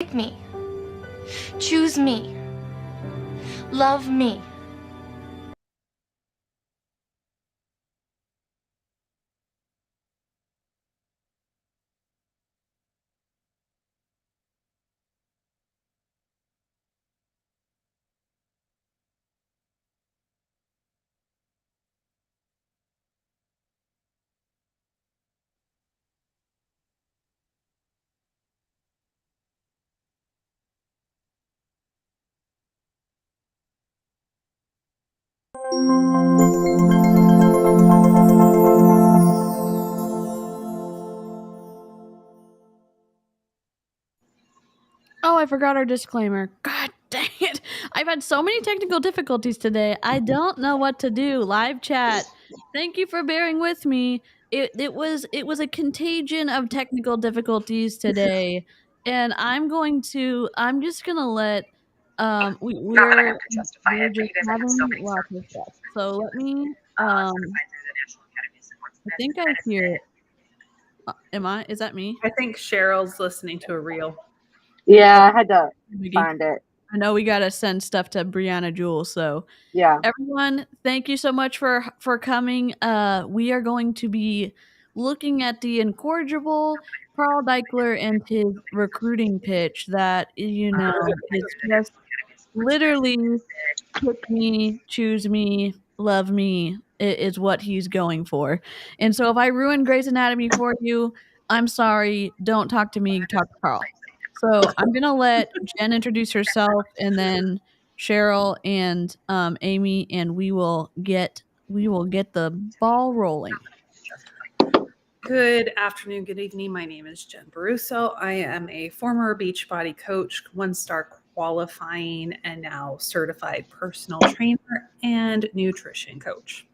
Like me. Choose me. Love me. Oh, I forgot our disclaimer. God dang it. I've had so many technical difficulties today. I don't know what to do. Live chat. Thank you for bearing with me. It was a contagion of technical difficulties today. And I'm just gonna let we're just having lots of stuff. So let me I think I hear is that me? I think Cheryl's listening to a reel. Yeah, I had to find it. I know we gotta send stuff to Brianna Jewell, so Yeah. everyone, thank you so much for coming. We are going to be looking at the incorrigible Carl Daikeler and his recruiting pitch that is just literally pick me, choose me, love me is what he's going for. And so if I ruin Grey's Anatomy for you, I'm sorry. Don't talk to me. Talk to Carl. So I'm gonna let Jen introduce herself, and then Cheryl and Amy, and we will get the ball rolling. Good afternoon, good evening. My name is Jen Baruso. I am a former Beachbody coach, 1-star qualifying, and now certified personal trainer and nutrition coach.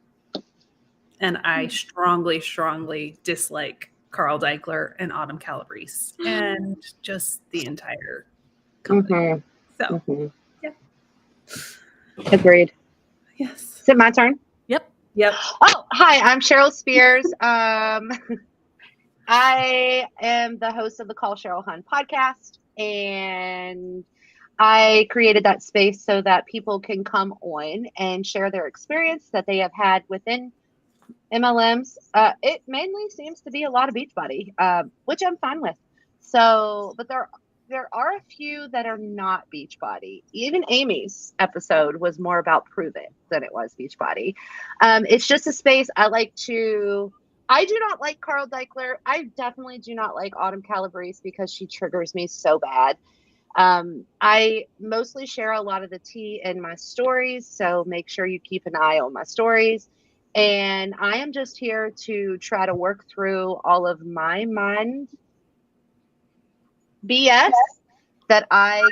And I strongly, strongly dislike Carl Daikeler and Autumn Calabrese and just the entire company. So, yeah. Agreed. Yes. Is it my turn? Yep. Oh, hi, I'm Cheryl Spears. I am the host of the Call Cheryl Hun podcast, and I created that space so that people can come on and share their experience that they have had within MLMs. It mainly seems to be a lot of Beachbody, which I'm fine with. So, but there are a few that are not Beachbody. Even Amy's episode was more about Prove It than it was Beachbody. It's just a space I do not like Carl Daikeler. I definitely do not like Autumn Calabrese because she triggers me so bad. I mostly share a lot of the tea in my stories, so make sure you keep an eye on my stories. And I am just here to try to work through all of my mind BS that I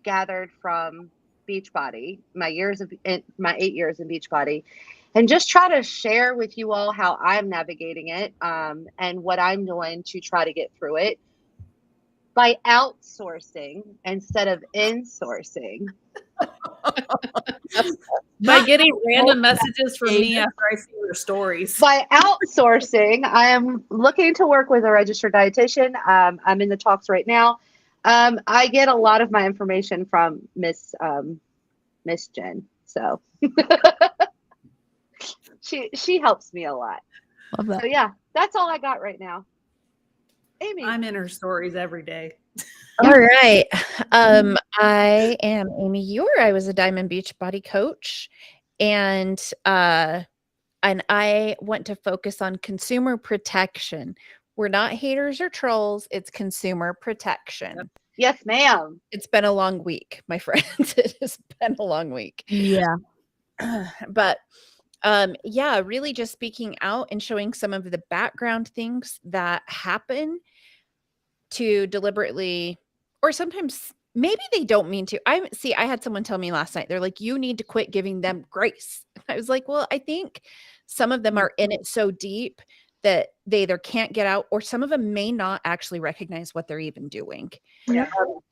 gathered from Beachbody, my 8 years in Beachbody, and just try to share with you all how I'm navigating it, and what I'm doing to try to get through it by outsourcing instead of insourcing. By getting random messages from me after I see your stories. By outsourcing, I am looking to work with a registered dietitian. I'm in the talks right now. I get a lot of my information from Miss Jen, so she helps me a lot. Love that. So yeah, that's all I got right now. Amy, I'm in her stories every day. All right. I am Amy Ewer. I was a Diamond Beachbody coach, and I want to focus on consumer protection. We're not haters or trolls. It's consumer protection. Yes, ma'am. It's been a long week, my friends. It has been a long week. Yeah. But yeah, really just speaking out and showing some of the background things that happen to deliberately, or sometimes maybe they don't mean to. I had someone tell me last night, they're like, you need to quit giving them grace. I was like, well, I think some of them are in it so deep that they either can't get out, or some of them may not actually recognize what they're even doing. Yeah.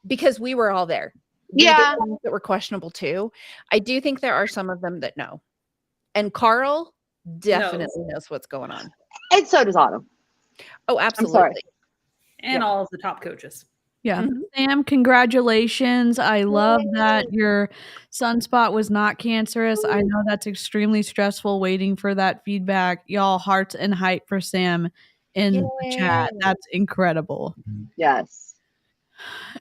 Because we were all there. Yeah. That were questionable too. I do think there are some of them that know. And Carl definitely knows what's going on. And so does Autumn. Oh, absolutely. And all of the top coaches. Yeah. Mhm. Sam, congratulations. I love that your sunspot was not cancerous. I know that's extremely stressful waiting for that feedback. Y'all, hearts and hype for Sam in the chat. Yay. That's incredible. Yes.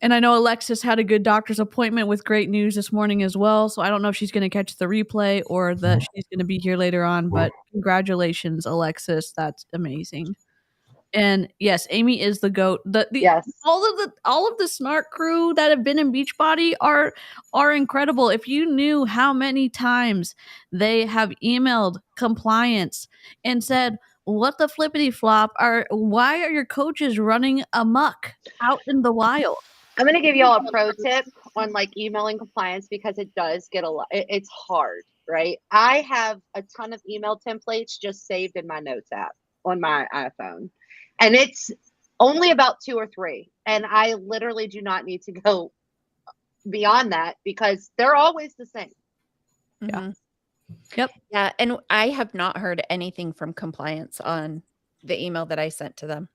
And I know Alexis had a good doctor's appointment with great news this morning as well. So I don't know if she's going to catch the replay or that she's going to be here later on. But congratulations, Alexis. That's amazing. And yes, Amy is the GOAT. Yes. All of the Snark crew that have been in Beachbody are incredible. If you knew how many times they have emailed compliance and said, "What the flippity flop why are your coaches running amok out in the wild?" I'm going to give y'all a pro tip on like emailing compliance because it does get a lot. It's hard, right? I have a ton of email templates just saved in my notes app on my iPhone. And it's only about 2 or 3. And I literally do not need to go beyond that because they're always the same. Yeah. Mhm. Yep. Yeah. And I have not heard anything from compliance on the email that I sent to them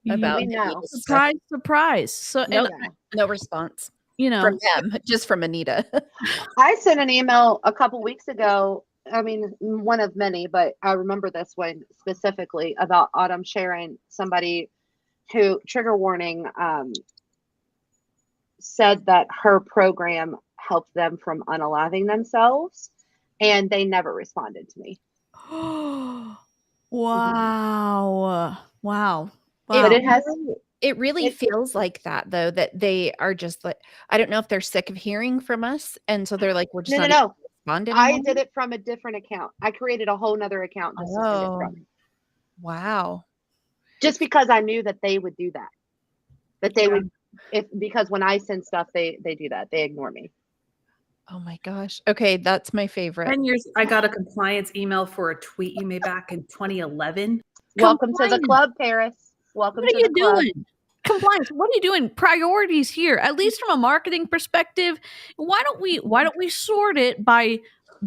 about We the know. Anita stuff. Surprise, surprise. So, Nope. Yeah. No response you know, from them, just from Anita. I sent an email a couple weeks ago. I mean, one of many, but I remember this one specifically about Autumn sharing somebody who, trigger warning, said that her program helped them from unaliving themselves, and they never responded to me. wow. Wow. But it has. It really It- feels like that, though, that they are just like, I don't know if they're sick of hearing from us. And so they're like, we're just No, not no, able no. to respond I anymore. did it from a different account. I created a whole nother account just to send it from. Wow. Just because I knew that they would do that. That they would, because when I send stuff, they do that. They ignore me. Oh my gosh. Okay, that's my favorite. 10 years, I got a compliance email for a tweet you made back in 2011. Welcome to the Compliance. club, Paris. Welcome What to are you the club. doing? Compliance. What are you doing? Priorities here. At least from a marketing perspective, why don't we sort it by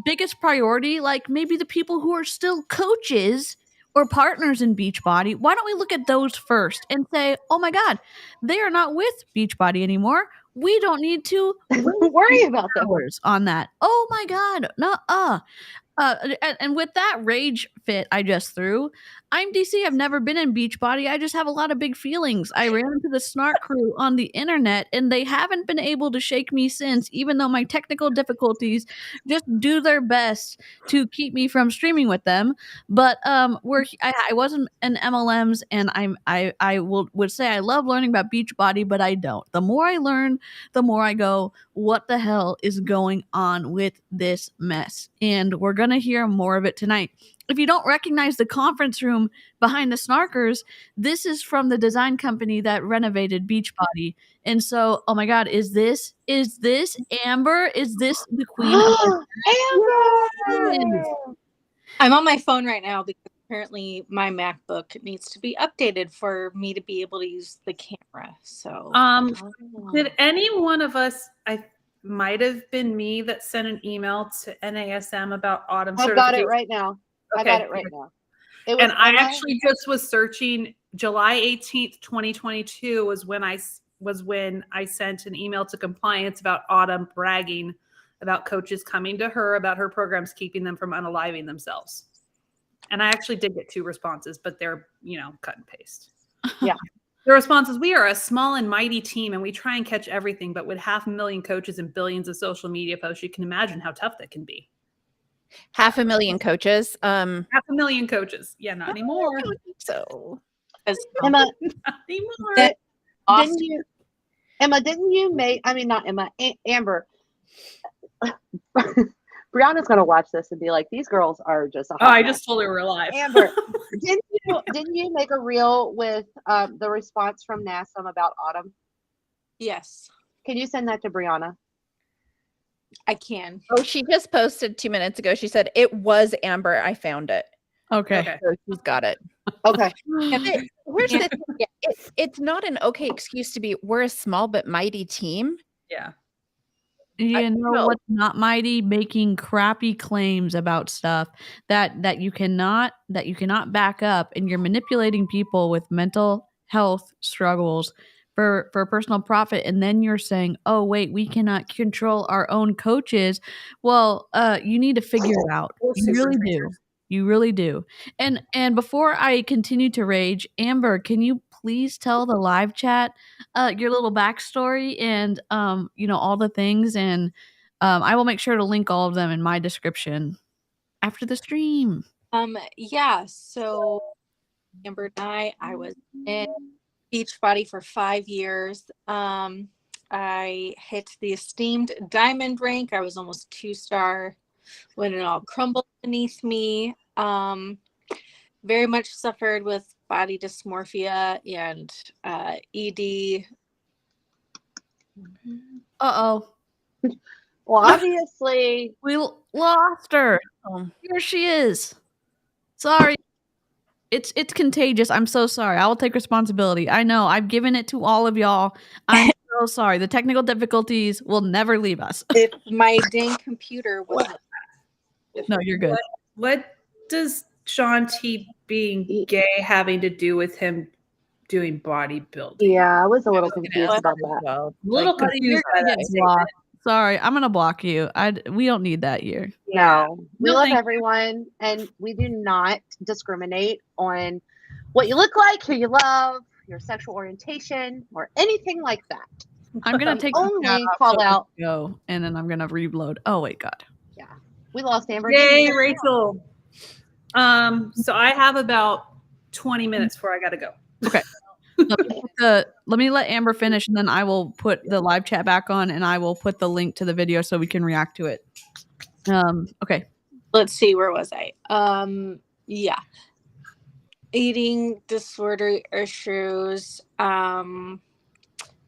biggest priority? Like maybe the people who are still coaches or partners in Beachbody. Why don't we look at those first and say, oh my God, they are not with Beachbody anymore. We don't need to Worry about them. hours on that. Oh my God. No. And with that rage fit I just threw, I'm DC. I've never been in Beachbody. I just have a lot of big feelings. I ran into the Snark crew on the internet, and they haven't been able to shake me since, even though my technical difficulties just do their best to keep me from streaming with them. But I wasn't in MLMs, and I would say I love learning about Beachbody, but I don't. The more I learn, the more I go, what the hell is going on with this mess? And we're going to hear more of it tonight. If you don't recognize the conference room behind the Snarkers, this is from the design company that renovated Beachbody. And so, oh my God, is this Amber? Is this the queen of Amber! I'm on my phone right now because apparently my MacBook needs to be updated for me to be able to use the camera. So, Did any one of us, I might have been me, that sent an email to NASM about autumn I've certification? got it right now. I Okay. got it right now. It was And I Emma. actually just was searching. July 18th, 2022 was when I sent an email to compliance about Autumn bragging about coaches coming to her about her programs keeping them from unaliving themselves. And I actually did get 2 responses, but they're, cut and paste. Yeah. The response is, we are a small and mighty team and we try and catch everything, but with 500,000 coaches and billions of social media posts, you can imagine how tough that can be. 500,000 coaches. 500,000 coaches. Yeah, not anymore. So Emma, Not anymore. didn't you make, I mean, not Emma, Amber. Brianna's going to watch this and be like, these girls are just a hot I mess. just told her we're live. Amber, didn't you make a reel with the response from NASM about Autumn? yes, Can you send that to Brianna? I can. Oh, she just posted 2 minutes ago. She said, it was Amber. I found it. Okay. So she's got it. Okay. But here's the thing. It's not an okay excuse to be, we're a small but mighty team. Yeah. You know no. what's not mighty? Making crappy claims about stuff that you cannot back up, and you're manipulating people with mental health struggles for personal profit, and then you're saying, oh wait, we cannot control our own coaches. Well, you need to figure it out. Or You super really do. trainers. You really do. And before I continue to rage, Amber, can you please tell the live chat your little backstory and all the things, and I will make sure to link all of them in my description after the stream. Yeah, so Amber and I was in Beachbody for 5 years. I hit the esteemed diamond rank. I was almost 2-star when it all crumbled beneath me. Very much suffered with body dysmorphia and ED. Uh-oh. Well, obviously, We lost her. Here she is. Sorry. It's contagious. I'm so sorry. I will take responsibility. I know. I've given it to all of y'all. I'm so sorry. The technical difficulties will never leave us. If my dang computer was No, you're good. What does Sean T being gay having to do with him doing bodybuilding? yeah, I was a little I was gonna confused ask about that as that. well. A little Buddy, you're confused by gonna that get statement. blocked. Sorry, I'm gonna block you. We don't need that here. No, we No, love thank you. everyone, and we do not discriminate on what you look like, who you love, your sexual orientation, or anything like that. I'm gonna take the Only chat off call so we out. can go, and then I'm gonna reload. Oh wait, God. Yeah, we lost Amber. Yay, Rachel. So I have about 20 minutes before I got to go. Okay. Let me let Amber finish, and then I will put the live chat back on, and I will put the link to the video so we can react to it. Okay. let's see, where was I? Yeah. Eating disorder issues.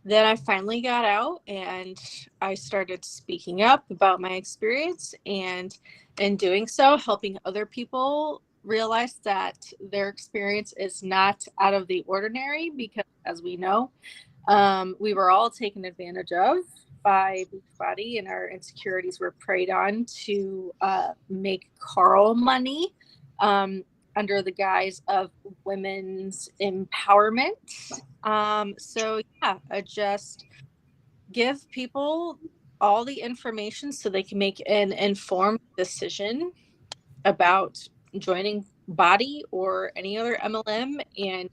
Then I finally got out and I started speaking up about my experience, and in doing so, helping other people realize that their experience is not out of the ordinary, because as we know, we were all taken advantage of by Beachbody, and our insecurities were preyed on to make Carl money under the guise of women's empowerment. So yeah, I just give people all the information so they can make an informed decision about joining BODi or any other MLM, and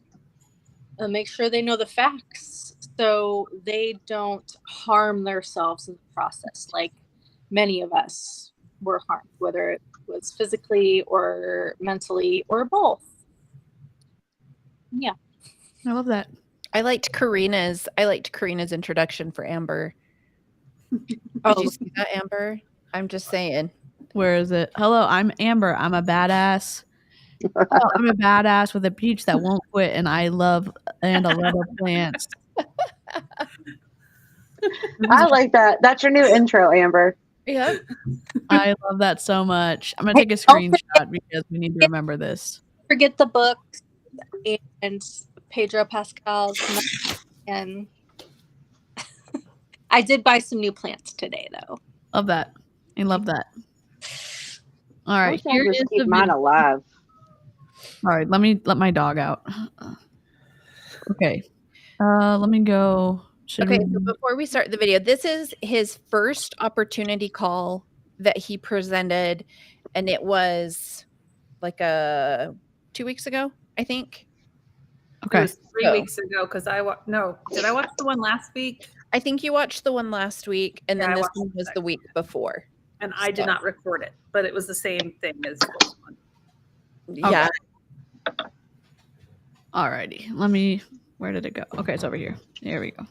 make sure they know the facts so they don't harm themselves in the process, like many of us were harmed, whether it was physically or mentally or both. Yeah. I love that. I liked Karina's introduction for Amber. Did Oh, you see that, Amber? I'm just saying. Where is it? Hello, I'm Amber. I'm a badass. Oh, I'm a badass with a peach that won't quit, and I love plants. I like that. That's your new intro, Amber. Yep. I love that so much. I'm gonna take a screenshot because we need to remember this. forget the books and Pedro Pascal's, and I did buy some new plants today, though. Love that. I love that. All I right, wish I here could is just the keep mine video. alive. All right, let me let my dog out. Okay, let me go. Okay, so before we start the video, this is his first opportunity call that he presented, and it was like 2 weeks ago, I think. Okay, It was 3 weeks ago because did I watch the one last week? I think you watched the one last week, and Yeah, then I this watched one the was the second week before. And I did not record it, but it was the same thing as this one. Yeah. alrighty. Let me. Where did it go? Okay, it's over here. There we go.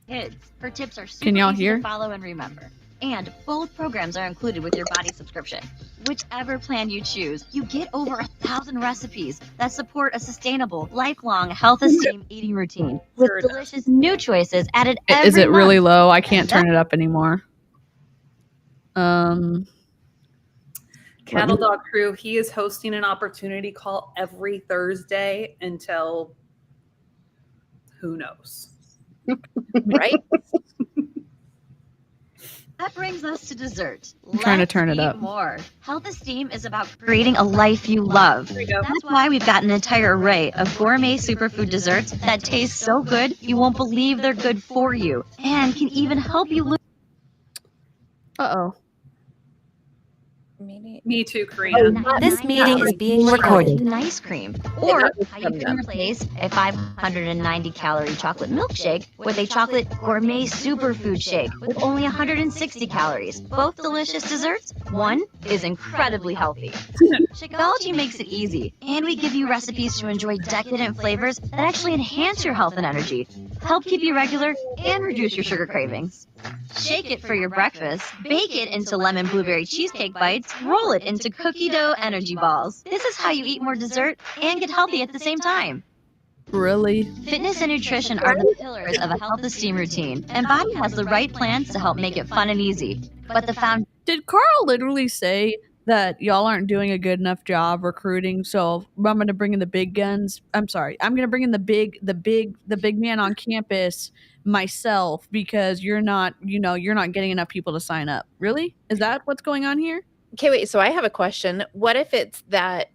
Kids, her tips are super Can y'all easy hear? to follow and remember. And both programs are included with your BODi subscription. Whichever plan you choose, you get over 1,000 recipes that support a sustainable, lifelong health esteem eating routine with Sure does. delicious new choices added every Is it really month. low? I can't turn it up anymore. Cattle Dog Crew, he is hosting an opportunity call every Thursday until who knows. Right? That brings us to dessert. I'm trying to Let's turn it eat up. more. Health Esteem is about creating a life you love. That's why we've got an entire array of gourmet superfood desserts that taste so good you won't believe they're good for you and can even help you lose. Uh-oh. Me too, Karina. This meeting is being recorded. Ice cream. Or how you can replace a 590 calorie chocolate milkshake with a chocolate gourmet superfood shake with only 160 calories. Both delicious desserts. One is incredibly healthy. Shakeology makes it easy, and we give you recipes to enjoy decadent flavors that actually enhance your health and energy, help keep you regular, and reduce your sugar cravings. Shake it for your breakfast, bake it into lemon blueberry cheesecake bites, roll it into cookie dough energy balls. This is how you eat more dessert and get healthy at the same time. Really? Fitness and nutrition are the pillars of a Health Esteem routine, and BODi has the right plans to help make it fun and easy. But the foundation Did Carl literally say that y'all aren't doing a good enough job recruiting? So I'm going to bring in the big guns. I'm sorry. I'm going to bring in the big man on campus myself because you're not getting enough people to sign up. Really? Is that what's going on here? Okay, wait. So I have a question. What if it's that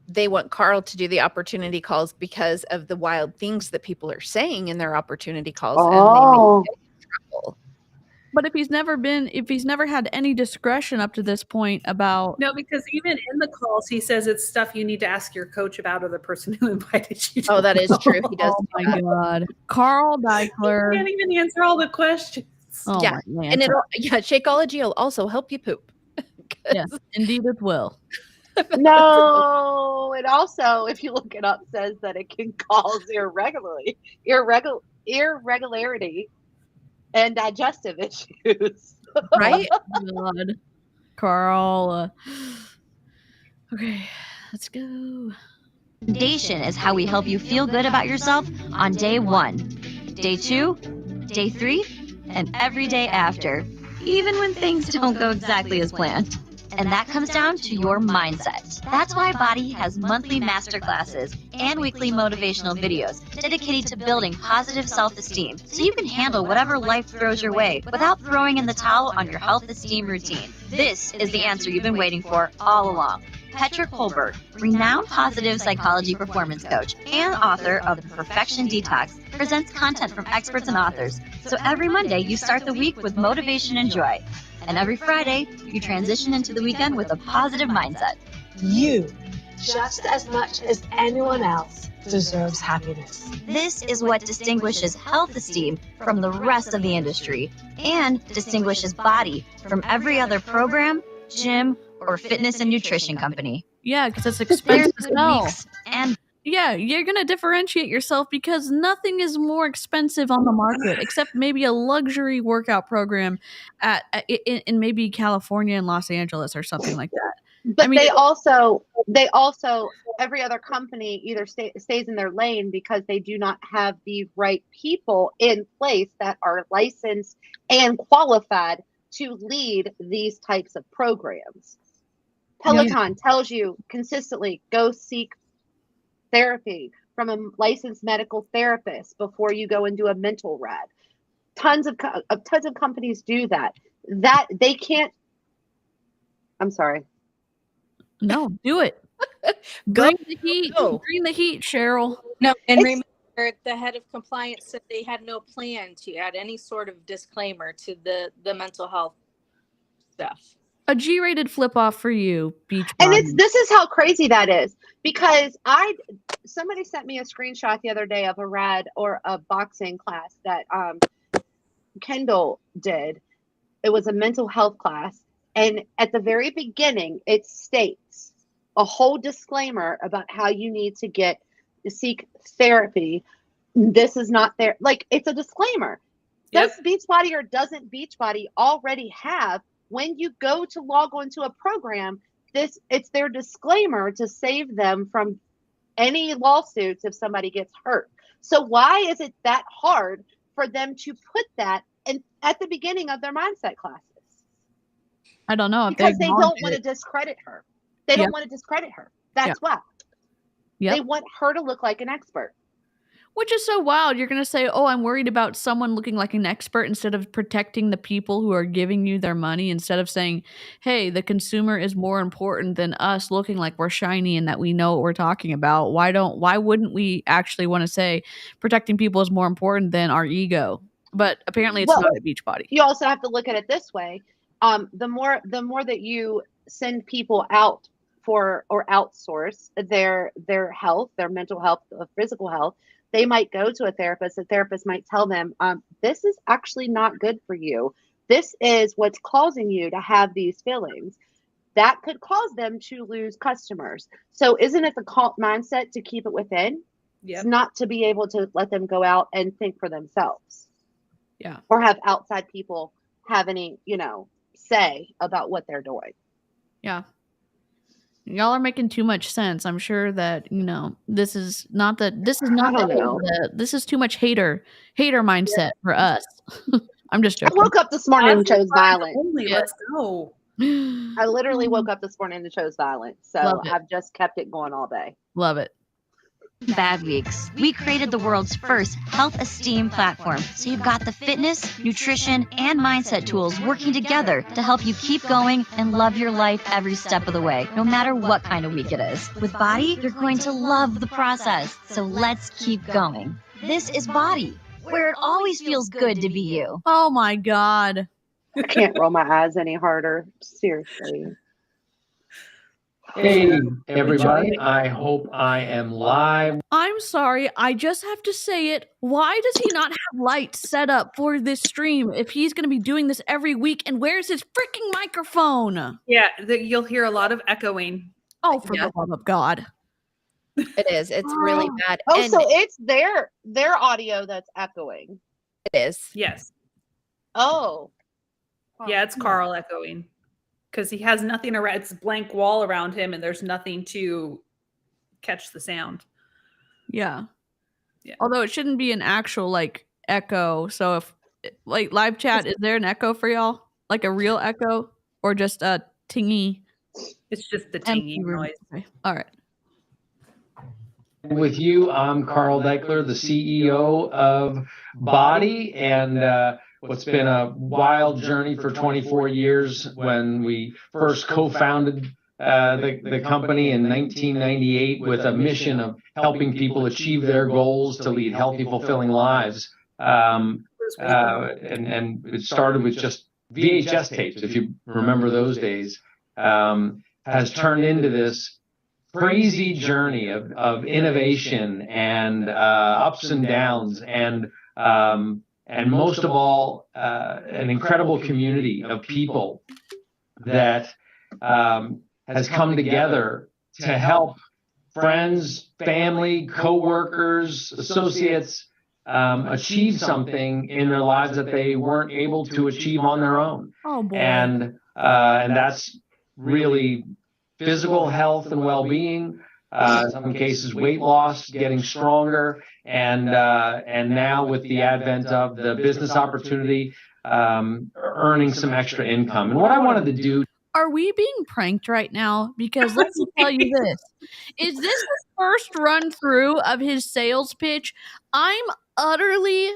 they want Carl to do the opportunity calls because of the wild things that people are saying in their opportunity calls, and they make trouble? But if he's never had any discretion up to this point about No, because even in the calls, he says it's stuff you need to ask your coach about or the person who invited you to Oh, that is true. He does. oh my god, Carl He Daikeler. can't even answer all the questions. Oh Yeah, my man. And Shakeology will also help you poop. Yes, indeed it will. No, it also, if you look it up, says that it can cause irregularity and digestive issues. Right? God, Carl. Okay, let's go. Foundation is how we help you feel good about yourself on day 1, day 2, day 3, and every day after, even when things don't go exactly as planned. And that comes down to your mindset. That's why BODi has monthly masterclasses and weekly motivational videos dedicated to building positive self-esteem so you can handle whatever life throws your way without throwing in the towel on your health esteem routine. This is the answer you've been waiting for all along. Petra Kolberg, renowned positive psychology performance coach and author of The Perfection Detox, presents content from experts and authors. So every Monday, you start the week with motivation and joy. And every Friday, you transition into the weekend with a positive mindset. You, just as much as anyone else, deserves happiness. This is what distinguishes Health Esteem from the rest of the industry and distinguishes BODi from every other program, gym, or fitness and nutrition company. Yeah, because it's There's expensive as good hell. weeks and Yeah, you're going to differentiate yourself because nothing is more expensive on the market except maybe a luxury workout program in maybe California and Los Angeles or something like that. But I mean, they also every other company either stays in their lane because they do not have the right people in place that are licensed and qualified to lead these types of programs. Peloton tells you consistently, go seek therapy from a licensed medical therapist before you go and do a mental rad. Tons of companies do that. That they can't. I'm sorry. no, do it. Bring the heat. Bring the heat, Cheryl. No, and remember, the head of compliance said they had no plan to add any sort of disclaimer to the mental health stuff. A G-rated flip-off for you, Beachbody. And this is how crazy that is, because somebody sent me a screenshot the other day of a rad or a boxing class that Kendall did. It was a mental health class, and at the very beginning, it states a whole disclaimer about how you need to seek therapy. This is not there. Like, it's a disclaimer. Does Beachbody or doesn't Beachbody already have, when you go to log on to a program, it's their disclaimer to save them from any lawsuits if somebody gets hurt. So why is it that hard for them to put that at the beginning of their mindset classes? I don't know. Because they don't want to discredit her. They don't want to discredit her. That's why. They want her to look like an expert. Which is so wild. You're going to say, oh, I'm worried about someone looking like an expert instead of protecting the people who are giving you their money, instead of saying, hey, the consumer is more important than us looking like we're shiny and that we know what we're talking about. Why wouldn't we actually want to say protecting people is more important than our ego? But apparently it's Well, not at Beachbody. you also have to look at it this way. The more that you send people out for or outsource their health, their mental health, physical health, they might go to a therapist. The therapist might tell them, this is actually not good for you. This is what's causing you to have these feelings. That could cause them to lose customers. So isn't it the mindset to keep it within? Yep. It's not to be able to let them go out and think for themselves. Yeah. Or have outside people have any, say about what they're doing. Yeah. Y'all are making too much sense. I'm sure that, this is too much hater mindset for us. I'm just I joking. woke up this morning and chose violence. Only, let's go. I literally woke up this morning and chose violence. So Love it. I've just kept it going all day. Love it. Bad weeks. We created the world's first health esteem platform. So you've got the fitness, nutrition, and mindset tools working together to help you keep going and love your life every step of the way, no matter what kind of week it is. With BODi, you're going to love the process. So let's keep going. This is BODi, where it always feels good to be you. Oh my God. I can't roll my eyes any harder. Seriously. Hey, everybody. I hope I am live. I'm sorry. I just have to say it. Why does he not have lights set up for this stream if he's going to be doing this every week? And where's his freaking microphone? Yeah, you'll hear a lot of echoing. Oh, for the love of God. It is. It's really bad. Oh, And so it's their audio that's echoing. it is. Yes. Oh. Yeah, it's Carl echoing. Because he has nothing around, it's a blank wall around him, and there's nothing to catch the sound. Yeah. Yeah. Although it shouldn't be an actual echo. So if live chat, is there an echo for y'all? Like a real echo or just a tingy? It's just the tingy noise. Okay. All right. With you, I'm Carl Daikeler, the CEO of BODi, and what's been a wild journey for 24 years when we first co-founded the company in 1998 with a mission of helping people achieve their goals to lead healthy, fulfilling lives. And it started with just VHS tapes, if you remember those days, has turned into this crazy journey of innovation and ups and downs and most of all, an incredible community of people that has come together to help friends, family, coworkers, associates achieve something in their lives that they weren't able to achieve on their own. Oh boy. And that's really physical health and well-being, in some cases weight loss, getting stronger, and now with the advent of the business opportunity, earning some extra income. And what I wanted to do. Are we being pranked right now? Because let me tell you this. Is this the first run through of his sales pitch? I'm utterly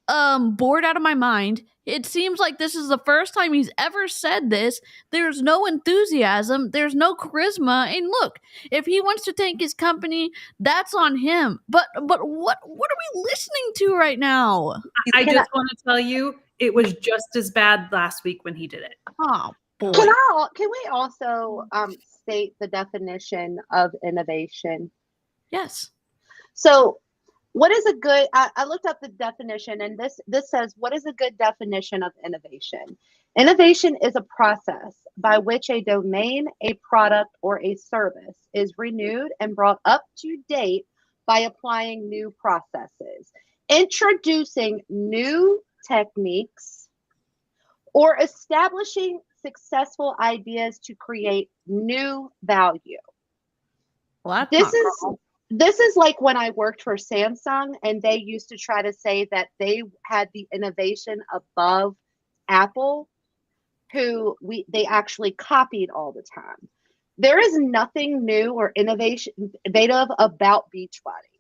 bored out of my mind. It seems like this is the first time he's ever said this. There's no enthusiasm. There's no charisma. And look, if he wants to tank his company, that's on him. But what are we listening to right now? I just want to tell you, it was just as bad last week when he did it. Oh boy. Can we also state the definition of innovation? Yes. So what is a good, I looked up the definition, and this says, what is a good definition of innovation? Innovation is a process by which a domain, a product, or a service is renewed and brought up to date by applying new processes, introducing new techniques, or establishing successful ideas to create new value. Well, This is like when I worked for Samsung, and they used to try to say that they had the innovation above Apple, they actually copied all the time. There is nothing new or innovative about Beachbody.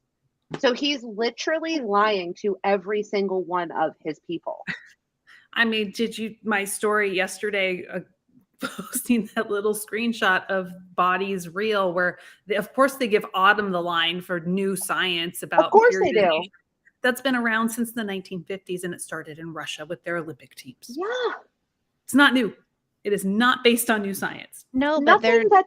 So he's literally lying to every single one of his people. I mean, my story yesterday, posting that little screenshot of BODi's reel where of course they give Autumn the line for new science about Of course they do. periodization. That's been around since the 1950s, and it started in Russia with their Olympic teams. Yeah. It's not new. It is not based on new science. No, but Nothing that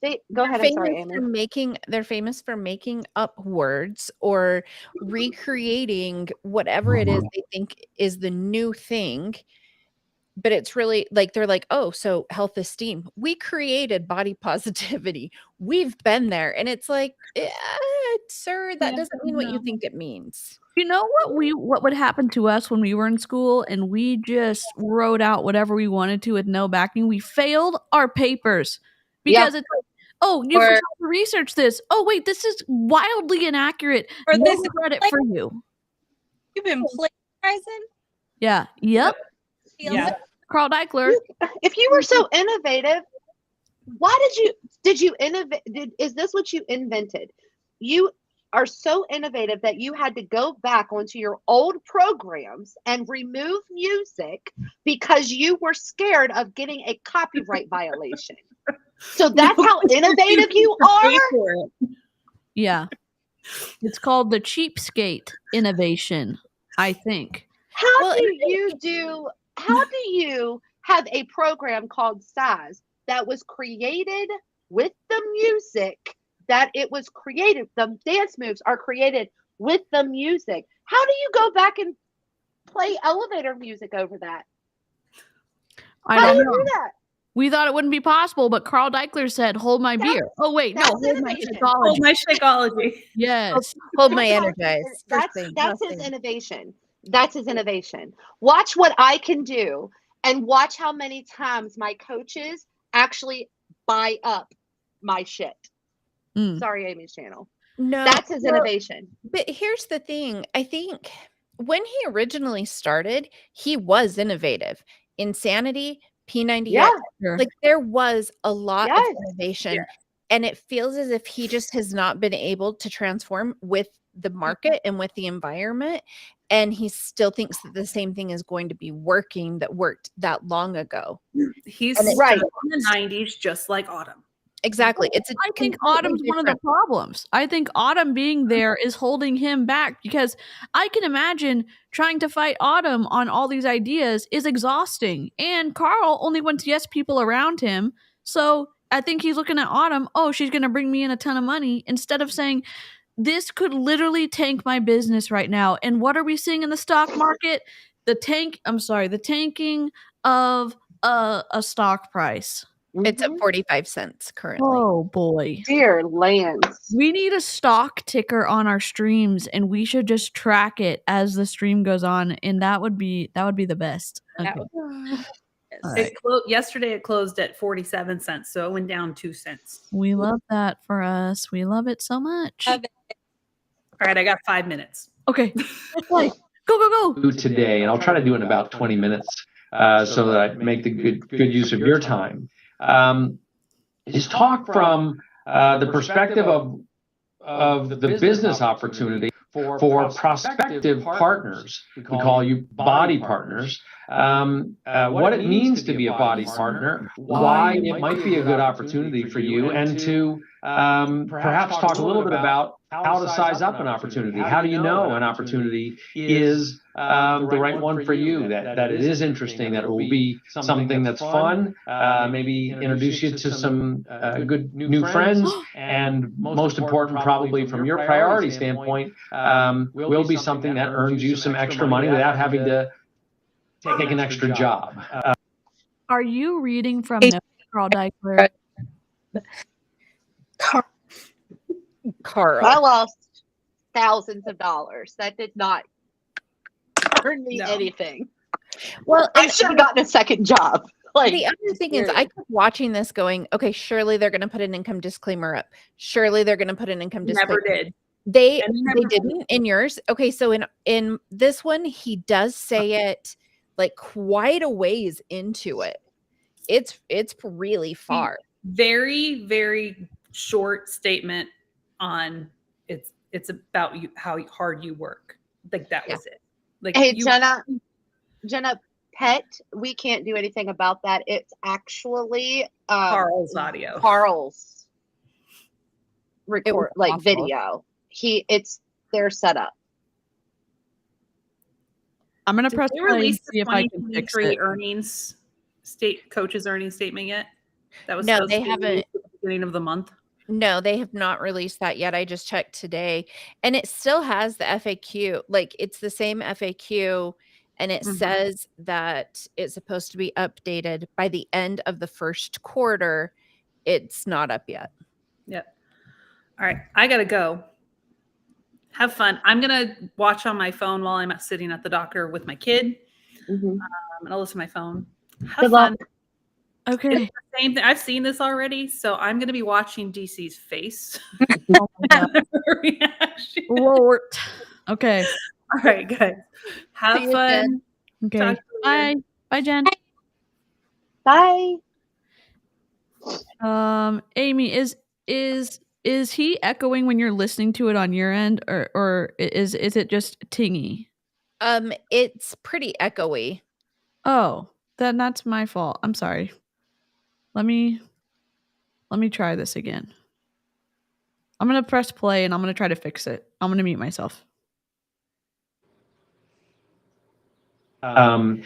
they go ahead. I'm sorry, famous Amy. they're famous for making up words or recreating whatever it is they think is the new thing. But it's really like, they're like, oh, so health esteem. We created body positivity. We've been there. And it's like, sir, that doesn't mean what you think it means. You know what would happen to us when we were in school and we just wrote out whatever we wanted to with no backing? We failed our papers because it's like, oh, you forgot to research this. Oh, wait, this is wildly inaccurate. Or No this is credit like- for you. You've been plagiarizing? Yeah. Yep. Yeah. Carl Daikeler. If you were so innovative, why did you innovate? Is this what you invented? You are so innovative that you had to go back onto your old programs and remove music because you were scared of getting a copyright violation. So that's how innovative you are? Yeah. It's called the cheapskate innovation, I think. How do you have a program called Size that was created with the music that it was created? The dance moves are created with the music. How do you go back and play elevator music over that? I How don't do you know. do that? We thought it wouldn't be possible, but Carl Daikeler said, hold my beer. Oh, wait, no, that's hold my innovation. Shakeology. Hold my Shakeology. Yes. Hold my energize. That's his innovation. That's his innovation. Watch what I can do and watch how many times my coaches actually buy up my shit. Sorry, Amy's channel. No, that's his innovation. But here's the thing. I think when he originally started, he was innovative. Insanity, P90X, like there was a lot of innovation. Yeah. And it feels as if he just has not been able to transform with the market and with the environment. And he still thinks that the same thing is going to be working that worked that long ago. He's right in the 90s, just like Autumn. Exactly. I think Autumn's one of the problems. I think Autumn being there is holding him back because I can imagine trying to fight Autumn on all these ideas is exhausting. And Carl only wants yes people around him. So I think he's looking at Autumn, oh, she's going to bring me in a ton of money, instead of saying, this could literally tank my business right now. And what are we seeing in the stock market? The tanking of a stock price. It's at 45 cents currently. Oh boy. Dear lands. We need a stock ticker on our streams and we should just track it as the stream goes on, and that would be the best. Okay. Yesterday it closed at 47 cents, so it went down 2 cents. We love that for us. We love it so much. All right, I got 5 minutes. Okay. Go. Today, and I'll try to do it in about 20 minutes so that I make the good use of your time. Is talk from the perspective of the business opportunity for prospective partners. We call you BODi partners. What it means to be a BODi partner, why it might be a good opportunity for you, and to perhaps talk a little bit about how to size up an opportunity. How do you know an opportunity is the right one for you, that it is interesting, that it will be something that's fun, maybe introduce you to some good new friends, and most important, probably from your priority standpoint, will be something that earns you some extra money without having to take an extra job. Are you reading from Carl Daikeler? Carl. I lost thousands of dollars. That did not earn me anything. Well, I should have gotten a second job. Like, the other thing is, I kept watching this going, okay, surely they're going to put an income disclaimer up. Surely they're going to put an income disclaimer. Never did. They didn't in yours. Okay, so in this one, he does say it like quite a ways into it. It's really far. Very, very short statement on It's about you, how hard you work. Like that was it. Like Hey, Jenna, pet, we can't do anything about that. It's actually Carl's audio. Carl's record, like awful. video. It's their setup. I'm gonna Did press they play and release see the if I can fix 2023 it. earnings coaches earnings statement yet? That was No, supposed they to be haven't. released at the beginning of the month. No, they have not released that yet. I just checked today, and it still has the FAQ. Like, it's the same FAQ, and it says that it's supposed to be updated by the end of the first quarter. It's not up yet. Yep. All right, I gotta go. Have fun. I'm gonna watch on my phone while I'm sitting at the doctor with my kid. And I'll listen to my phone. Have Good fun. luck. Okay. It's the same thing. I've seen this already, so I'm gonna be watching DC's face. Oh my God. Her reaction. Lord. Okay. All right, guys. Have See you, fun. Jen. Okay. Talk to you later. Bye. Bye, Jen. Bye. Amy, is he echoing when you're listening to it on your end, or is it just tingy? It's pretty echoey. Oh, then that's my fault. I'm sorry. Let me try this again. I'm gonna press play and I'm gonna try to fix it. I'm gonna mute myself. And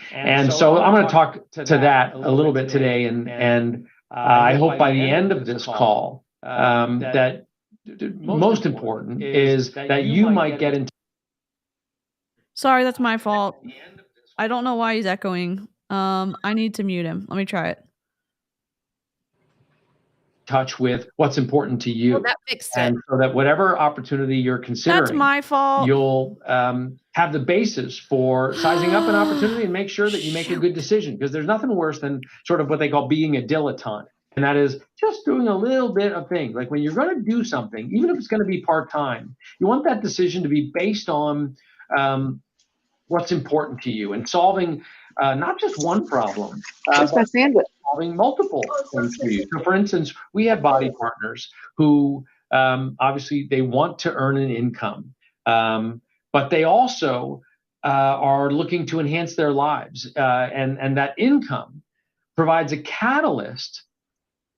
so I'm going to talk to that a little bit today, and I hope by the end of this call that most important is that you might get into Sorry, that's my fault. I don't know why he's echoing. I need to mute him. Let me try it. touch with what's important to you. Well, that fixed it. And so that whatever opportunity you're considering, That's my fault. you'll have the basis for sizing up an opportunity and make sure that you make a good decision. Because there's nothing worse than sort of what they call being a dilettante. And that is just doing a little bit of things. Like when you're going to do something, even if it's going to be part-time, you want that decision to be based on what's important to you and solving not just one problem, Where's my sandwich? solving multiple things for you. So for instance, we have BODi partners who obviously they want to earn an income, but they also are looking to enhance their lives. And that income provides a catalyst,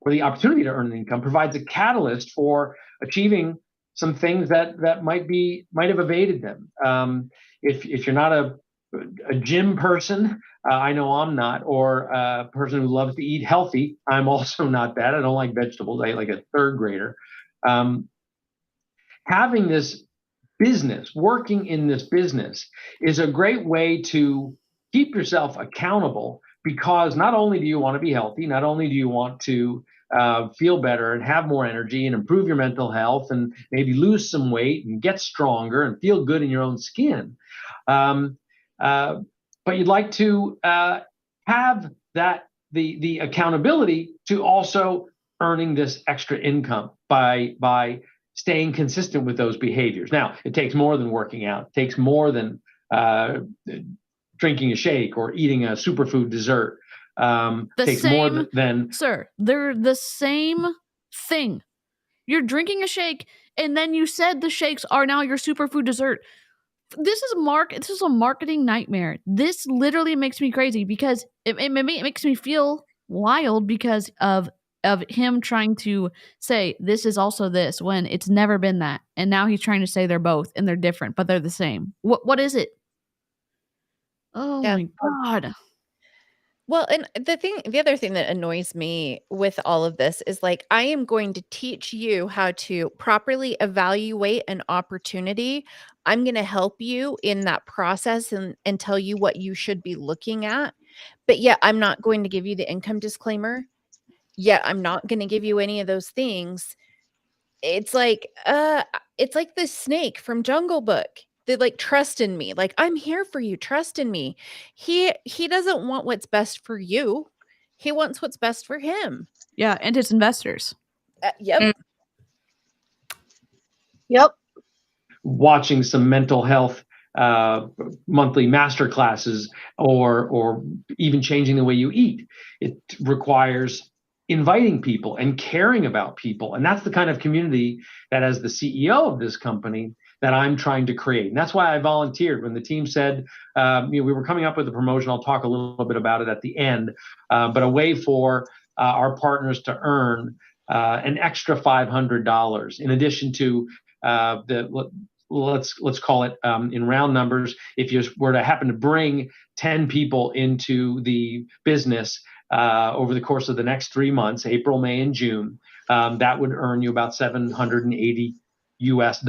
or the opportunity to earn an income provides a catalyst for achieving some things that might have evaded them. If you're not a gym person, I know I'm not, or a person who loves to eat healthy, I'm also not that. I don't like vegetables. I like a third grader. Having this business, working in this business, is a great way to keep yourself accountable, because not only do you want to be healthy, not only do you want to feel better and have more energy and improve your mental health and maybe lose some weight and get stronger and feel good in your own skin, but you'd like to have the accountability to also earning this extra income by staying consistent with those behaviors. Now, it takes more than working out. It takes more than drinking a shake or eating a superfood dessert. Takes more than sir, they're the same thing. You're drinking a shake, and then you said the shakes are now your superfood dessert. This is a marketing nightmare. This literally makes me crazy, because it makes me feel wild because of him trying to say this is also this when it's never been that, and now he's trying to say they're both and they're different, but they're the same. What is it? Oh my God. Well, and the other thing that annoys me with all of this is, like, I am going to teach you how to properly evaluate an opportunity. I'm going to help you in that process and tell you what you should be looking at. But yet I'm not going to give you the income disclaimer. Yet I'm not going to give you any of those things. It's like the snake from Jungle Book. They like, trust in me. Like, I'm here for you. Trust in me. He doesn't want what's best for you. He wants what's best for him. Yeah, and his investors. Yep. Yep. Watching some mental health monthly master classes, or even changing the way you eat. It requires inviting people and caring about people. And that's the kind of community that, as the CEO of this company, that I'm trying to create. And that's why I volunteered when the team said, we were coming up with a promotion. I'll talk a little bit about it at the end, but a way for our partners to earn an extra $500 in addition to let's call it in round numbers. If you were to happen to bring 10 people into the business over the course of the next 3 months, April, May, and June, that would earn you about $780 US.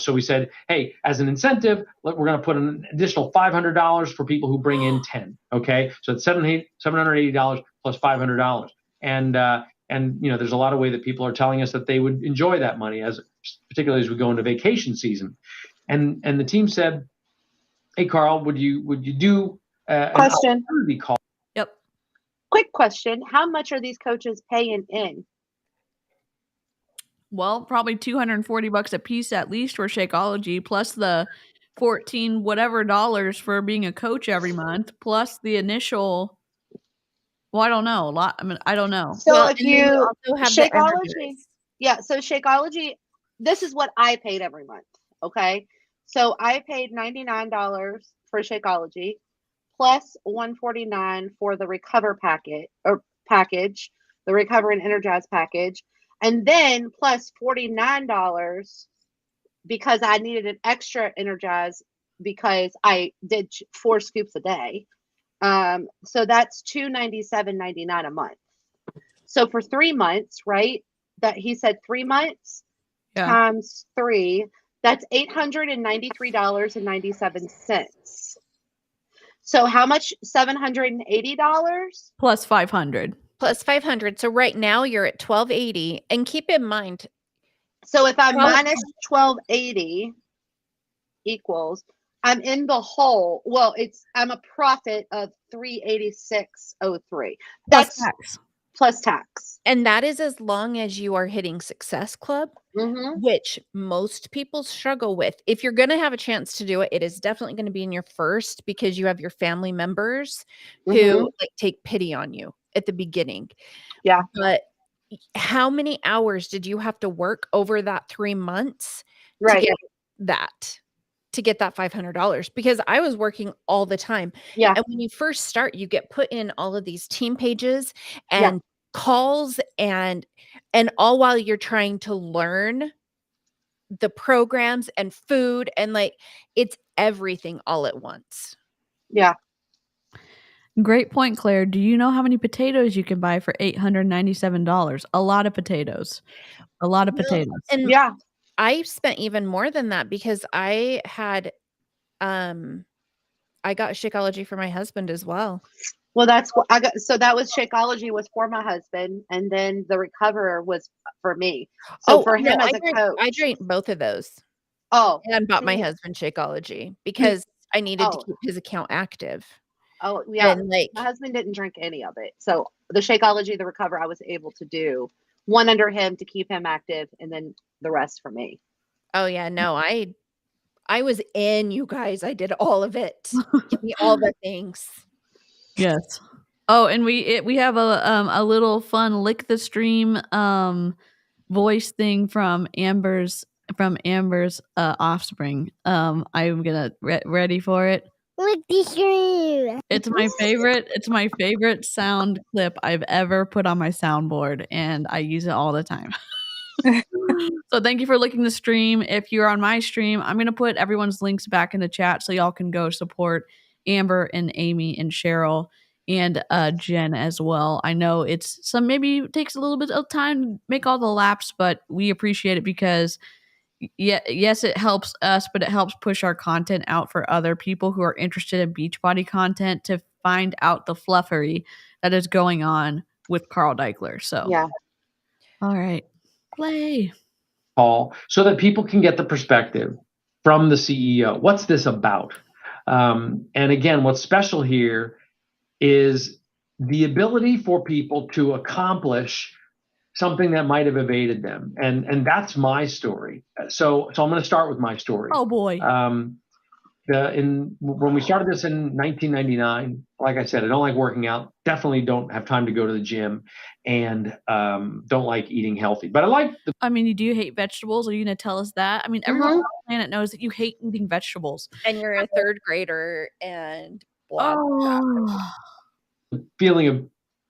So we said, hey, as an incentive, we're going to put an additional $500 for people who bring in 10. Okay, so it's $780 plus $500, and there's a lot of way that people are telling us that they would enjoy that money, particularly as we go into vacation season. And the team said, hey, Carl, would you do an opportunity call? Yep. Quick question: how much are these coaches paying in? Well, probably $240 a piece at least for Shakeology, plus the 14 whatever dollars for being a coach every month, plus the initial. Well, I don't know. A lot. I mean, I don't know. So if you also have Shakeology, so Shakeology, this is what I paid every month. Okay, so I paid $99 for Shakeology, plus $149 for the Recover package, the Recover and Energize package. And then plus $49 because I needed an extra Energize because I did 4 scoops a day. So that's $297.99 a month. So for 3 months, right? That he said 3 months times 3, that's $893.97. So how much? $780 plus 500. Plus 500. So right now you're at 1280, and keep in mind. So if I minus 1280 equals, I'm in the hole. Well, I'm a profit of 386.03. That's tax. Plus tax. And that is as long as you are hitting Success Club, which most people struggle with. If you're going to have a chance to do it, it is definitely going to be in your first, because you have your family members who take pity on you at the beginning. Yeah. But how many hours did you have to work over that 3 months right. to get that $500? Because I was working all the time. Yeah. And when you first start, you get put in all of these team pages and calls and all while you're trying to learn the programs and food, and it's everything all at once. Yeah. Great point, Claire. Do you know how many potatoes you can buy for $897? A lot of potatoes. A lot of potatoes. And I spent even more than that because I had I got Shakeology for my husband as well. Well, that's what I got. So that was Shakeology was for my husband, and then the Recover was for me. So for him as a coach, I drank both of those. Oh, and bought my husband Shakeology because I needed to keep his account active. Oh yeah, and my husband didn't drink any of it. So the Shakeology, the Recover, I was able to do one under him to keep him active, and then the rest for me. Oh yeah, no, I was in, you guys. I did all of it. Give me all the things. Yes. Oh, and we have a little fun lick the stream voice thing from Amber's offspring. I'm gonna ready for it. Lick the stream. It's my favorite sound clip I've ever put on my soundboard, and I use it all the time. So thank you for licking the stream. If you're on my stream, I'm gonna put everyone's links back in the chat so y'all can go support Amber and Amy and Cheryl and Jen as well. I know maybe takes a little bit of time to make all the laps, but we appreciate it because yes, it helps us, but it helps push our content out for other people who are interested in Beachbody content to find out the fluffery that is going on with Carl Daikeler. So yeah. All right. Play. Paul, so that people can get the perspective from the CEO. What's this about? And again, what's special here is the ability for people to accomplish something that might have evaded them. And that's my story. So I'm going to start with my story. Oh boy. when we started this in 1999, like I said, I don't like working out. Definitely don't have time to go to the gym, and don't like eating healthy. But I like the. I mean, do you hate vegetables? Are you going to tell us that? I mean, everyone on the planet knows that you hate eating vegetables. And you're a third grader and blah, blah. Oh, Feeling of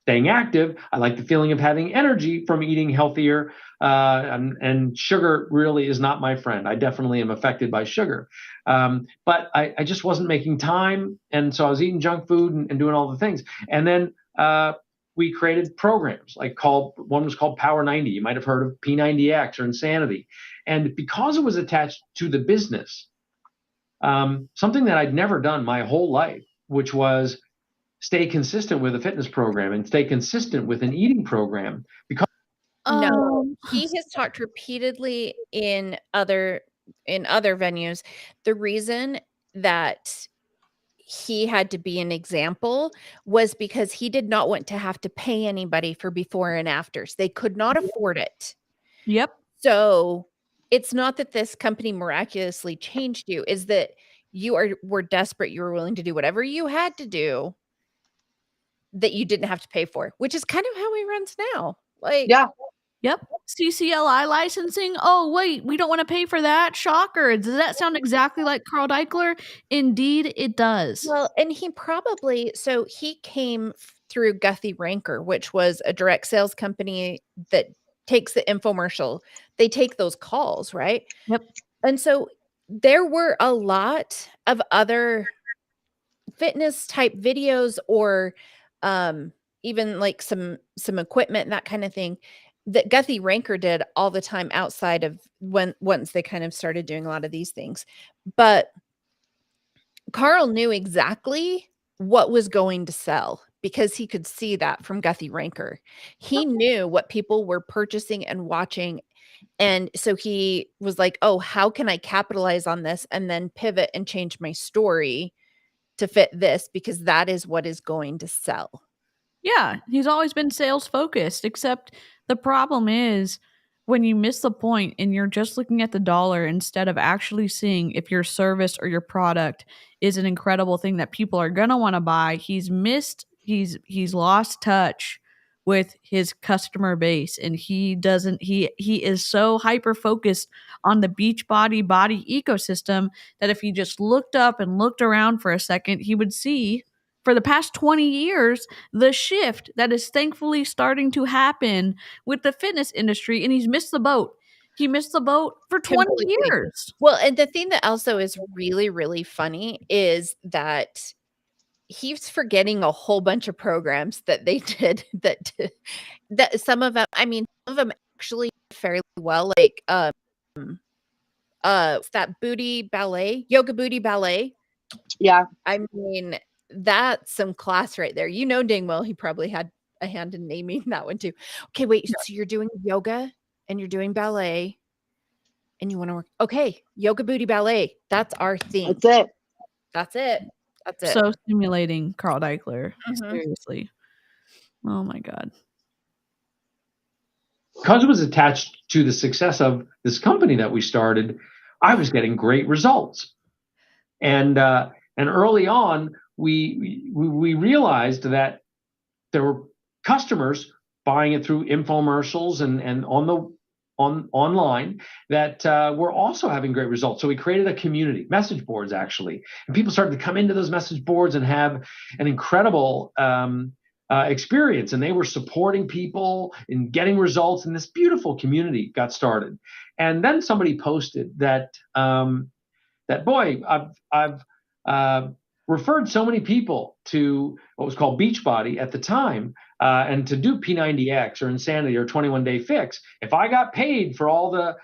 staying active. I like the feeling of having energy from eating healthier. And sugar really is not my friend. I definitely am affected by sugar. But I just wasn't making time. And so I was eating junk food and doing all the things. And then we created programs one was called Power 90. You might have heard of P90X or Insanity. And because it was attached to the business, something that I'd never done my whole life, which was stay consistent with a fitness program and stay consistent with an eating program. Because no, he has talked repeatedly in other venues. The reason that he had to be an example was because he did not want to have to pay anybody for before and afters. They could not afford it. yep. So it's not that this company miraculously changed you, is that you were desperate. You were willing to do whatever you had to do that you didn't have to pay for, which is kind of how he runs now. Like, Yeah. Yep. CCLI licensing. Oh, wait, we don't want to pay for that. Shocker. Does that sound exactly like Carl Daikeler? Indeed, it does. well, and he came through Guthy Ranker, which was a direct sales company that takes the infomercial. They take those calls, right? Yep. And so there were a lot of other fitness type videos or even like some equipment and that kind of thing that Guthy Ranker did all the time outside of once they kind of started doing a lot of these things. But Carl knew exactly what was going to sell because he could see that from Guthy Ranker. He knew what people were purchasing and watching. And so he was like, oh, how can I capitalize on this and then pivot and change my story to fit this, because that is what is going to sell. Yeah, he's always been sales focused, except the problem is when you miss the point and you're just looking at the dollar instead of actually seeing if your service or your product is an incredible thing that people are going to want to buy. He's lost touch with his customer base, and he is so hyper focused on the Beachbody body ecosystem that if he just looked up and looked around for a second, he would see for the past 20 years, the shift that is thankfully starting to happen with the fitness industry, and he's missed the boat. He missed the boat for 20 Completely. years. Well, and the thing that also is really, really funny is that he's forgetting a whole bunch of programs that they did that some of them, I mean, some of them actually fairly well, like that yoga booty ballet. Yeah. I mean, that's some class right there. You know dang well he probably had a hand in naming that one too. Okay, wait, so you're doing yoga and you're doing ballet and you want to work. Okay, yoga booty ballet. That's our theme. That's it. So stimulating, Carl Daikeler. Mhm. Seriously. Oh my God. Because it was attached to the success of this company that we started, I was getting great results. And early on, we realized that there were customers buying it through infomercials and online that were also having great results. So we created a community, message boards actually, and people started to come into those message boards and have an incredible experience. And they were supporting people in getting results, and this beautiful community got started. And then somebody posted that boy, I've referred so many people to what was called Beachbody at the time, and to do P90X or Insanity or 21-Day Fix. If I got paid for all the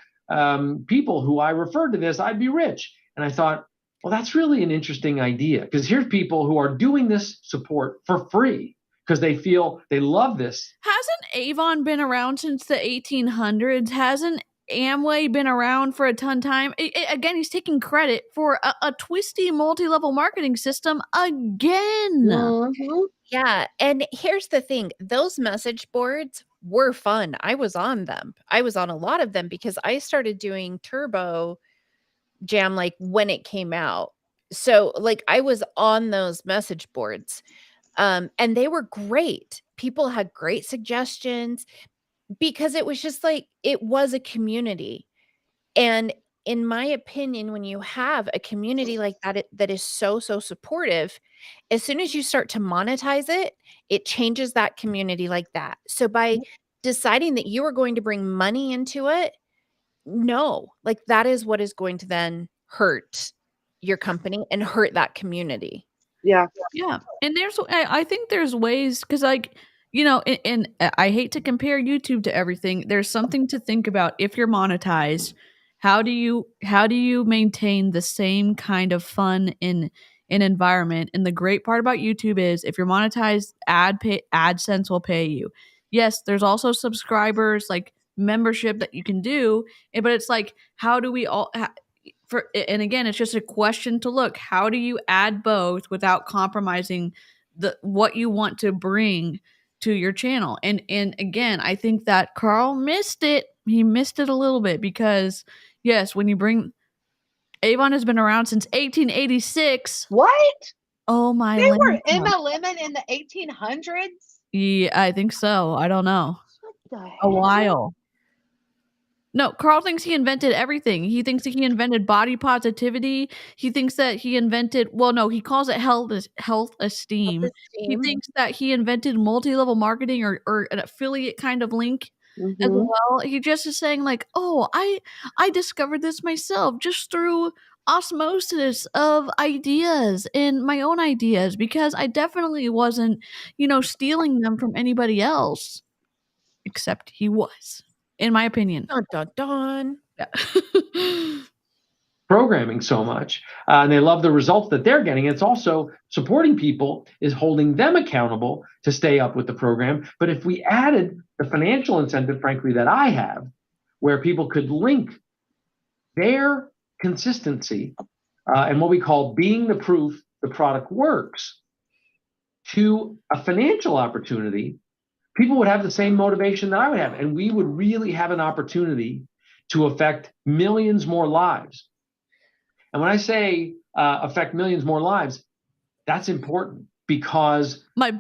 people who I referred to this, I'd be rich. And I thought, well, that's really an interesting idea, because here's people who are doing this support for free because they feel they love this. Hasn't Avon been around since the 1800s? Hasn't Amway been around for a ton of time? Again, he's taking credit for a twisty multi-level marketing system again. Mm-hmm. Yeah, and here's the thing. Those message boards were fun. I was on them. I was on a lot of them because I started doing Turbo Jam like when it came out. So like I was on those message boards, and they were great. People had great suggestions because it was just like, it was a community. And in my opinion, when you have a community like that, that is so, so supportive, as soon as you start to monetize it, it changes that community like that. So by deciding that you are going to bring money into it, no, like that is what is going to then hurt your company and hurt that community. Yeah. Yeah. And I think there's ways, because like, and I hate to compare YouTube to everything. There's something to think about. If you're monetized, how do you maintain the same kind of fun in an environment? And the great part about YouTube is if you're monetized, AdSense will pay you. Yes, there's also subscribers, like membership that you can do, but it's like, how do we all and again, it's just a question to look, how do you add both without compromising what you want to bring to your channel? And again, I think that Carl missed it. He missed it a little bit, because yes, when you bring Avon has been around since 1886. What? Oh my They were Lanta. MLM in the 1800s? Yeah, I think so. I don't know. What the A hell? while. No, Carl thinks he invented everything. He thinks that he invented body positivity. He thinks that he invented, well, no, he calls it health esteem. He Self-esteem. thinks that he invented multi-level marketing or an affiliate kind of link as Mhm. well. He just is saying like, oh, I discovered this myself just through osmosis of ideas and my own ideas, because I definitely wasn't, stealing them from anybody else, except he was, in my opinion. Dun, dun, dun. Yeah. Programming so much, and they love the results that they're getting. It's also supporting people, is holding them accountable to stay up with the program. But if we added the financial incentive, frankly, that I have, where people could link their consistency and what we call being the proof the product works to a financial opportunity, people would have the same motivation that I would have, and we would really have an opportunity to affect millions more lives. And when I say affect millions more lives, that's important, because Why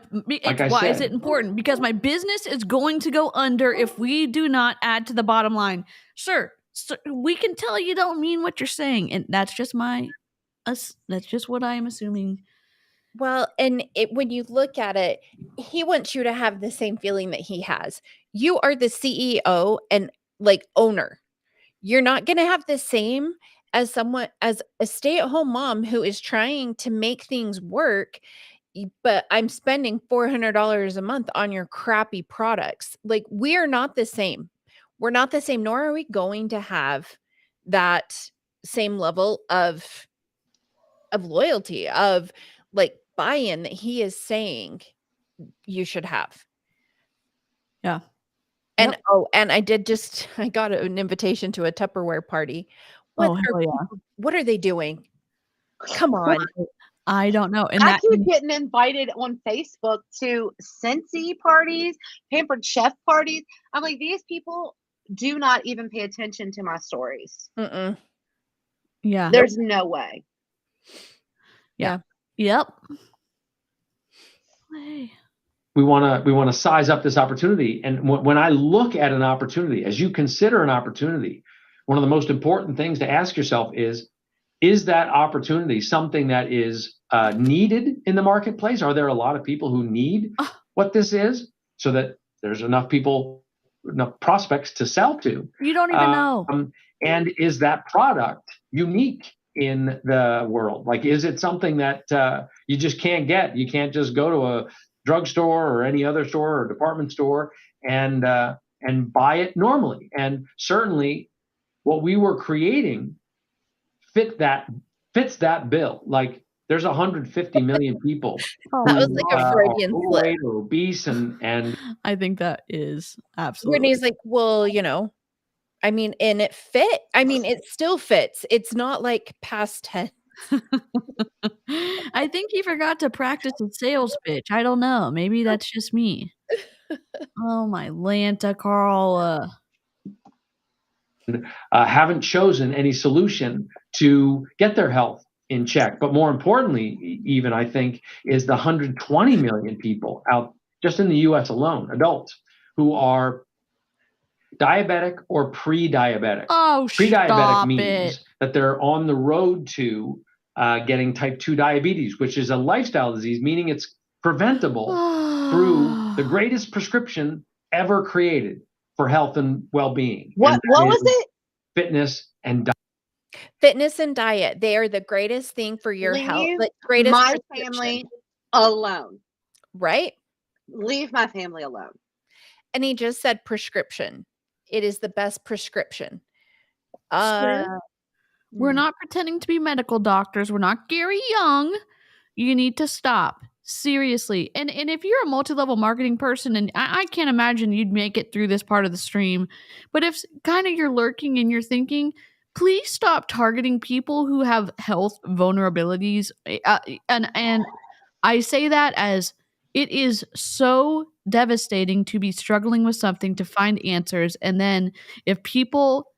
is it important? Because my business is going to go under if we do not add to the bottom line. Sir, we can tell you don't mean what you're saying, and that's just that's just what I am assuming. Well, and when you look at it, he wants you to have the same feeling that he has. You are the CEO and like owner. You're not going to have the same as a stay-at-home mom who is trying to make things work, but I'm spending $400 a month on your crappy products. Like, we are not the same. We're not the same, nor are we going to have that same level of loyalty, of like buy-in that he is saying you should have. Yeah. And Yep. and I got an invitation to a Tupperware party. Oh, hell yeah. What are they doing? Come on. I don't know. And I keep getting invited on Facebook to Scentsy parties, Pampered Chef parties. I'm like, these people do not even pay attention to my stories. Mm-mm. Yeah. There's no way. Yeah. Yep. We want to size up this opportunity. And when I look at an opportunity, as you consider an opportunity, one of the most important things to ask yourself is that opportunity something that is needed in the marketplace? Are there a lot of people who need what this is, so that there's enough prospects to sell to? You don't even know. And is that product unique in the world? Like, is it something that you just can't get? You can't just go to a drugstore or any other store or department store and buy it normally. And certainly what we were creating fits that bill. Like, there's 150 million people that was like a Freudian are overweight or obese, and I think that is absolutely. Brittany's like, well, I mean, and it fit. I mean, it still fits. It's not like past tense. I think he forgot to practice a sales pitch. I don't know. Maybe that's just me. Oh my Lanta, Carl. Haven't chosen any solution to get their health in check. But more importantly, even I think, is the 120 million people out just in the US alone, adults, who are diabetic or pre-diabetic. Oh, Pre-diabetic stop means it. that they're on the road to getting type 2 diabetes, which is a lifestyle disease, meaning it's preventable through the greatest prescription ever created for health and well-being. What was it? Fitness and diet. Fitness and diet. They are the greatest thing for your health. Leave The greatest my prescription. family alone. Right? Leave my family alone. And he just said prescription. It is the best prescription. We're not pretending to be medical doctors. We're not Gary Young. You need to stop. Seriously. And if you're a multi-level marketing person, and I can't imagine you'd make it through this part of the stream, but if kind of you're lurking and you're thinking, please stop targeting people who have health vulnerabilities. And I say that as it is so devastating to be struggling with something to find answers. And then if people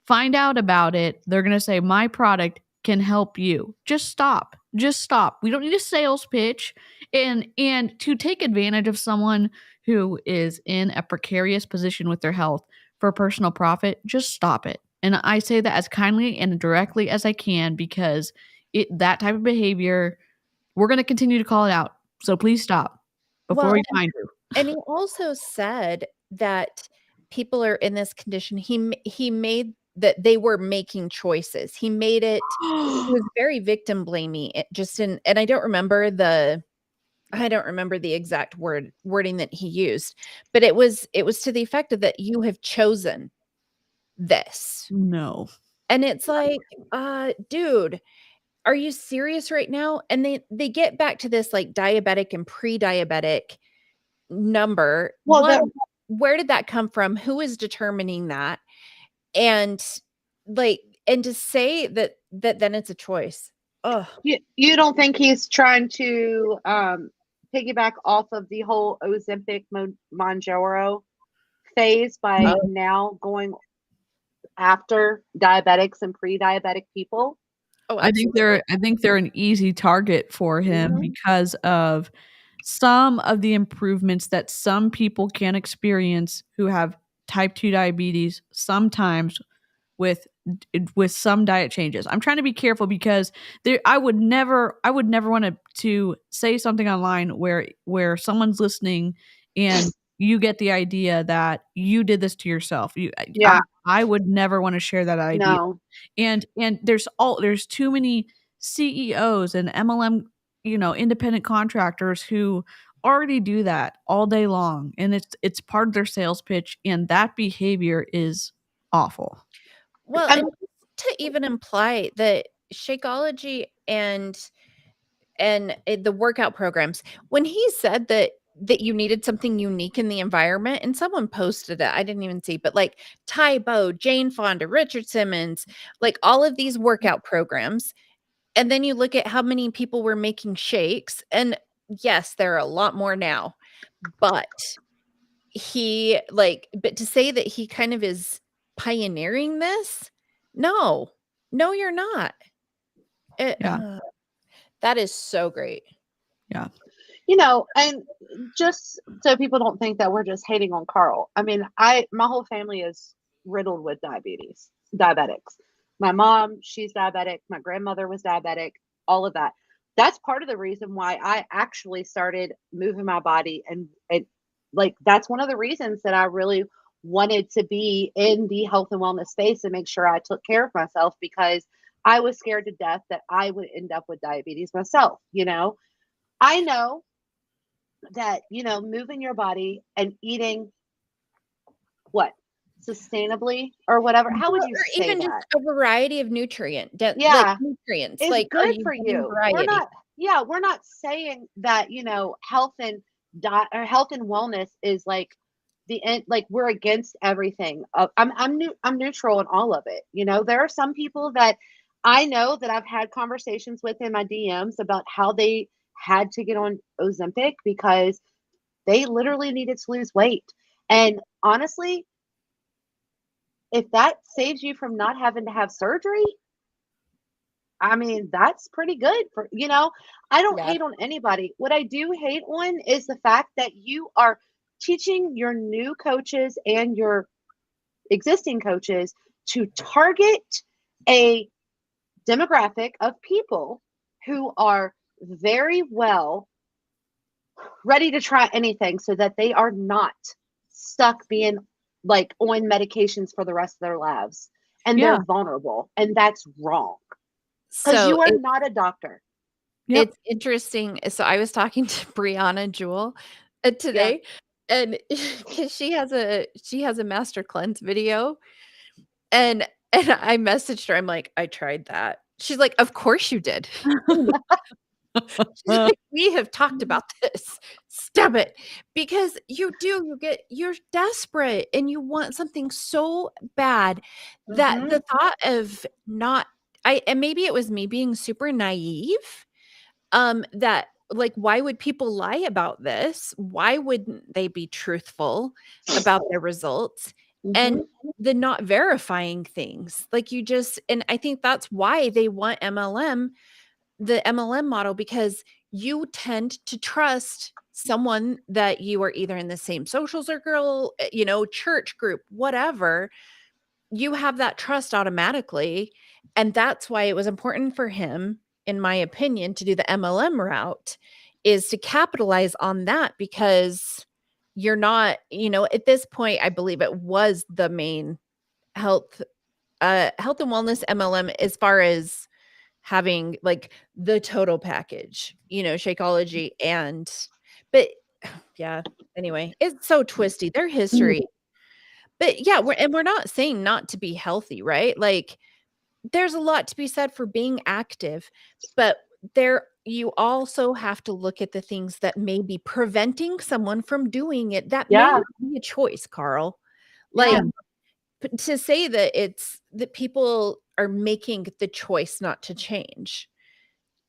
find out about it, they're going to say, my product can help you. Just stop. Just stop. We don't need a sales pitch. And to take advantage of someone who is in a precarious position with their health for personal profit, just stop it. And I say that as kindly and directly as I can, because that type of behavior, we're going to continue to call it out. So please stop before we find you. And he also said that people are in this condition. He made that they were making choices. He made it. He was very victim blamey. And I don't remember the exact wording that he used, but it was to the effect of that you have chosen this. No. And it's like, dude, are you serious right now? And they get back to this like diabetic and pre-diabetic number. Well, where did that come from? Who is determining that? And to say that then it's a choice. Oh, you don't think he's trying to piggyback off of the whole Ozempic Mounjaro phase by now going after diabetics and pre-diabetic people? Oh, I think they're an easy target for him because of some of the improvements that some people can experience who have type 2 diabetes, sometimes with some diet changes. I'm trying to be careful because I would never want to say something online where someone's listening and you get the idea that you did this to yourself. I would never want to share that idea. No. And there's too many CEOs and MLM, independent contractors who already do that all day long, and it's part of their sales pitch, and that behavior is awful. Well, and to even imply that Shakeology and the workout programs, when he said that you needed something unique in the environment, and someone posted it, I didn't even see, but like Tybo, Jane Fonda, Richard Simmons, like all of these workout programs. And then you look at how many people were making shakes, and yes, there are a lot more now, but but to say that he kind of is pioneering this, no, you're not. That is so great. Yeah. And just so people don't think that we're just hating on Carl. I mean, my whole family is riddled with diabetics. My mom, she's diabetic. My grandmother was diabetic, all of that. That's part of the reason why I actually started moving my body. And that's one of the reasons that I really wanted to be in the health and wellness space and make sure I took care of myself, because I was scared to death that I would end up with diabetes myself. I know that, moving your body and eating sustainably or whatever. How would you say even that? just a variety of nutrients. Nutrients. It's like, good for you. We're not saying that, health and health and wellness is like the end, like we're against everything. I'm neutral in all of it. There are some people that I know that I've had conversations with in my DMs about how they had to get on Ozempic because they literally needed to lose weight. And honestly, if that saves you from not having to have surgery, I mean, that's pretty good for, I don't Yeah. hate on anybody. What I do hate on is the fact that you are teaching your new coaches and your existing coaches to target a demographic of people who are very well ready to try anything so that they are not stuck being like on medications for the rest of their lives. And Yeah. they're vulnerable. And that's wrong. Because So you are not a doctor. Yep. it's interesting. So I was talking to Brianna Jewel today, and because she has a master cleanse video, and I messaged her. I'm like, I tried that. She's like, of course you did. She's like, we have talked about this. Stop it. Because you're desperate and you want something so bad that the thought of not and maybe it was me being super naive, that like, why would people lie about this? Why wouldn't they be truthful about their results? And the not verifying things. Like and I think that's why they want the MLM model, because you tend to trust someone that you are either in the same social circle, church group, whatever. You have that trust automatically. And that's why it was important for him, in my opinion, to do the MLM route, is to capitalize on that, because you're not, at this point, I believe it was the main health and wellness MLM, as far as having like the total package, Shakeology but yeah, anyway, it's so twisty, their history. But yeah, we're not saying not to be healthy, right? Like, there's a lot to be said for being active, but you also have to look at the things that may be preventing someone from doing it. That may not be a choice, Carl. Like, to say that it's that people are making the choice not to change.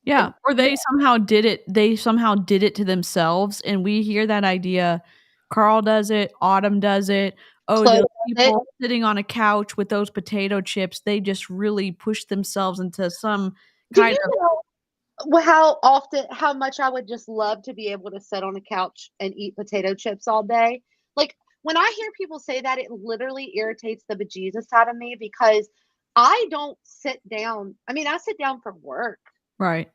Yeah, or they somehow did it to themselves, and we hear that idea. Carl does it, Autumn does it. Oh, Chloe those does people sitting on a couch with those potato chips, they just really push themselves into some Do kind you of know how much I would just love to be able to sit on a couch and eat potato chips all day? Like, when I hear people say that, it literally irritates the bejesus out of me, because I don't sit down. I mean, I sit down for work, right.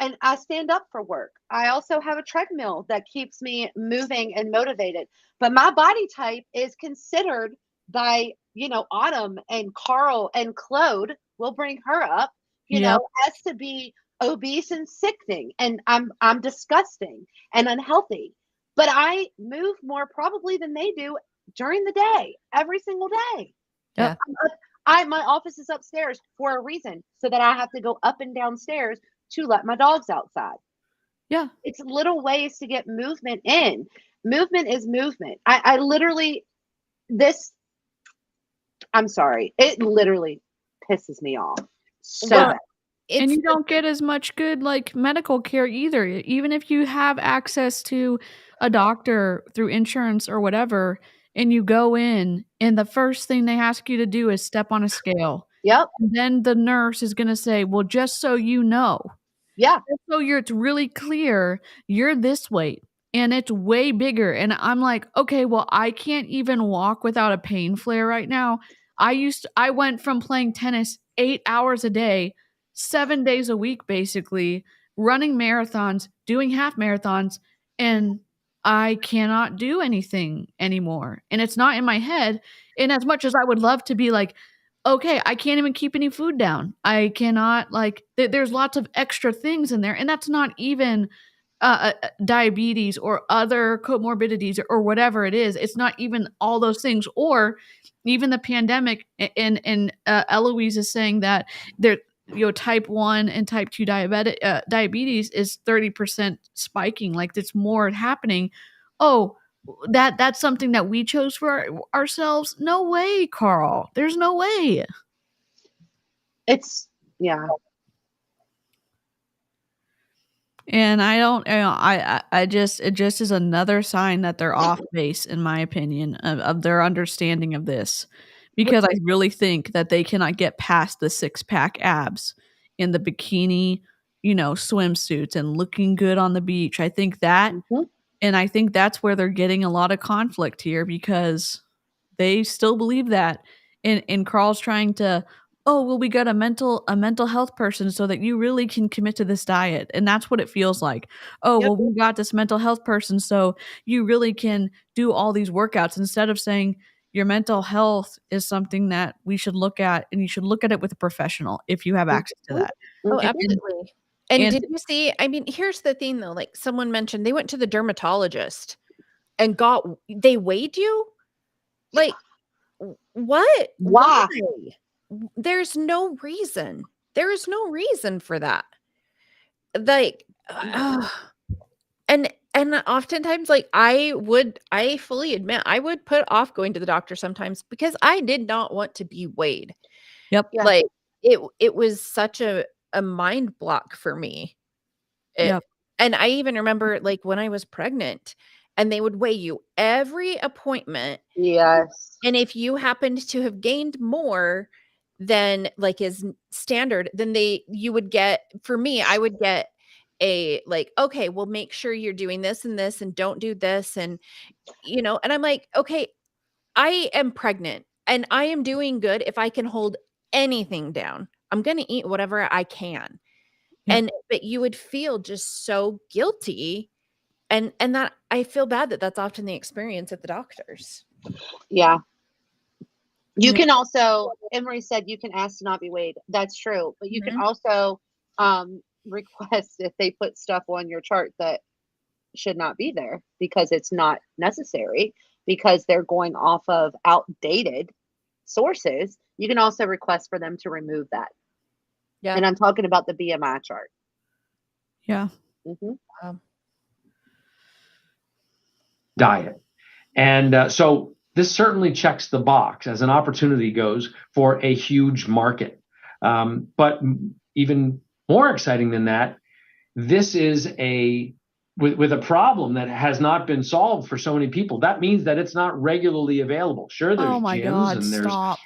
and I stand up for work. I also have a treadmill that keeps me moving and motivated. But my body type is considered by, Autumn and Carl and Claude, we'll bring her up, Yep. as to be obese and sickening. And I'm disgusting and unhealthy. But I move more probably than they do during the day, every single day. Yep. My office is upstairs for a reason, so that I have to go up and downstairs to let my dogs outside. Yeah. It's little ways to get movement in. Movement is movement. I literally, I'm sorry, it literally pisses me off so bad. And you don't get as much good like medical care either. Even if you have access to a doctor through insurance or whatever, and you go in and the first thing they ask you to do is step on a scale. Yep. And then the nurse is going to say, well, just so you know. Yeah. Just so it's really clear, you're this weight and it's way bigger. And I'm like, okay, well, I can't even walk without a pain flare right now. I went from playing tennis 8 hours a day, 7 days a week, basically, running marathons, doing half marathons, and I cannot do anything anymore. And it's not in my head. And as much as I would love to be like, okay, I can't even keep any food down. I cannot there's lots of extra things in there. And that's not even diabetes or other comorbidities or whatever it is. It's not even all those things, or even the pandemic. And Eloise is saying that there, type 1 and type 2 diabetes is 30% spiking. Like, there's more happening. Oh, that's something that we chose for ourselves? No way, Carl. There's no way. Yeah. And I don't, I just, it just is another sign that they're off base, in my opinion, of their understanding of this, because I really think that they cannot get past the 6-pack abs in the bikini, swimsuits and looking good on the beach. I think that, and I think that's where they're getting a lot of conflict here, because they still believe that. And Carl's trying to, oh, well, we got a mental health person so that you really can commit to this diet. And that's what it feels like. Oh, well, we got this mental health person so you really can do all these workouts, instead of saying your mental health is something that we should look at, and you should look at it with a professional if you have access to that. Oh, And- absolutely. And and- did you see, I mean, here's the thing though, like someone mentioned they went to the dermatologist and they weighed you? Like, what? Why? There's no reason. There is no reason for that. Like, and oftentimes, like, I fully admit I would put off going to the doctor sometimes because I did not want to be weighed. Yep. Yeah. Like it was such a mind block for me. Yep. And I even remember like when I was pregnant and they would weigh you every appointment. Yes. And if you happened to have gained more than like is standard, then you would get, for me, I would get a like, okay, well, make sure you're doing this and don't do this. And, and I'm like, okay, I am pregnant and I am doing good. If I can hold anything down, I'm going to eat whatever I can. Yeah. But you would feel just so guilty. And that I feel bad that that's often the experience at the doctors. Yeah. You can also, Emery said you can ask to not be weighed. That's true. But you can also request if they put stuff on your chart that should not be there because it's not necessary, because they're going off of outdated sources. You can also request for them to remove that. Yeah. And I'm talking about the BMI chart. Yeah. Diet. And so this certainly checks the box as an opportunity goes for a huge market. But even more exciting than that, this is with a problem that has not been solved for so many people. That means that it's not regularly available. Sure, there's gyms and there's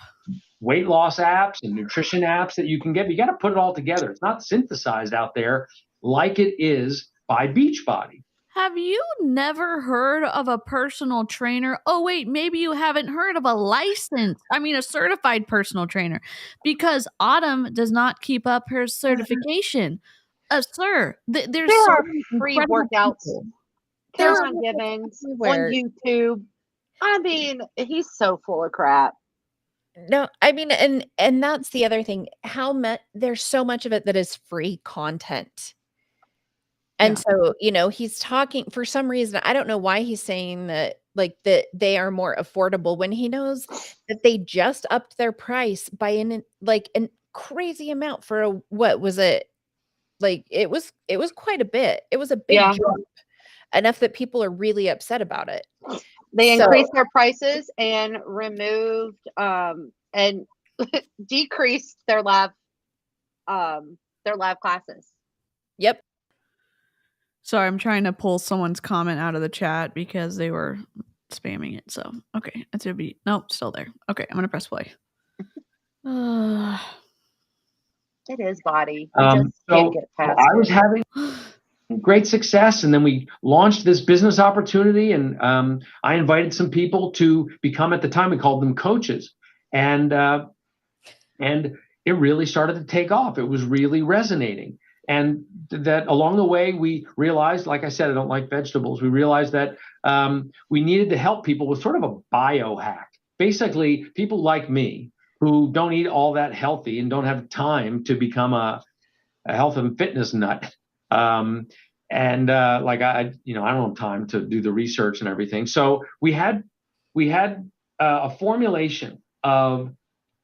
weight loss apps and nutrition apps that you can get. But you got to put it all together. It's not synthesized out there like it is by Beachbody. Have you never heard of a personal trainer? Oh, wait, maybe you haven't heard of a certified personal trainer, because Autumn does not keep up her certification. Sir, there are free workouts. Caroline Gibbons on YouTube. I mean, he's so full of crap. No, I mean, and that's the other thing. There's so much of it that is free content. And so, he's talking for some reason. I don't know why he's saying that, like that they are more affordable when he knows that they just upped their price by an crazy amount for what was it? Like it was quite a bit. It was a big jump, enough that people are really upset about it. They increased their prices and removed and decreased their lab classes. Yep. Sorry, I'm trying to pull someone's comment out of the chat because they were spamming it. So, okay, it's gonna be still there. Okay, I'm gonna press play. It is BODi. So I was having great success, and then we launched this business opportunity, and I invited some people to become, at the time we called them coaches, and it really started to take off. It was really resonating. And that along the way, we realized, like I said, I don't like vegetables. We realized that we needed to help people with sort of a biohack. Basically, people like me who don't eat all that healthy and don't have time to become a health and fitness nut. I don't have time to do the research and everything. So we had a formulation of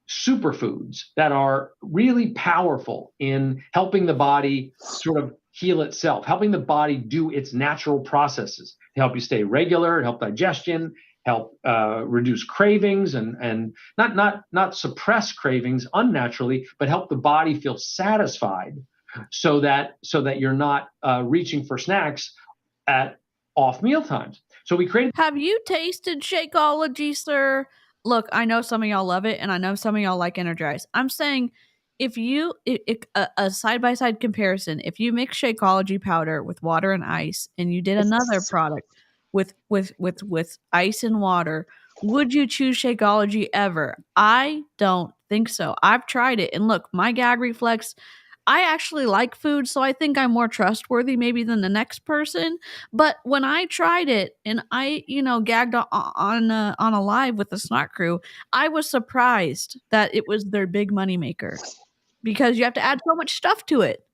superfoods that are really powerful in helping the body sort of heal itself, helping the body do its natural processes to help you stay regular, help digestion, help reduce cravings, and not suppress cravings unnaturally, but help the body feel satisfied so that you're not reaching for snacks at off meal times. So we created. Have you tasted Shakeology, sir? Look, I know some of y'all love it, and I know some of y'all like Energize. I'm saying if you a side-by-side comparison, if you mix Shakeology powder with water and ice and you did another product with ice and water, would you choose Shakeology ever? I don't think so. I've tried it, and look, my gag reflex, I actually like food, so I think I'm more trustworthy maybe than the next person. But when I tried it and I, gagged on a live with the Snot Crew, I was surprised that it was their big money maker because you have to add so much stuff to it.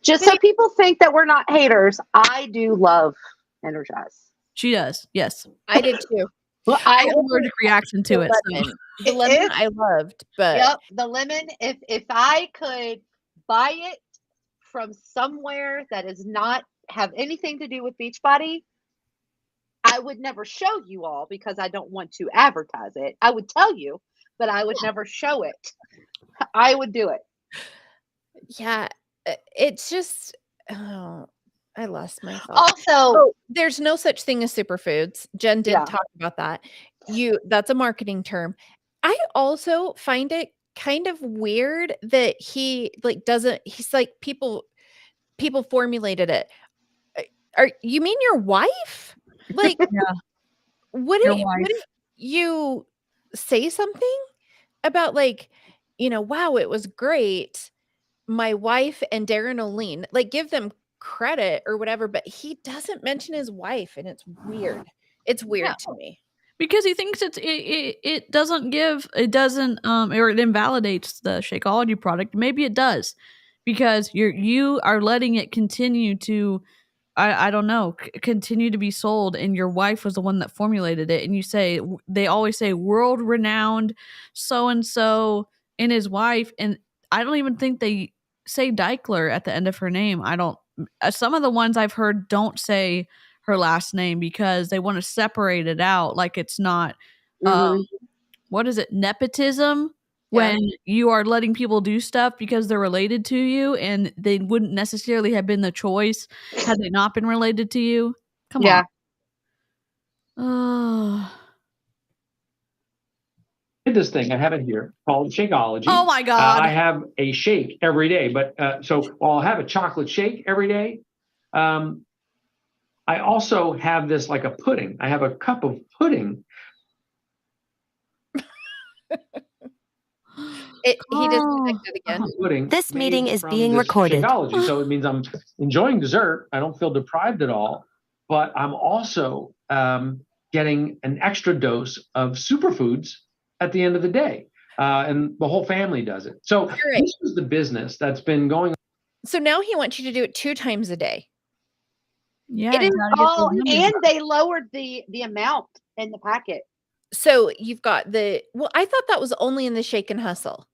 Just so people think that we're not haters, I do love Energize. She does, yes. I did too. Well, I have an allergic reaction to it. Lemon. The lemon I loved, but yep, the lemon. If I could buy it from somewhere that is not have anything to do with Beachbody, I would never show you all because I don't want to advertise it. I would tell you, but I would never show it. I would do it. Yeah, it's just, I lost my thought. Also, there's no such thing as superfoods. Jen did talk about that. That's a marketing term. I also find it kind of weird that he he's like, people formulated it. You mean your wife? Like, wouldn't you say something about wow, it was great. My wife and Darren O'Lean, give them credit or whatever, but he doesn't mention his wife, and it's weird. It's weird to me. Because he thinks it doesn't or it invalidates the Shakeology product. Maybe it does, because you are letting it continue to, I don't know, continue to be sold, and your wife was the one that formulated it. And they always say world renowned so and so and his wife, and I don't even think they say Daikeler at the end of her name. I don't. Some of the ones I've heard don't say her last name because they want to separate it out, like it's not what is it, nepotism, when you are letting people do stuff because they're related to you and they wouldn't necessarily have been the choice had they not been related to you. Come on. This thing, I have it here, called Shakeology. Oh my God. I have a shake every day, but so I'll have a chocolate shake every day. I also have this like a pudding. I have a cup of pudding. He disconnected again. Pudding This meeting is from being this recorded. Shakeology, so it means I'm enjoying dessert. I don't feel deprived at all, but I'm also getting an extra dose of superfoods at the end of the day. And the whole family does it. So this is the business that's been going on. So now he wants you to do it 2 times a day. Yeah. It is and they lowered the amount in the packet. So you've got I thought that was only in the Shake and Hustle.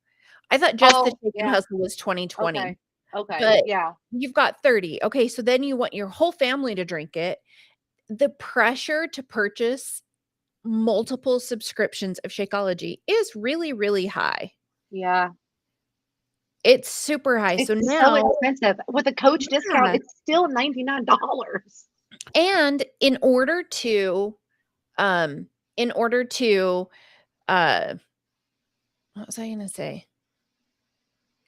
I thought just the Shake and Hustle was 2020. Okay. But yeah. You've got 30. Okay. So then you want your whole family to drink it. The pressure to purchase multiple subscriptions of Shakeology is really, really high. Yeah. It's super high. It's so now so expensive. With a coach discount, it's still $99. And in order to what was I going to say?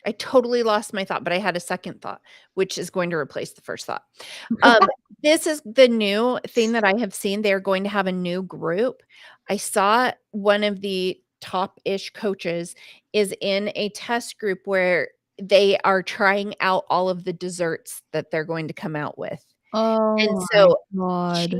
I totally lost my thought, but I had a second thought, which is going to replace the first thought. This is the new thing that I have seen. They're going to have a new group. I saw one of the top-ish coaches is in a test group where they are trying out all of the desserts that they're going to come out with. Oh, and so God.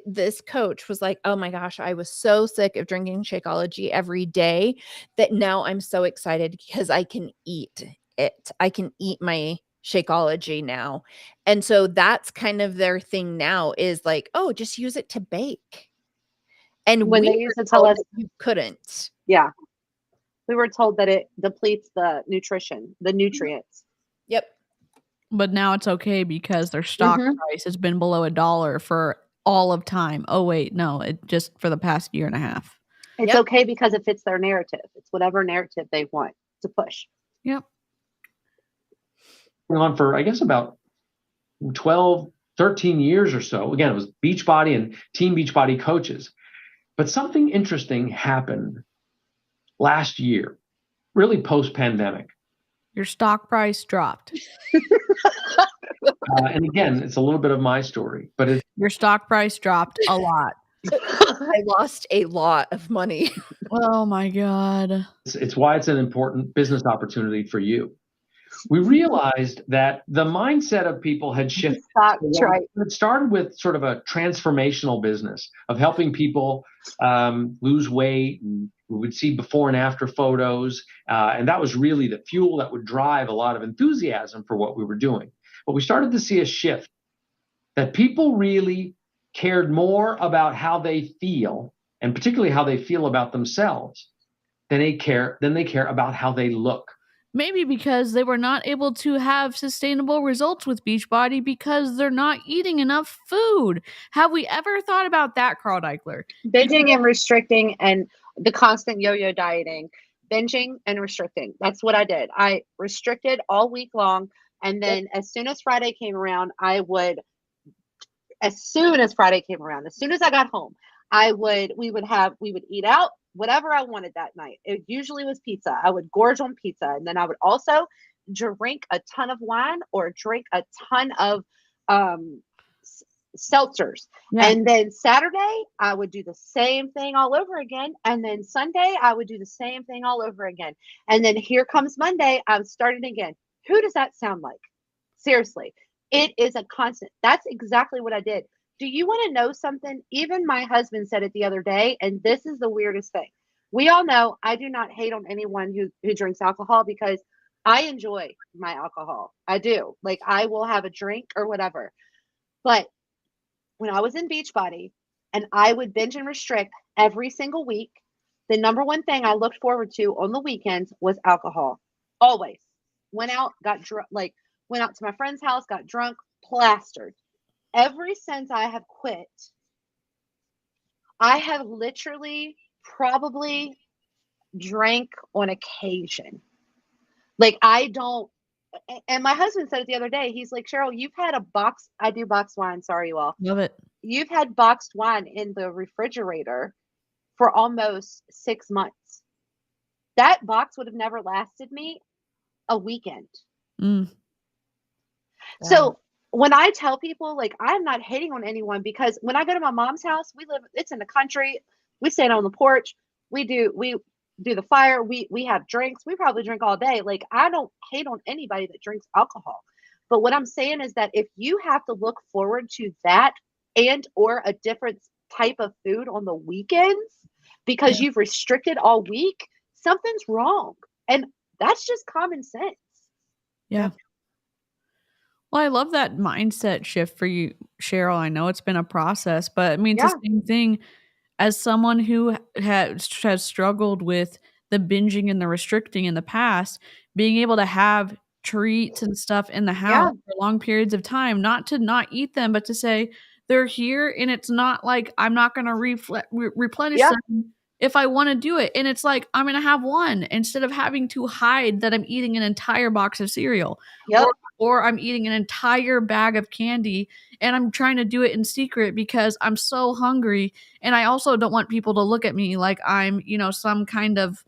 This coach was like, oh my gosh, I was so sick of drinking Shakeology every day that now I'm so excited because I can eat it. I can eat my Shakeology now. And so that's kind of their thing now is like, oh, just use it to bake. And when they used to tell us you couldn't. Yeah. We were told that it depletes the nutrients. Yep. But now it's okay because their stock price has been below $1 for all of time. Oh, wait, no, it just for the past year and a half. It's okay because it fits their narrative. It's whatever narrative they want to push. Yep. On for, I guess, about 12, 13 years or so. Again, it was Beachbody and Team Beachbody coaches. But something interesting happened last year, really post-pandemic. Your stock price dropped. And again, it's a little bit of my story, but Your stock price dropped a lot. I lost a lot of money. Oh my God. it's why it's an important business opportunity for you. We realized that the mindset of people had shifted. That's right. It started with sort of a transformational business of helping people lose weight. And we would see before and after photos. And that was really the fuel that would drive a lot of enthusiasm for what we were doing. But we started to see a shift that people really cared more about how they feel, and particularly how they feel about themselves, than they care about how they look. Maybe because they were not able to have sustainable results with Beachbody because they're not eating enough food. Have we ever thought about that, Carl Daikeler? Binging and restricting and the constant yo-yo dieting. Binging and restricting. That's what I did. I restricted all week long. And then as soon as Friday came around, as soon as I got home, we would eat out whatever I wanted that night. It usually was pizza. I would gorge on pizza. And then I would also drink a ton of wine or drink a ton of seltzers. Yeah. And then Saturday, I would do the same thing all over again. And then Sunday, I would do the same thing all over again. And then here comes Monday, I'm starting again. Who does that sound like? Seriously, it is a constant. That's exactly what I did. Do you want to know something? Even my husband said it the other day, and this is the weirdest thing. We all know I do not hate on anyone who drinks alcohol because I enjoy my alcohol. I do. Like, I will have a drink or whatever. But when I was in Beachbody and I would binge and restrict every single week, the number one thing I looked forward to on the weekends was alcohol. Always. Went out, got drunk, went out to my friend's house, got drunk, plastered. Ever since I have quit, I have literally probably drank on occasion. Like, I don't, and my husband said it the other day. He's like, Cheryl, you've had I do boxed wine. Sorry, you all. Love it. You've had boxed wine in the refrigerator for almost 6 months. That box would have never lasted me a weekend. Mm. So when I tell people, like, I'm not hating on anyone, because when I go to my mom's house, it's in the country. We stand on the porch. We do the fire. We have drinks. We probably drink all day. Like, I don't hate on anybody that drinks alcohol. But what I'm saying is that if you have to look forward to that and or a different type of food on the weekends because you've restricted all week, something's wrong. And that's just common sense. Yeah. Well, I love that mindset shift for you, Cheryl. I know it's been a process, but I mean, it's the same thing as someone who has struggled with the binging and the restricting in the past, being able to have treats and stuff in the house for long periods of time, not to not eat them, but to say they're here and it's not like I'm not going to replenish them if I want to do it. And it's like, I'm going to have one instead of having to hide that I'm eating an entire box of cereal. Or I'm eating an entire bag of candy and I'm trying to do it in secret because I'm so hungry. And I also don't want people to look at me like I'm, some kind of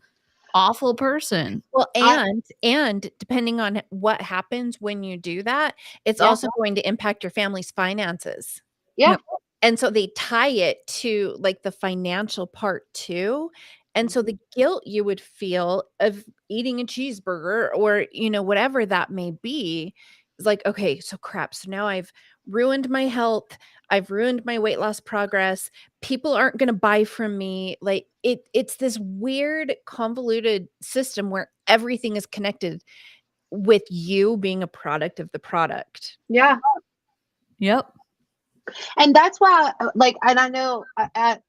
awful person. Well, and depending on what happens when you do that, it's also going to impact your family's finances. Yeah. And so they tie it to like the financial part too. And so the guilt you would feel of eating a cheeseburger or, whatever that may be, is like, okay, so crap. So now I've ruined my health. I've ruined my weight loss progress. People aren't going to buy from me. Like it's this weird convoluted system where everything is connected with you being a product of the product. Yeah. Yep. And that's why, and I know I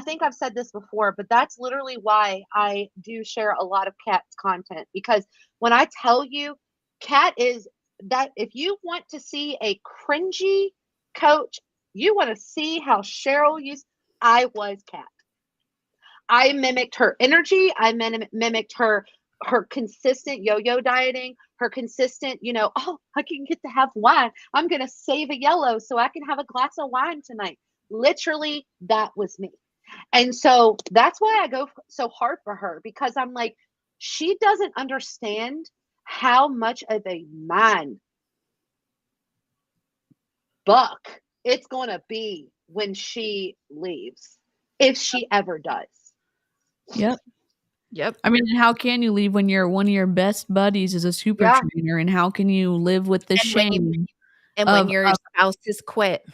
think I've said this before, but that's literally why I do share a lot of Kat's content, because when I tell you, Kat is that, if you want to see a cringy coach, you want to see how Cheryl used, I was Kat. I mimicked her energy. I mimicked her consistent yo-yo dieting, her consistent, I can get to have wine. I'm going to save a yellow so I can have a glass of wine tonight. Literally, that was me. And so that's why I go so hard for her, because I'm like, she doesn't understand how much of a man buck it's going to be when she leaves, if she ever does. Yep. Yep. I mean, how can you leave when one of your best buddies is a super Yeah. trainer, and how can you live with the And when shame when your spouse is quit.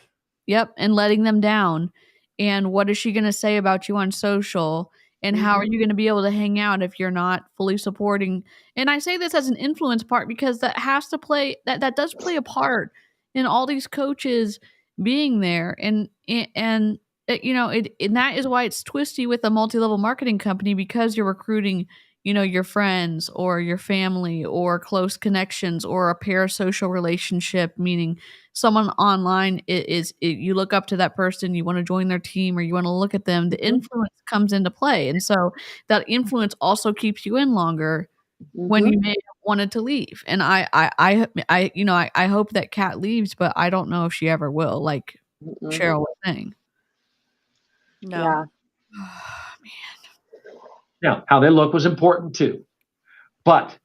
Yep, and letting them down. And what is she gonna say about you on social? And how are you gonna be able to hang out if you're not fully supporting? And I say this as an influence part because that has to play that does play a part in all these coaches being there. And and that is why it's twisty with a multi-level marketing company, because you're recruiting, your friends or your family or close connections or a parasocial relationship, meaning someone online you look up to that person, you want to join their team or you want to look at them. The influence comes into play, and so that influence also keeps you in longer when you may have wanted to leave. And I hope that Kat leaves, but I don't know if she ever will, like Cheryl was saying. No. Yeah. Now, how they look was important too. But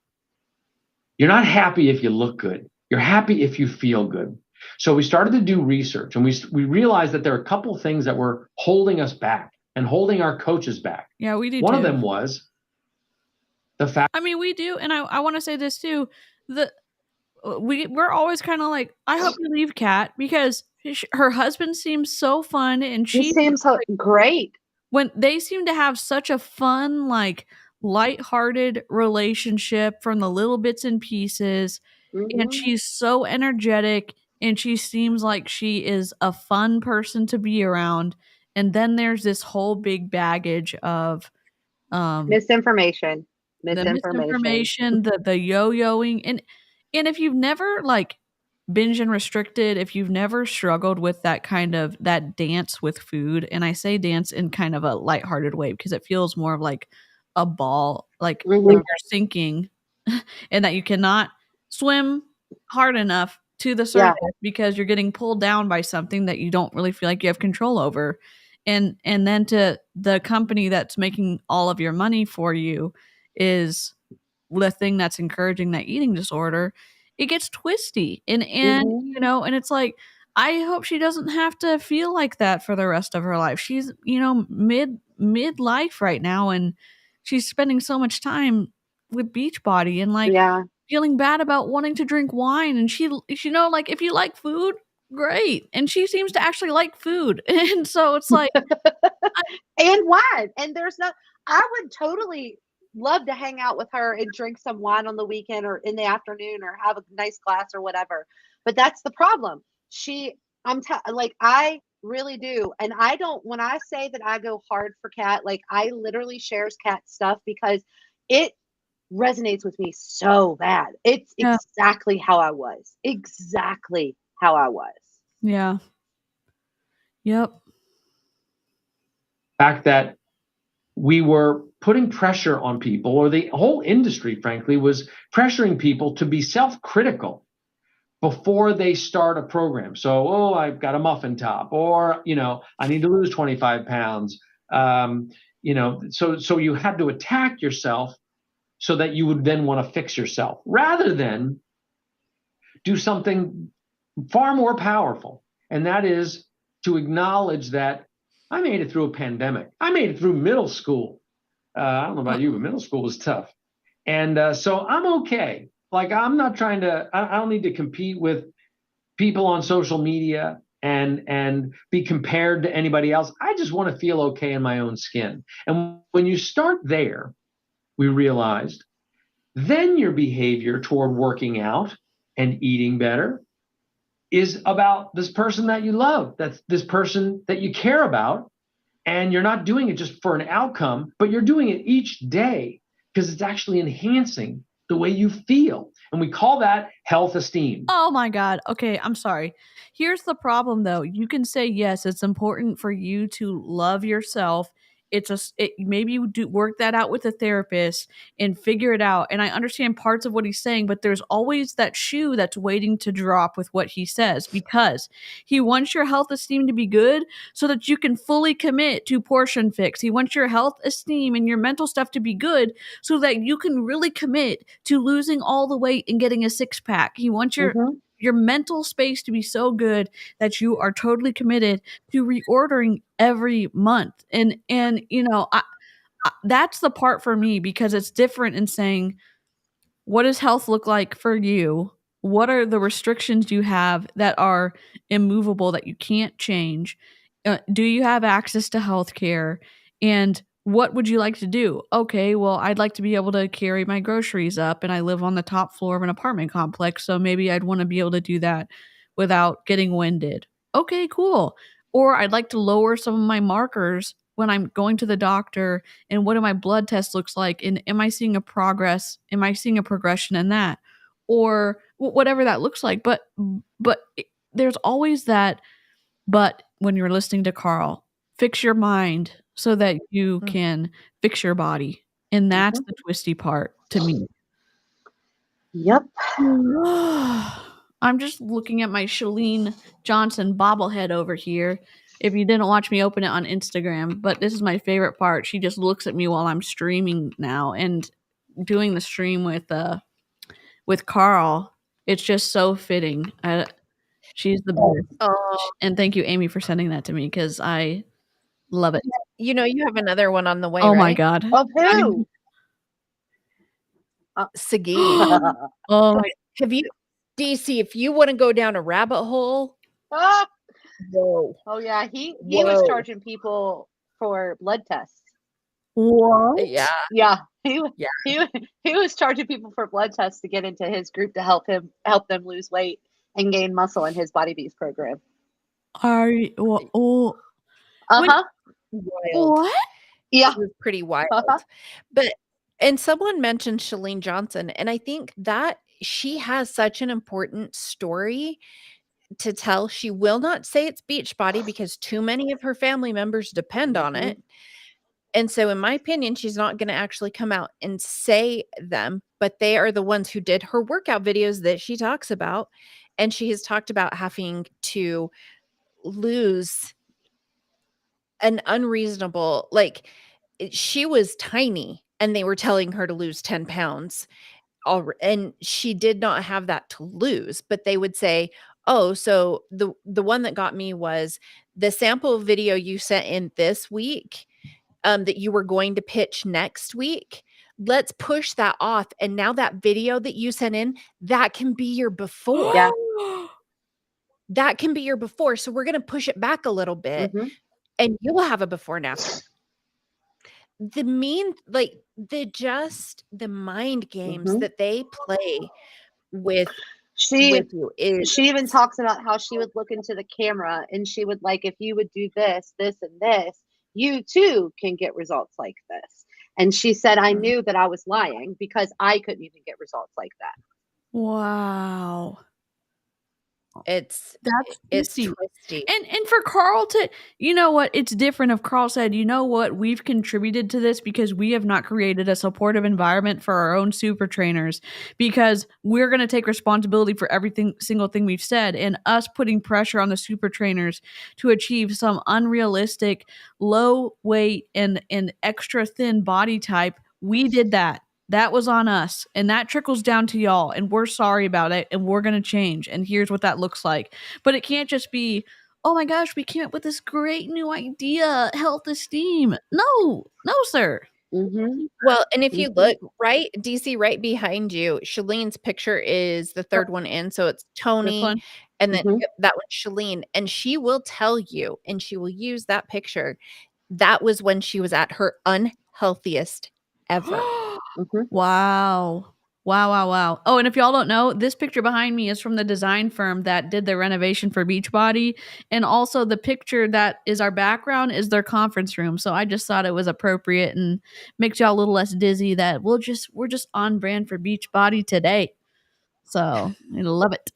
you're not happy if you look good. You're happy if you feel good. So we started to do research, and we realized that there are a couple of things that were holding us back and holding our coaches back. Yeah, we do One of too. them was the fact. I mean, we do, and I want to say this too. We're always kind of like, I hope you leave, Kat, because her husband seems so fun, and He she seems great. when they seem to have such a fun, like lighthearted relationship from the little bits and pieces, and she's so energetic, and she seems like she is a fun person to be around. And then there's this whole big baggage of Misinformation, the misinformation, the yo-yoing, and if you've never like binge and restricted, if you've never struggled with that kind of that dance with food, and I say dance in kind of a lighthearted way because it feels more of like a ball, like when you're sinking and that you cannot swim hard enough to the surface because you're getting pulled down by something that you don't really feel like you have control over. And then to the company that's making all of your money for you is the thing that's encouraging that eating disorder. It gets twisty, and and it's like, I hope she doesn't have to feel like that for the rest of her life. She's midlife right now, and she's spending so much time with Beachbody and like feeling bad about wanting to drink wine. And she like, if you like food, great. And she seems to actually like food. And so it's like and wine. And I would totally love to hang out with her and drink some wine on the weekend or in the afternoon or have a nice glass or whatever. But that's the problem. I really do. And I don't, when I say that I go hard for Kat, like I literally shares Kat stuff because it resonates with me so bad. It's exactly how I was. Exactly how I was. Yeah. Yep. Fact that we were putting pressure on people, or the whole industry, frankly, was pressuring people to be self-critical before they start a program. So, I've got a muffin top, or, I need to lose 25 pounds. So you had to attack yourself so that you would then want to fix yourself, rather than do something far more powerful. And that is to acknowledge that I made it through a pandemic. I made it through middle school. I don't know about you, but middle school was tough. And so I'm okay. Like, I'm not trying to, I don't need to compete with people on social media and be compared to anybody else. I just want to feel okay in my own skin. And when you start there, we realized, then your behavior toward working out and eating better is about this person that you love. That's this person that you care about. And you're not doing it just for an outcome, but you're doing it each day because it's actually enhancing the way you feel. And we call that health esteem. Oh my God. Okay, I'm sorry. Here's the problem though. You can say, yes, it's important for you to love yourself maybe you do work that out with a therapist and figure it out. And I understand parts of what he's saying, but there's always that shoe that's waiting to drop with what he says, because he wants your health esteem to be good so that you can fully commit to portion fix. He wants your health esteem and your mental stuff to be good so that you can really commit to losing all the weight and getting a six pack. He wants your mental space to be so good that you are totally committed to reordering every month. And you know, I that's the part for me, because it's different in saying, what does health look like for you? What are the restrictions you have that are immovable that you can't change? Do you have access to health care? And what would you like to do? Okay, well, I'd like to be able to carry my groceries up, and I live on the top floor of an apartment complex, so maybe I'd want to be able to do that without getting winded. Okay, cool. Or I'd like to lower some of my markers when I'm going to the doctor, and what do my blood tests looks like, and am I seeing a progress? Am I seeing a progression in that? Or whatever that looks like. But there's always that but when you're listening to Carl. Fix your mind so that you can fix your body. And that's the twisty part to me. Yep. I'm just looking at my Shalene Johnson bobblehead over here. If you didn't watch me open it on Instagram, but this is my favorite part. She just looks at me while I'm streaming now and doing the stream with Carl. It's just so fitting. She's the best. Oh, And thank you, Amy, for sending that to me, because I love it. you know, you have another one on the way, Oh right? my God. Of who? Sagi. Oh my. Have you, DC, if you want to go down a rabbit hole, Ah! whoa. Oh yeah, he was Whoa. charging people for blood tests. What? Yeah. Yeah, he was charging people for blood tests to get into his group to help them lose weight and gain muscle in his BODi Beast program. Are you? Oh, Uh-huh. Wild. what? Yeah. It was pretty wild. Uh-huh. But, and someone mentioned Shalene Johnson, and I think that she has such an important story to tell. She will not say it's Beachbody because too many of her family members depend on it. And so, in my opinion, she's not going to actually come out and say them, but they are the ones who did her workout videos that she talks about. And she has talked about having to lose an unreasonable, like, she was tiny and they were telling her to lose 10 pounds. And she did not have that to lose, but they would say, oh, so the one that got me was the sample video you sent in this week, that you were going to pitch next week. Let's push that off. And now that video that you sent in, that can be your before. Yeah. That can be your before. So we're going to push it back a little bit and you'll have a before and after. The mind games that they play with you is, she even talks about how she would look into the camera and she would like, if you would do this, this, and this, you too can get results like this. And she said, I knew that I was lying because I couldn't even get results like that. Wow. it's twisty. twisty. And for Carl to, you know what, it's different if Carl said, you know what, we've contributed to this because we have not created a supportive environment for our own super trainers, because we're going to take responsibility for everything single thing we've said, and us putting pressure on the super trainers to achieve some unrealistic low weight and extra thin body type. We did that. That was on us, and that trickles down to y'all, and we're sorry about it, and we're going to change, and here's what that looks like. But it can't just be, oh my gosh, we came up with this great new idea, health esteem. No, sir. Well, and if you look right, DC, right behind you, Shalene's picture is the third one in. So it's Tony, and then that one's Shalene, and she will tell you, and she will use that picture. That was when she was at her unhealthiest ever. Wow. Oh, and if y'all don't know, this picture behind me is from the design firm that did the renovation for Beachbody. And also the picture that is our background is their conference room. So I just thought it was appropriate and makes y'all a little less dizzy that we're just on brand for Beachbody today. So I love it.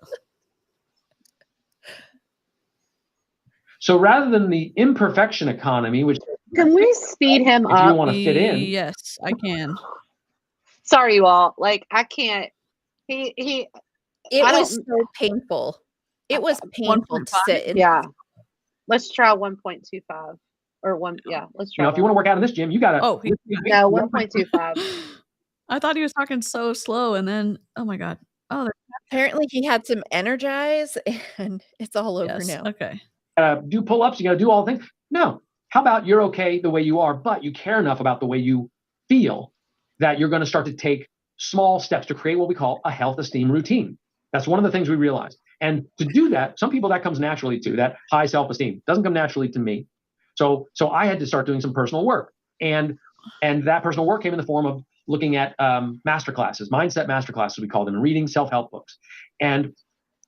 So rather than the imperfection economy, which Can we speed him If you up? want to fit in, Yes, I can. Sorry, you all. Like, I can't. He. It I was don't. so painful. It was painful to 1.5? sit in. Yeah. Let's try 1.25 or one. Yeah. Let's try. if you want to work out in this gym, you got to. Oh, No, 1.25. I thought he was talking so slow, and then oh my god. Oh, Apparently he had some Energize and it's all over yes. now. Okay. do pull-ups, you got to do all the things. No. How about you're okay the way you are, but you care enough about the way you feel that you're going to start to take small steps to create what we call a health esteem routine. That's one of the things we realized. And to do that, some people that comes naturally to that high self-esteem. Doesn't come naturally to me. So I had to start doing some personal work. And that personal work came in the form of looking at masterclasses, mindset masterclasses, we call them, and reading self-help books. And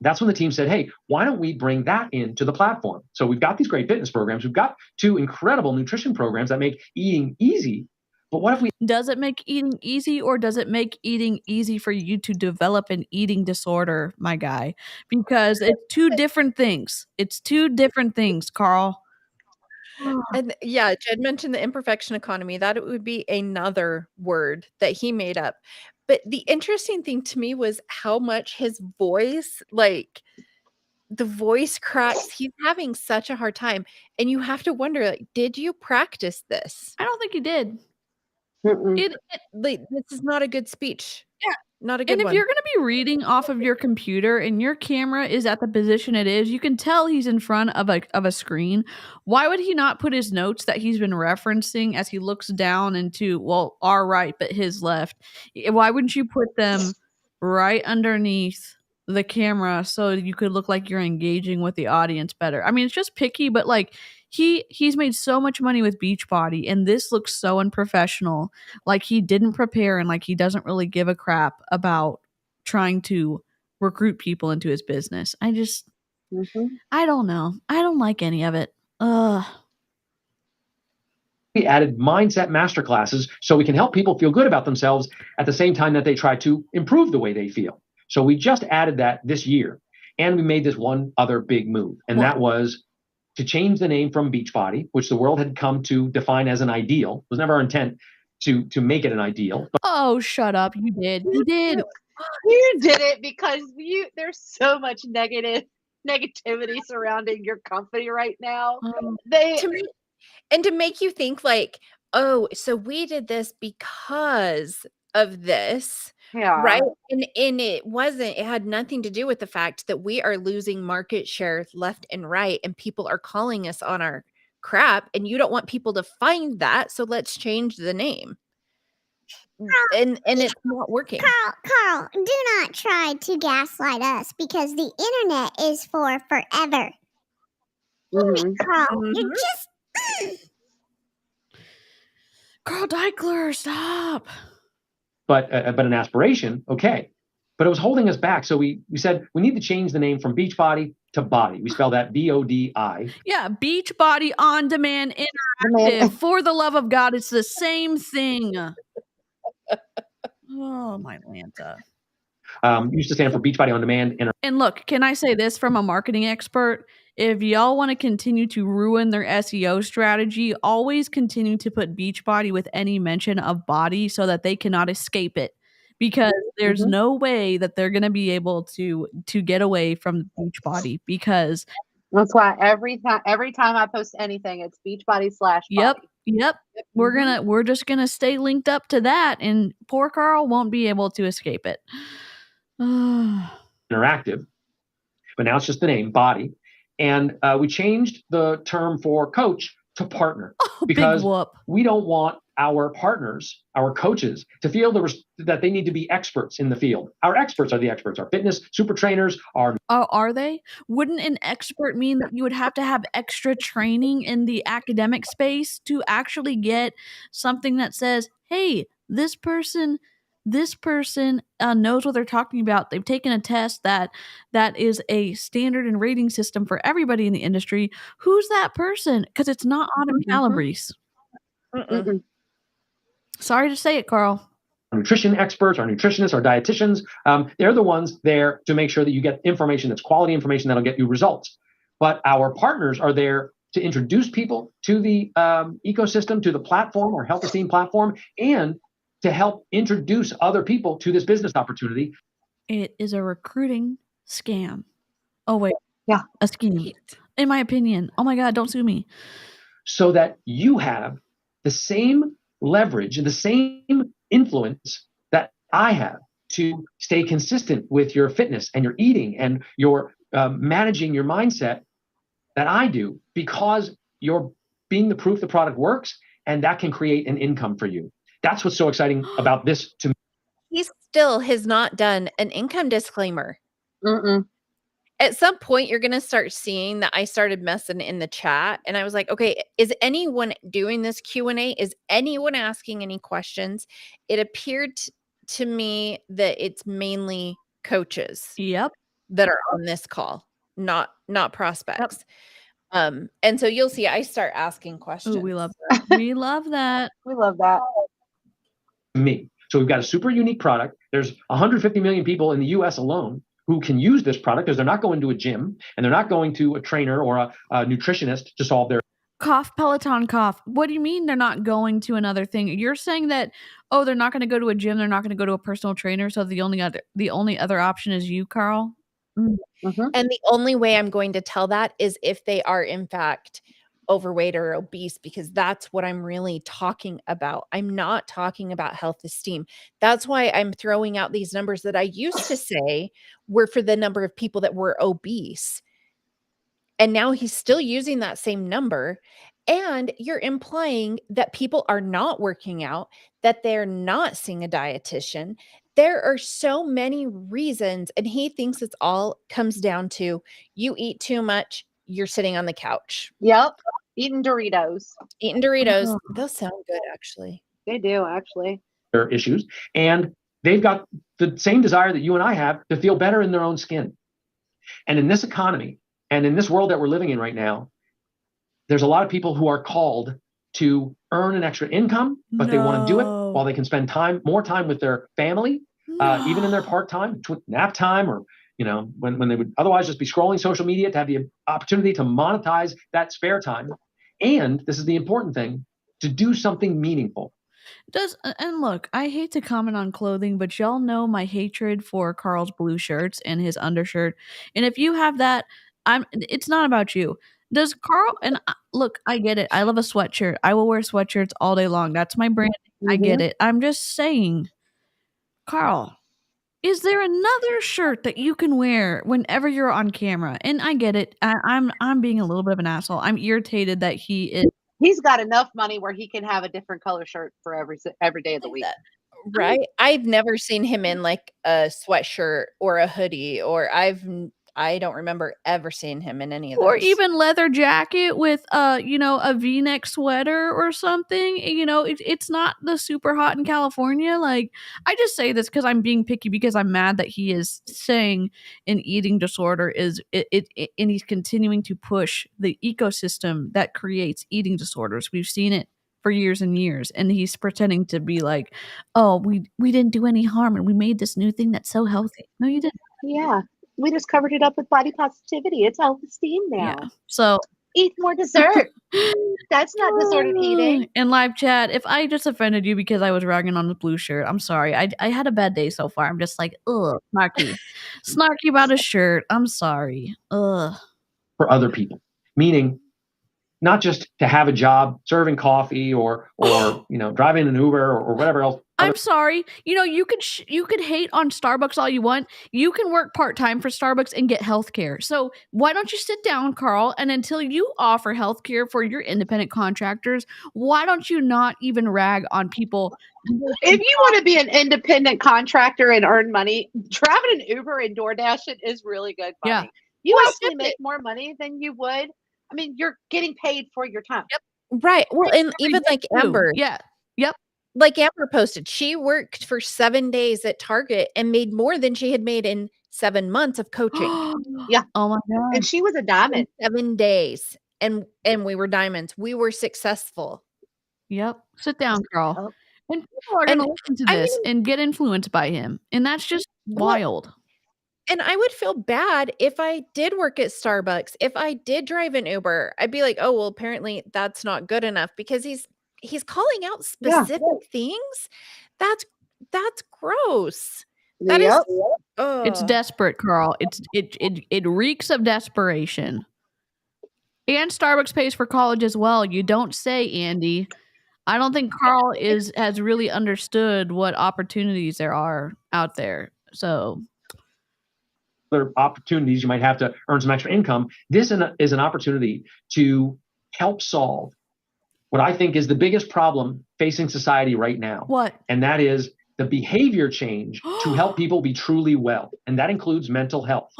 that's when the team said, hey, why don't we bring that into the platform? So we've got these great fitness programs. We've got 2 incredible nutrition programs that make eating easy. But what if we... Does it make eating easy, or does it make eating easy for you to develop an eating disorder, my guy? Because it's 2 different things. It's 2 different things, Carl. And yeah, Jed mentioned the imperfection economy. That it would be another word that he made up. But the interesting thing to me was how much his voice, like the voice cracks, he's having such a hard time. And you have to wonder, like, did you practice this? I don't think he did. Like, this is not a good speech. Yeah. Not a good And if one. you're going to be reading off of your computer and your camera is at the position it is, you can tell he's in front of a screen. Why would he not put his notes that he's been referencing as he looks down into, well, our right, but his left? Why wouldn't you put them right underneath the camera so you could look like you're engaging with the audience better? I mean, it's just picky, but like he's made so much money with Beachbody, and this looks so unprofessional. Like he didn't prepare, and like he doesn't really give a crap about trying to recruit people into his business. I just, I don't know. I don't like any of it. We added mindset masterclasses so we can help people feel good about themselves at the same time that they try to improve the way they feel. So we just added that this year, and we made this one other big move, and that was to change the name from Beachbody, which the world had come to define as an ideal. It was never our intent to make it an ideal. Oh, shut up. You did. You did. You did it because there's so much negativity surrounding your company right now. To make you think like, oh, so we did this because of this. Yeah. Right. And it had nothing to do with the fact that we are losing market share left and right, and people are calling us on our crap, and you don't want people to find that. So let's change the name. And it's not working. Carl, do not try to gaslight us because the internet is for forever. Carl, you're just... Carl Daikeler, stop. But an aspiration, okay. But it was holding us back. So we said we need to change the name from Beachbody to BODi. We spell that BODi. Yeah, Beachbody On Demand Interactive. For the love of God, it's the same thing. Oh, my Lanta. Used to stand for Beachbody On Demand. And look, can I say this from a marketing expert? If y'all want to continue to ruin their SEO strategy, always continue to put Beachbody with any mention of BODi so that they cannot escape it. Because there's no way that they're going to be able to get away from Beachbody, because that's why every time I post anything, it's Beachbody /BODi. Yep. We're just gonna stay linked up to that, and poor Carl won't be able to escape it. Interactive, but now it's just the name BODi, and we changed the term for coach to partner because we don't want our partners, our coaches, to feel that they need to be experts in the field. Our experts are the experts. Our fitness super trainers are. Are they? Wouldn't an expert mean that you would have to have extra training in the academic space to actually get something that says, hey, this person knows what they're talking about. They've taken a test that is a standard and rating system for everybody in the industry. Who's that person? Because it's not Autumn Calabrese. Sorry to say it, Carl. Our nutrition experts, our nutritionists, our dietitians, they're the ones there to make sure that you get information that's quality information that'll get you results. But our partners are there to introduce people to the ecosystem, to the platform or health esteem platform, and to help introduce other people to this business opportunity. It is a recruiting scam. Oh, wait. Yeah. A scheme. In my opinion. Oh my God, don't sue me. So that you have the same leverage and the same influence that I have to stay consistent with your fitness and your eating and your managing your mindset that I do, because you're being the proof the product works, and that can create an income for you. That's what's so exciting about this to me. He still has not done an income disclaimer. Mm-mm. At some point, you're going to start seeing that I started messing in the chat, and I was like, okay, is anyone doing this Q&A? Is anyone asking any questions? It appeared to me that it's mainly coaches Yep. that are on this call, not prospects. And so you'll see I start asking questions. Ooh, we love that. We love that. We love that. Me. So we've got a super unique product. There's 150 million people in the US alone who can use this product because they're not going to a gym and they're not going to a trainer or a nutritionist to solve their Cough, Peloton, cough. What do you mean they're not going to another thing? You're saying that, oh, they're not going to go to a gym, they're not going to go to a personal trainer, so the only other option is you, Carl? Mm-hmm. And the only way I'm going to tell that is if they are in fact overweight or obese, because that's what I'm really talking about. I'm not talking about health esteem. That's why I'm throwing out these numbers that I used to say were for the number of people that were obese. And now he's still using that same number. And you're implying that people are not working out, that they're not seeing a dietitian. There are so many reasons. And he thinks it's all comes down to you eat too much, you're sitting on the couch. Yep. Eating Doritos. Eating Doritos. Those sound good, actually. They do, actually. their issues. And they've got the same desire that you and I have to feel better in their own skin. And in this economy and in this world that we're living in right now, there's a lot of people who are called to earn an extra income, but they want to do it while they can spend more time with their family, even in their part-time, nap time, or when they would otherwise just be scrolling social media, to have the opportunity to monetize that spare time. And this is the important thing, to do something meaningful. And look, I hate to comment on clothing, but y'all know my hatred for Carl's blue shirts and his undershirt. And if you have that, it's not about you. Does Carl, and look, I get it. I love a sweatshirt. I will wear sweatshirts all day long. That's my brand. Mm-hmm. I get it. I'm just saying, Carl, is there another shirt that you can wear whenever you're on camera? And I get it. I'm being a little bit of an asshole. I'm irritated that he's got enough money where he can have a different color shirt for every day of the week. Right. I've never seen him in like a sweatshirt or a hoodie, or I don't remember ever seeing him in any of those. Or even leather jacket with a V-neck sweater or something. It's not the super hot in California. Like, I just say this because I'm being picky, because I'm mad that he is saying an eating disorder is it and he's continuing to push the ecosystem that creates eating disorders. We've seen it for years and years, and he's pretending to be like, oh, we didn't do any harm and we made this new thing that's so healthy. No, you didn't. Yeah. We just covered it up with body positivity. It's self-esteem now. Yeah. So eat more dessert. That's not disordered eating. In live chat, if I just offended you because I was ragging on the blue shirt, I'm sorry. I had a bad day so far. I'm just like, ugh, snarky about a shirt. I'm sorry. Ugh. For other people, meaning not just to have a job serving coffee or driving an Uber or whatever else. I'm sorry. You could hate on Starbucks all you want. You can work part-time for Starbucks and get healthcare. So why don't you sit down, Carl, and until you offer healthcare for your independent contractors, why don't you not even rag on people? If you want to be an independent contractor and earn money, driving an Uber and DoorDash is really good money. Yeah. You actually make more money than you would. I mean, you're getting paid for your time. Yep. Right. Well, and even like Amber. Yeah. Yep. Like Amber posted, she worked for 7 days at Target and made more than she had made in 7 months of coaching. Yeah. Oh my God. And she was a diamond. In 7 days. And we were diamonds. We were successful. Yep. Sit down, Carl. And people are going to listen to this and get influenced by him. And that's just wild. And I would feel bad if I did work at Starbucks, if I did drive an Uber. I'd be like, oh, well, apparently that's not good enough because he's calling out specific things. That's gross. That is, It's ugh. desperate, Carl. It reeks of desperation. And Starbucks pays for college as well. You don't say, Andy. I don't think Carl has really understood what opportunities there are out there. So other opportunities, you might have to earn some extra income. This is an opportunity to help solve what I think is the biggest problem facing society right now. What? And that is the behavior change to help people be truly well. And that includes mental health.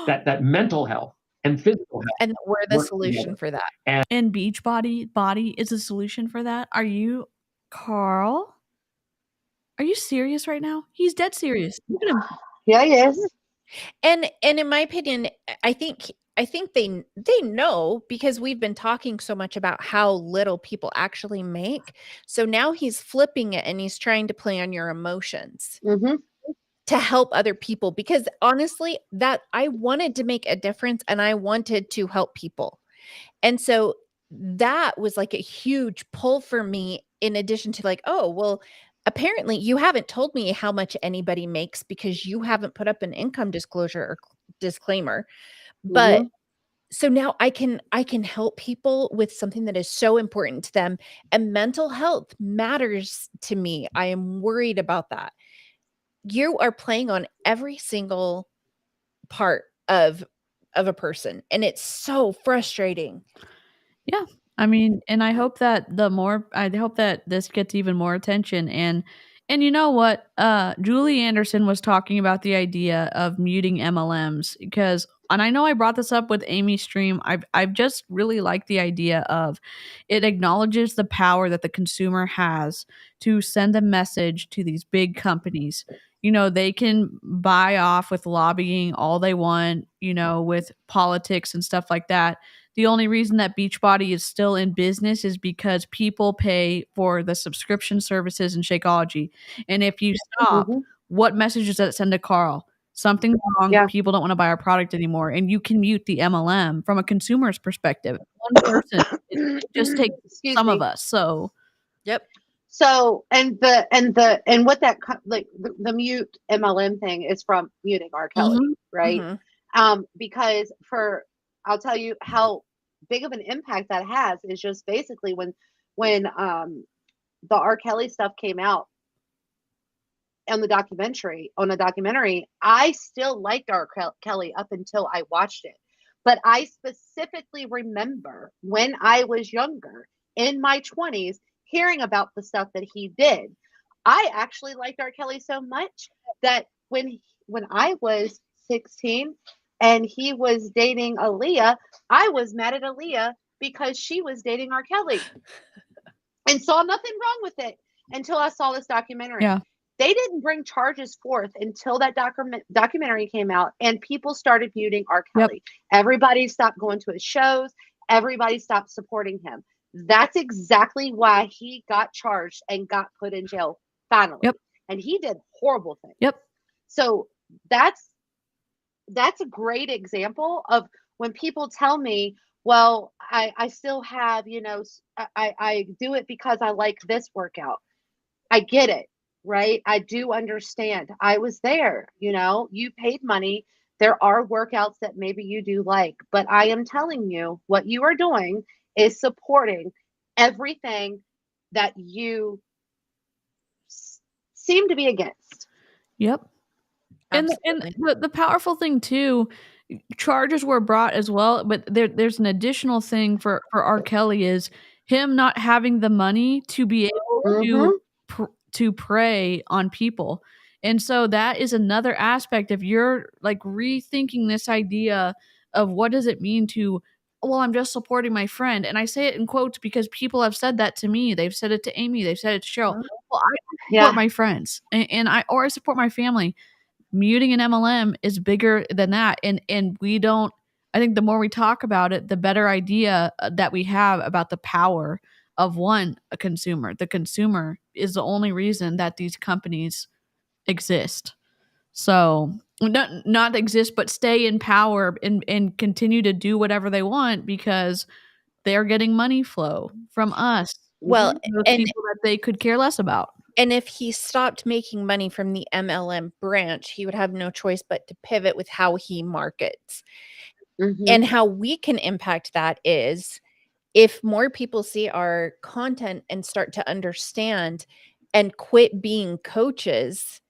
that mental health and physical health. And we're the solution for that. And Beachbody is a solution for that. Are you, Carl? Are you serious right now? He's dead serious. Look at him. Yeah, he is. And in my opinion, I think they know because we've been talking so much about how little people actually make. So now he's flipping it and he's trying to play on your emotions to help other people, because honestly, that I wanted to make a difference and I wanted to help people. And so that was like a huge pull for me, in addition to like, oh, well, apparently you haven't told me how much anybody makes because you haven't put up an income disclosure or disclaimer. But so now I can help people with something that is so important to them, and mental health matters to me. I am worried about that. You are playing on every single part of a person, and it's so frustrating. Yeah. I mean, and I hope that this gets even more attention. And you know what? Julie Anderson was talking about the idea of muting MLMs because, and I know I brought this up with Amy's stream. I've just really liked the idea of it acknowledges the power that the consumer has to send a message to these big companies. You know, they can buy off with lobbying all they want, you know, with politics and stuff like that. The only reason that Beachbody is still in business is because people pay for the subscription services and Shakeology. And if you stop, what message does that send to Carl? Something's wrong. Yeah. People don't want to buy our product anymore. And you can mute the MLM from a consumer's perspective. One person, it just takes some of us. So, yep. So, and what that like the mute MLM thing is from muting R. Kelly, right? Because I'll tell you how big of an impact that has is just basically when the R. Kelly stuff came out on a documentary, I still liked R. Kelly up until I watched it. But I specifically remember when I was younger, in my 20s, hearing about the stuff that he did. I actually liked R. Kelly so much that when I was 16 and he was dating Aaliyah, I was mad at Aaliyah because she was dating R. Kelly and saw nothing wrong with it until I saw this documentary. Yeah. They didn't bring charges forth until that documentary came out and people started muting R. Kelly. Everybody stopped going to his shows. Everybody stopped supporting him. That's exactly why he got charged and got put in jail finally. And he did horrible things. So that's a great example of when people tell me, well, I still have, you know, I do it because I like this workout. I get it, right? I do understand. I was there, you know, you paid money. There are workouts that maybe you do like, but I am telling you what you are doing is supporting everything that you seem to be against. Yep. And the powerful thing too, charges were brought as well, but there's an additional thing for R. Kelly is him not having the money to be able to prey on people. And so that is another aspect. If you're like rethinking this idea of what does it mean to, well, I'm just supporting my friend. And I say it in quotes because people have said that to me. They've said it to Amy. They've said it to Cheryl. Well, I support my friends and I support my family. Muting an MLM is bigger than that. And we don't, I think the more we talk about it, the better idea that we have about the power of a consumer. The consumer is the only reason that these companies exist. So not exist, but stay in power and continue to do whatever they want because they're getting money flow from us. Well, Those and people that they could care less about. And if he stopped making money from the MLM branch, he would have no choice but to pivot with how he markets. And how we can impact that is if more people see our content and start to understand and quit being coaches,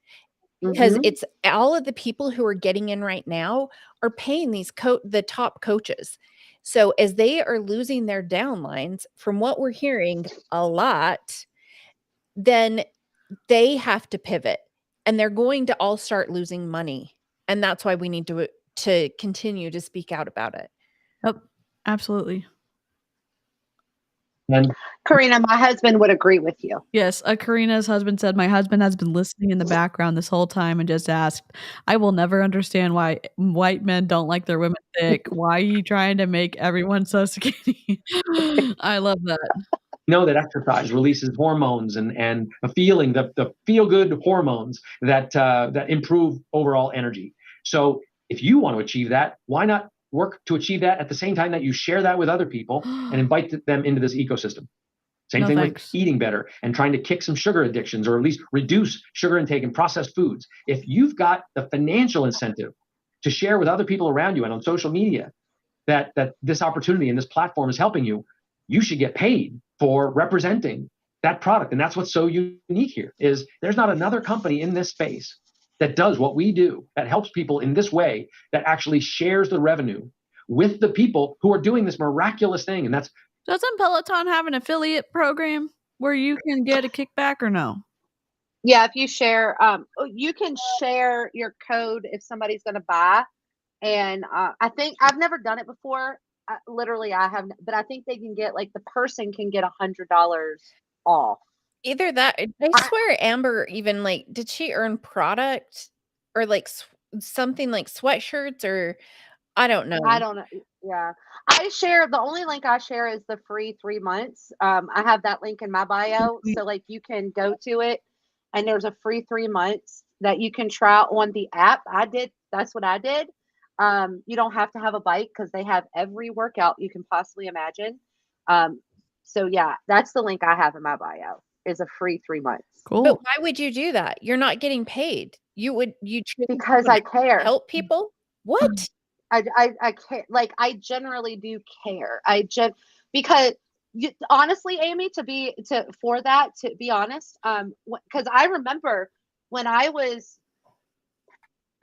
because it's all of the people who are getting in right now are paying these the top coaches. So as they are losing their downlines, from what we're hearing a lot, then they have to pivot and they're going to all start losing money. And that's why we need to continue to speak out about it. Yep, absolutely. And Karina, my husband would agree with you. Yes, Karina's husband said, my husband has been listening in the background this whole time and just asked, I will never understand why white men don't like their women thick. Why are you trying to make everyone so skinny? I love that. Know that exercise releases hormones and a feeling, the feel-good hormones that improve overall energy. So if you want to achieve that, why not work to achieve that at the same time that you share that with other people and invite them into this ecosystem? Same thing with eating better and trying to kick some sugar addictions, or at least reduce sugar intake and processed foods. If you've got the financial incentive to share with other people around you and on social media that this opportunity and this platform is helping you, you should get paid for representing that product. And that's what's so unique here is there's not another company in this space that does what we do, that helps people in this way, that actually shares the revenue with the people who are doing this miraculous thing. And that's Doesn't Peloton have an affiliate program where you can get a kickback or no? Yeah, if you share, you can share your code if somebody's going to buy. And I think I've never done it before. Literally, I haven't, but I think they can get the person can get $100 off. Either that, I swear Amber even did she earn product or something like sweatshirts or I don't know. I don't know. Yeah. I share, the only link I share is the free 3 months. I have that link in my bio. So you can go to it and there's a free 3 months that you can try on the app. That's what I did. You don't have to have a bike because they have every workout you can possibly imagine. So yeah, that's the link I have in my bio is a free 3 months. Cool. But why would you do that? You're not getting paid. Because I care. Help people? What? I care. I generally do care. Because honestly, Amy, to be honest, because I remember when I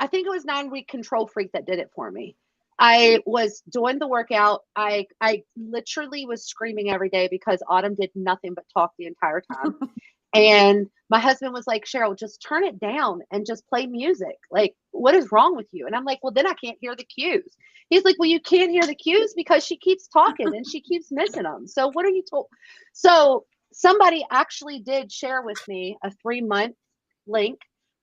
think it was 9 Week Control Freak that did it for me. I was doing the workout. I literally was screaming every day because Autumn did nothing but talk the entire time. And my husband was like, Cheryl, just turn it down and just play music. What is wrong with you? And I'm like, well, then I can't hear the cues. He's like, well, you can't hear the cues because she keeps talking and she keeps missing them. So what are you told? So somebody actually did share with me a 3-month link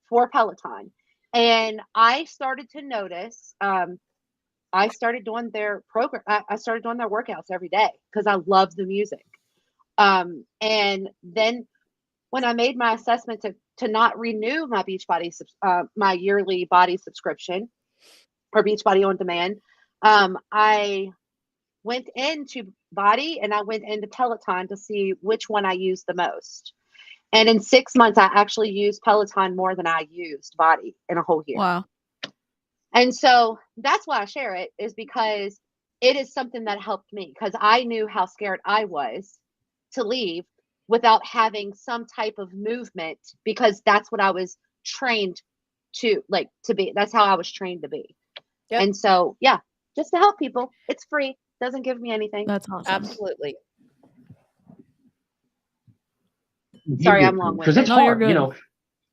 for Peloton. And I started to notice, I started doing their program. I started doing their workouts every day because I love the music. And then when I made my assessment to not renew my Beachbody, my yearly body subscription or Beachbody on Demand, I went into BODi and I went into Peloton to see which one I used the most. And in 6 months, I actually used Peloton more than I used BODi in a whole year. Wow. And so that's why I share it, is because it is something that helped me, because I knew how scared I was to leave without having some type of movement, because that's what I was trained to be. That's how I was trained to be. Yep. And so, yeah, just to help people. It's free. Doesn't give me anything. That's awesome. Absolutely. Sorry, I'm long-winded. Because it's hard.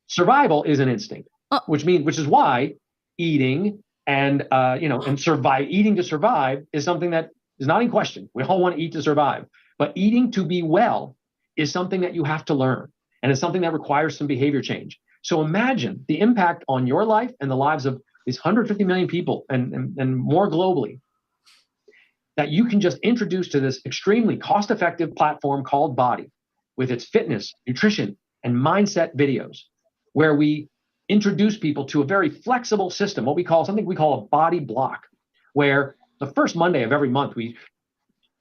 Survival is an instinct, which is why eating and eating to survive is something that is not in question. We all want to eat to survive, but eating to be well is something that you have to learn, and it's something that requires some behavior change. So imagine the impact on your life and the lives of these 150 million people and more globally that you can just introduce to this extremely cost-effective platform called BODi, with its fitness, nutrition, and mindset videos, where we introduce people to a very flexible system, something we call a BODi block, where the first Monday of every month, we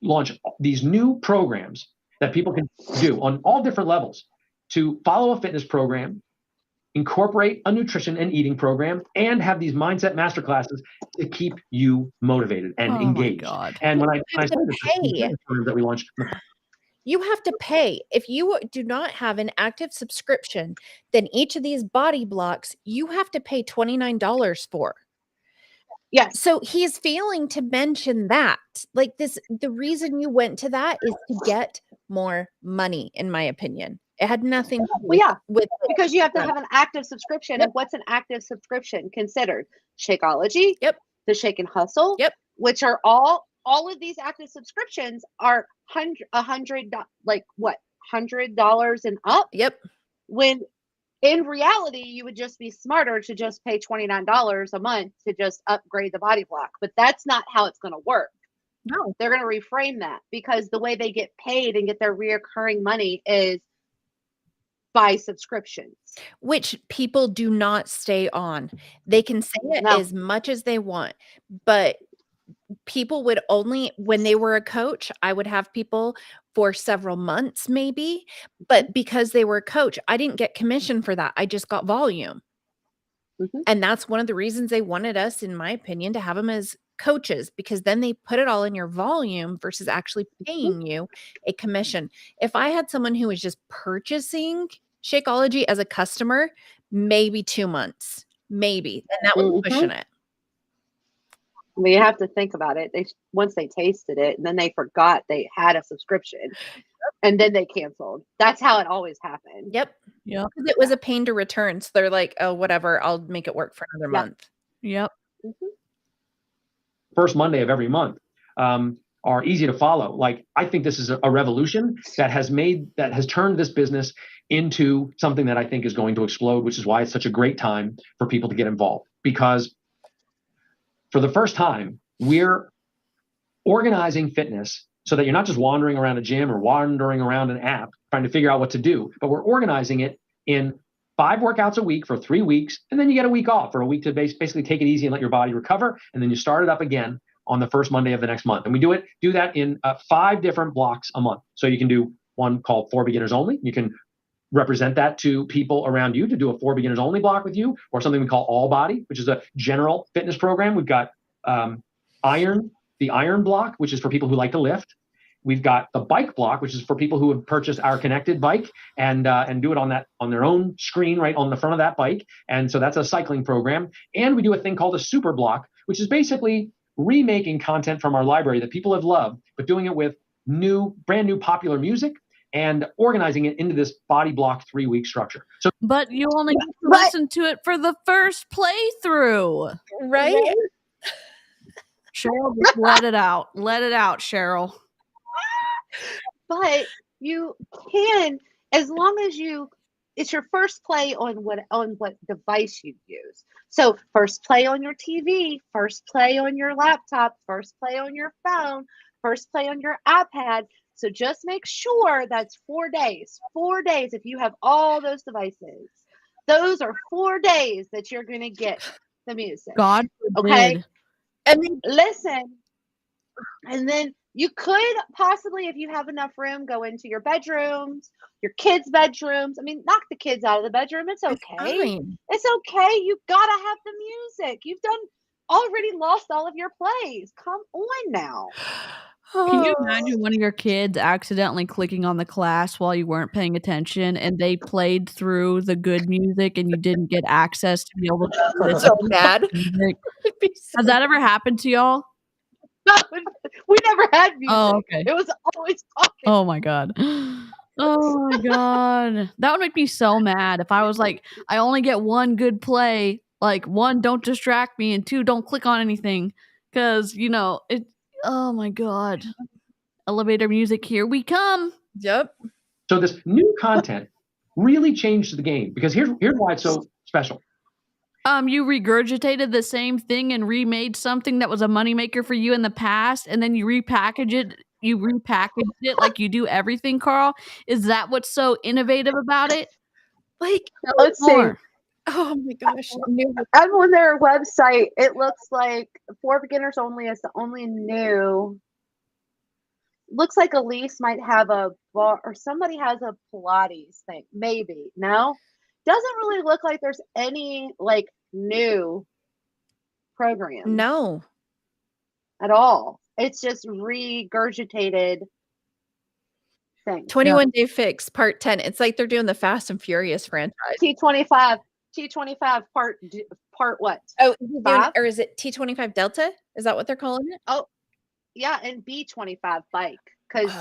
launch these new programs that people can do on all different levels to follow a fitness program, incorporate a nutrition and eating program, and have these mindset masterclasses to keep you motivated and engaged. And when I say this, that we launched, you have to pay. If you do not have an active subscription, then each of these BODi blocks, you have to pay $29 for. Yes. So he's failing to mention that. Like this, the reason you went to that is to get more money, in my opinion. It had nothing to do with because you have to have an active subscription. Yep. And what's an active subscription considered? Shakeology, the Shake and Hustle, which are all of these active subscriptions are $100 and up. Yep. When in reality, you would just be smarter to just pay $29 a month to just upgrade the BODi block. But that's not how it's going to work. No, they're going to reframe that, because the way they get paid and get their reoccurring money is by subscriptions, which people do not stay on. They can say it as much as they want, but people would only, when they were a coach, I would have people for several months maybe, but because they were a coach, I didn't get commission for that. I just got volume. And that's one of the reasons they wanted us, in my opinion, to have them as coaches, because then they put it all in your volume versus actually paying you a commission. If I had someone who was just purchasing Shakeology as a customer, maybe 2 months, maybe, and that was pushing it. I mean, you have to think about it. Once they tasted it, and then they forgot they had a subscription, and then they canceled. That's how it always happened. Yep. Yeah. Because it was a pain to return. So they're like, oh, whatever, I'll make it work for another month. Yep. First Monday of every month are easy to follow. Like, I think this is a revolution that has turned this business into something that I think is going to explode, which is why it's such a great time for people to get involved. Because for the first time, we're organizing fitness so that you're not just wandering around a gym or wandering around an app trying to figure out what to do, but we're organizing it in 5 workouts a week for 3 weeks, and then you get a week off, for a week to basically take it easy and let your body recover, and then you start it up again on the first Monday of the next month. And we do that in 5 different blocks a month. So you can do one called For Beginners Only. You can represent that to people around you to do a For Beginners Only block with you, or something we call All BODi, which is a general fitness program. We've got the Iron block, which is for people who like to lift. We've got the Bike block, which is for people who have purchased our connected bike and do it on their own screen right on the front of that bike. And so that's a cycling program. And we do a thing called a Super block, which is basically remaking content from our library that people have loved, but doing it with brand new popular music and organizing it into this BODi block 3-week structure. So, but you only get to listen to it for the first playthrough, right? Cheryl, just let it out. Let it out, Cheryl. But you can, as long as it's your first play on what device you use. So first play on your TV, first play on your laptop, first play on your phone, first play on your iPad. So just make sure that's 4 days. 4 days, if you have all those devices, those are 4 days that you're going to get the music. God forbid. Okay? I mean, listen, and then you could possibly, if you have enough room, go into your bedrooms, your kids' bedrooms. I mean, knock the kids out of the bedroom. It's okay. It's okay. You gotta have the music. You've already lost all of your plays. Come on now. Can you imagine one of your kids accidentally clicking on the class while you weren't paying attention, and they played through the good music and you didn't get access to be able to listen? So bad. Has that ever happened to y'all? We never had music. Oh, okay. It was always talking. Oh my God. Oh my God. That would make me so mad if I was like, I only get 1 good play. Like, 1, don't distract me, and 2, don't click on anything. Because, oh my God. Elevator music, here we come. Yep. So this new content really changed the game, because here's why it's so special. You regurgitated the same thing and remade something that was a moneymaker for you in the past, and then you repackaged it like you do everything, Carl. Is that what's so innovative about it? Like, let's see. Oh my gosh. I'm on their website. It looks like For Beginners Only is the only new. Looks like Elise might have a bar, or somebody has a Pilates thing. Maybe. No? Doesn't really look like there's any like new program No. at all. It's just regurgitated thing. 21 Day Fix Part 10. It's like they're doing the Fast and Furious franchise. T25 part what? Oh, is he doing, Five? or is it T25 Delta? Is that what they're calling it? Oh, yeah, and B25 bike, because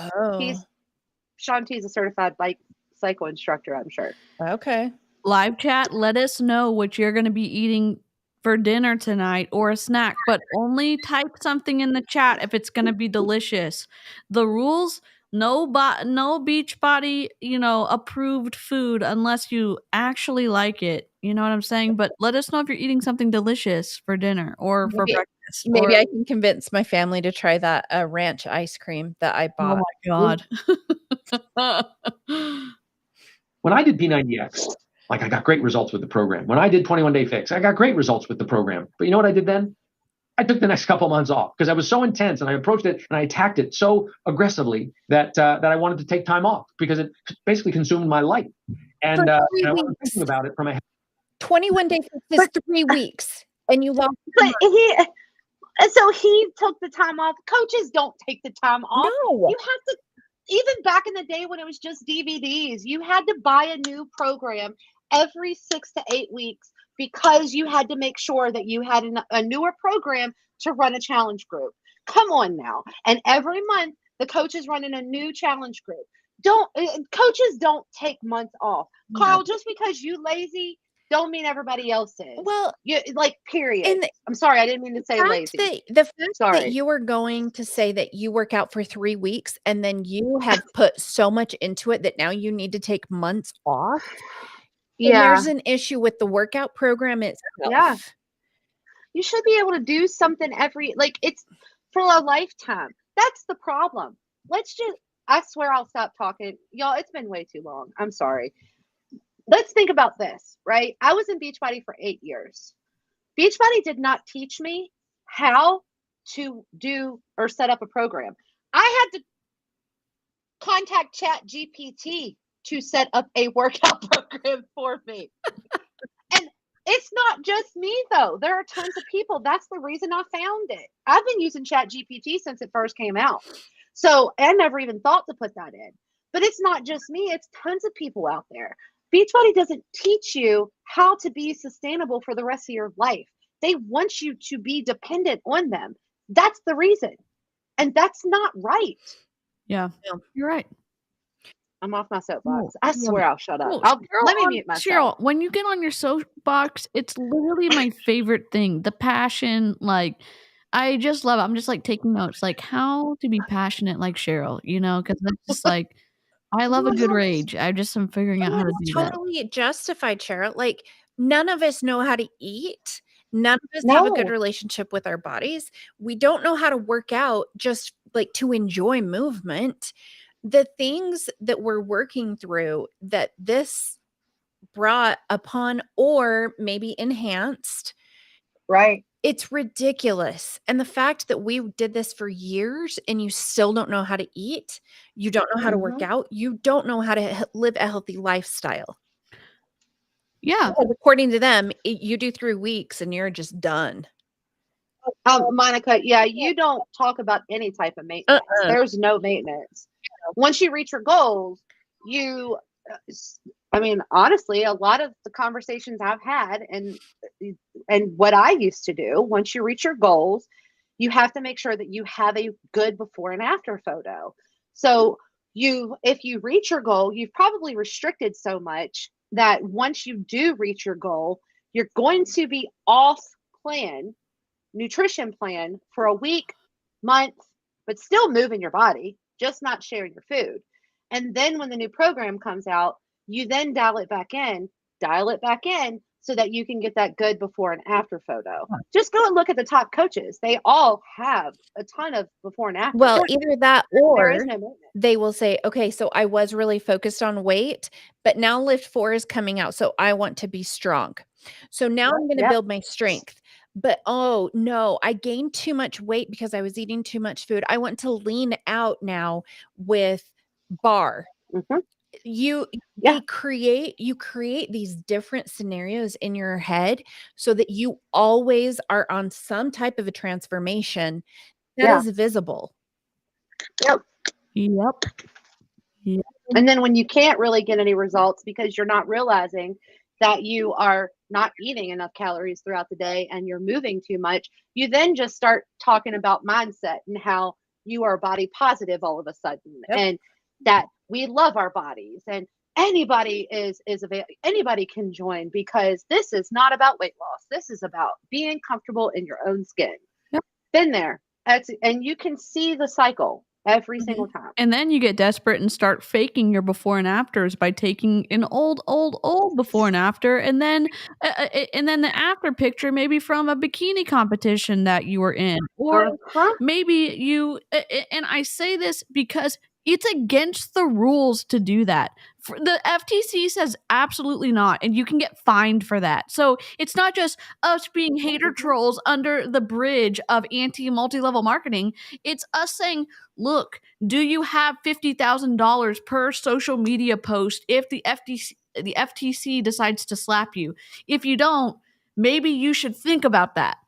Shanti's a certified bike cycle instructor, I'm sure. Okay. Live chat, let us know what you're going to be eating for dinner tonight or a snack, but only type something in the chat if it's going to be delicious. The rules, no Beachbody, approved food unless you actually like it. You know what I'm saying? But let us know if you're eating something delicious for dinner or for breakfast. Maybe I can convince my family to try that ranch ice cream that I bought. Oh my God. When I did P90X, like I got great results with the program. When I did 21 Day Fix, I got great results with the program. But you know what I did then? I took the next couple months off because I was so intense and I approached it and I attacked it so aggressively that I wanted to take time off because it basically consumed my life. And I wasn't thinking about it from a 21 Day Fix is 3 weeks, and you lost. But so he took the time off. Coaches don't take the time off. No. You have to. Even back in the day when it was just DVDs, you had to buy a new program every 6 to 8 weeks because you had to make sure that you had a newer program to run a challenge group. Come on now. And every month, the coach is running a new challenge group. Coaches don't take months off. Carl, just because you lazy, don't mean everybody else is. Well, period. And I'm sorry, I didn't mean to say lazy. The fact that you were going to say that you work out for 3 weeks and then you have put so much into it that now you need to take months off. Yeah. And there's an issue with the workout program itself. Yeah. You should be able to do something it's for a lifetime. That's the problem. I swear I'll stop talking. Y'all, it's been way too long. I'm sorry. Let's think about this, right? I was in Beachbody for 8 years. Beachbody did not teach me how to do or set up a program. I had to contact ChatGPT to set up a workout program for me. And it's not just me, though. There are tons of people. That's the reason I found it. I've been using ChatGPT since it first came out. So I never even thought to put that in. But it's not just me. It's tons of people out there. Beachbody doesn't teach you how to be sustainable for the rest of your life. They want you to be dependent on them. That's the reason. And that's not right. Yeah, you're right. I'm off my soapbox. I swear I'll shut up. Let me mute myself. Cheryl, when you get on your soapbox, it's literally my favorite thing. The passion, I just love it. I'm just taking notes, how to be passionate like Cheryl, because that's just I love a good rage. I just am figuring out how to do that. Totally justified, Cheryl. None of us know how to eat. None of us have a good relationship with our bodies. We don't know how to work out just to enjoy movement. The things that we're working through that this brought upon or maybe enhanced. Right. It's ridiculous. And the fact that we did this for years and you still don't know how to eat, you don't know how to work out, you don't know how to live a healthy lifestyle. Yeah. Because according to them, you do 3 weeks and you're just done. Monica, you don't talk about any type of maintenance. There's no maintenance. Once you reach your goals, honestly, a lot of the conversations I've had and what I used to do, once you reach your goals, you have to make sure that you have a good before and after photo. So if you reach your goal, you've probably restricted so much that once you do reach your goal, you're going to be off nutrition plan for a week, month, but still moving your body, just not sharing your food. And then when the new program comes out, you then dial it back in, so that you can get that good before and after photo. Just go and look at the top coaches. They all have a ton of before and after. Well, either that there is or no movement. they will say, okay, so I was really focused on weight, but now lift 4 is coming out. So I want to be strong. So now I'm going to build my strength. But oh no, I gained too much weight because I was eating too much food. I want to lean out now with bar. You create these different scenarios in your head so that you always are on some type of a transformation that is visible. Yep. And then when you can't really get any results because you're not realizing that you are not eating enough calories throughout the day and you're moving too much, you then just start talking about mindset and how you are body positive all of a sudden, and that we love our bodies, and anybody is anybody can join, because this is not about weight loss. This is about being comfortable in your own skin. Been there. And you can see the cycle every single time. And then you get desperate and start faking your before and afters by taking an old before and after, and then the after picture maybe from a bikini competition that you were in, or maybe you. And I say this because it's against the rules to do that. The FTC says absolutely not, and you can get fined for that. So it's not just us being hater trolls under the bridge of anti-multi-level marketing. It's us saying, look, do you have $50,000 per social media post if the FTC decides to slap you? If you don't, maybe you should think about that.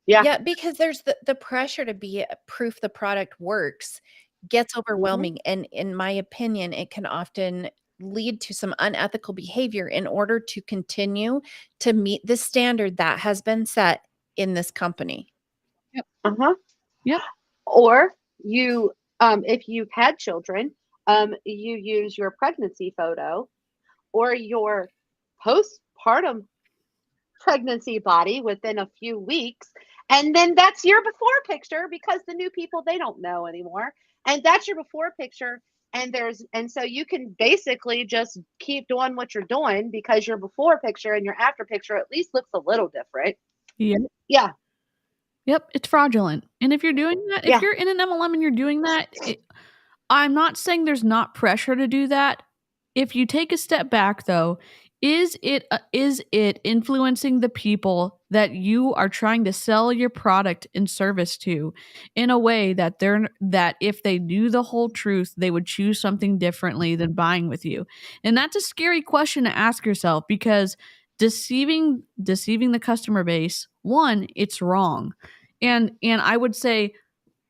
Yeah, because there's the pressure to be proof the product works gets overwhelming. And in my opinion, it can often lead to some unethical behavior in order to continue to meet the standard that has been set in this company. Or you, if you've had children, you use your pregnancy photo or your postpartum pregnancy body within a few weeks, and then that's your before picture, because the new people, they don't know anymore, and that's your before picture. And so you can basically just keep doing what you're doing, because your before picture and your after picture at least looks a little different. Yep, it's fraudulent. And if you're doing that, if you're in an MLM and you're doing that, I'm not saying there's not pressure to do that. If you take a step back, though, is it influencing the people that you are trying to sell your product and service to in a way that if they knew the whole truth, they would choose something differently than buying with you? And that's a scary question to ask yourself, because deceiving the customer base, one, it's wrong. And I would say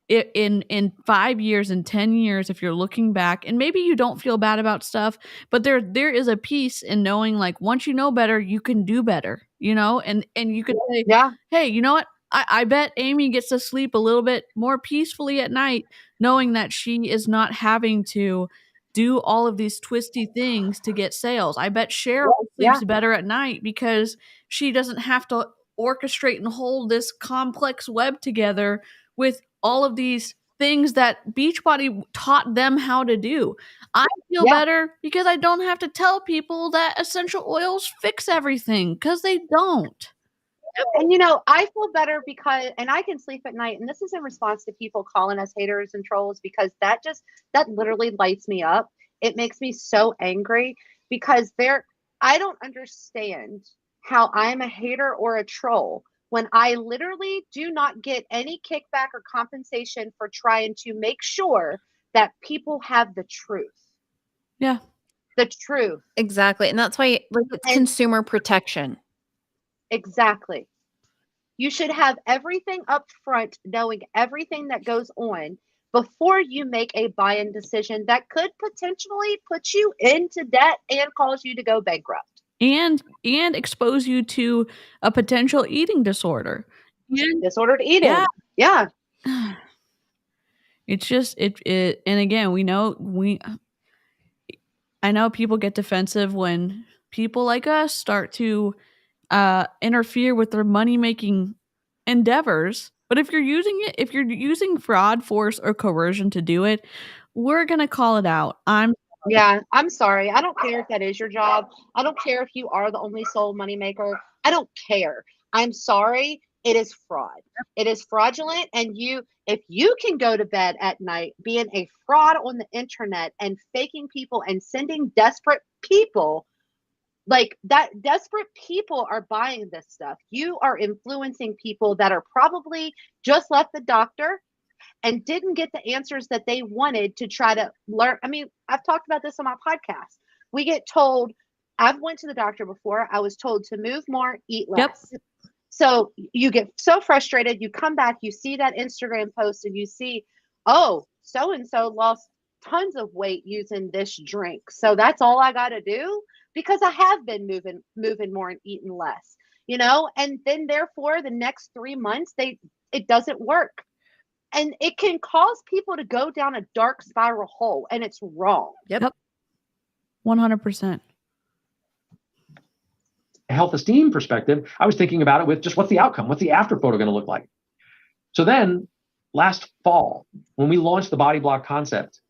in 5 years and 10 years, if you're looking back, and maybe you don't feel bad about stuff, but there is a peace in knowing, like, once you know better, you can do better, and you could say, hey, you know what? I bet Amy gets to sleep a little bit more peacefully at night, knowing that she is not having to do all of these twisty things to get sales. I bet Cheryl sleeps better at night because she doesn't have to orchestrate and hold this complex web together with all of these things that Beachbody taught them how to do. I feel better because I don't have to tell people that essential oils fix everything, because they don't. And I feel better because, and I can sleep at night, and this is in response to people calling us haters and trolls, because that literally lights me up. It makes me so angry, because I don't understand how I'm a hater or a troll when I literally do not get any kickback or compensation for trying to make sure that people have the truth. Yeah. The truth. Exactly. And that's why it's consumer protection. Exactly. You should have everything up front, knowing everything that goes on before you make a buy-in decision that could potentially put you into debt and cause you to go bankrupt. And expose you to a potential eating disorder. Disordered eating. Yeah. It's just it and again, I know people get defensive when people like us start to interfere with their money-making endeavors. But if you're using fraud, force, or coercion to do it, we're gonna call it out. I'm Yeah, I'm sorry. I don't care if that is your job. I don't care if you are the only sole moneymaker. I don't care. I'm sorry. It is fraud. It is fraudulent. And if you can go to bed at night being a fraud on the internet and faking people and sending desperate people like that, desperate people are buying this stuff. You are influencing people that are probably just left the doctor and didn't get the answers that they wanted to try to learn. I mean, I've talked about this on my podcast. We get told, I've went to the doctor before. I was told to move more, eat less. Yep. So you get so frustrated. You come back, you see that Instagram post and you see, oh, so-and-so lost tons of weight using this drink. So that's all I got to do because I have been moving more and eating less, and then therefore the next 3 months, it doesn't work. And it can cause people to go down a dark spiral hole, and it's wrong. Yep. 100%. Health esteem perspective, I was thinking about it with just what's the outcome? What's the after photo going to look like? So then last fall, when we launched the Body Block concept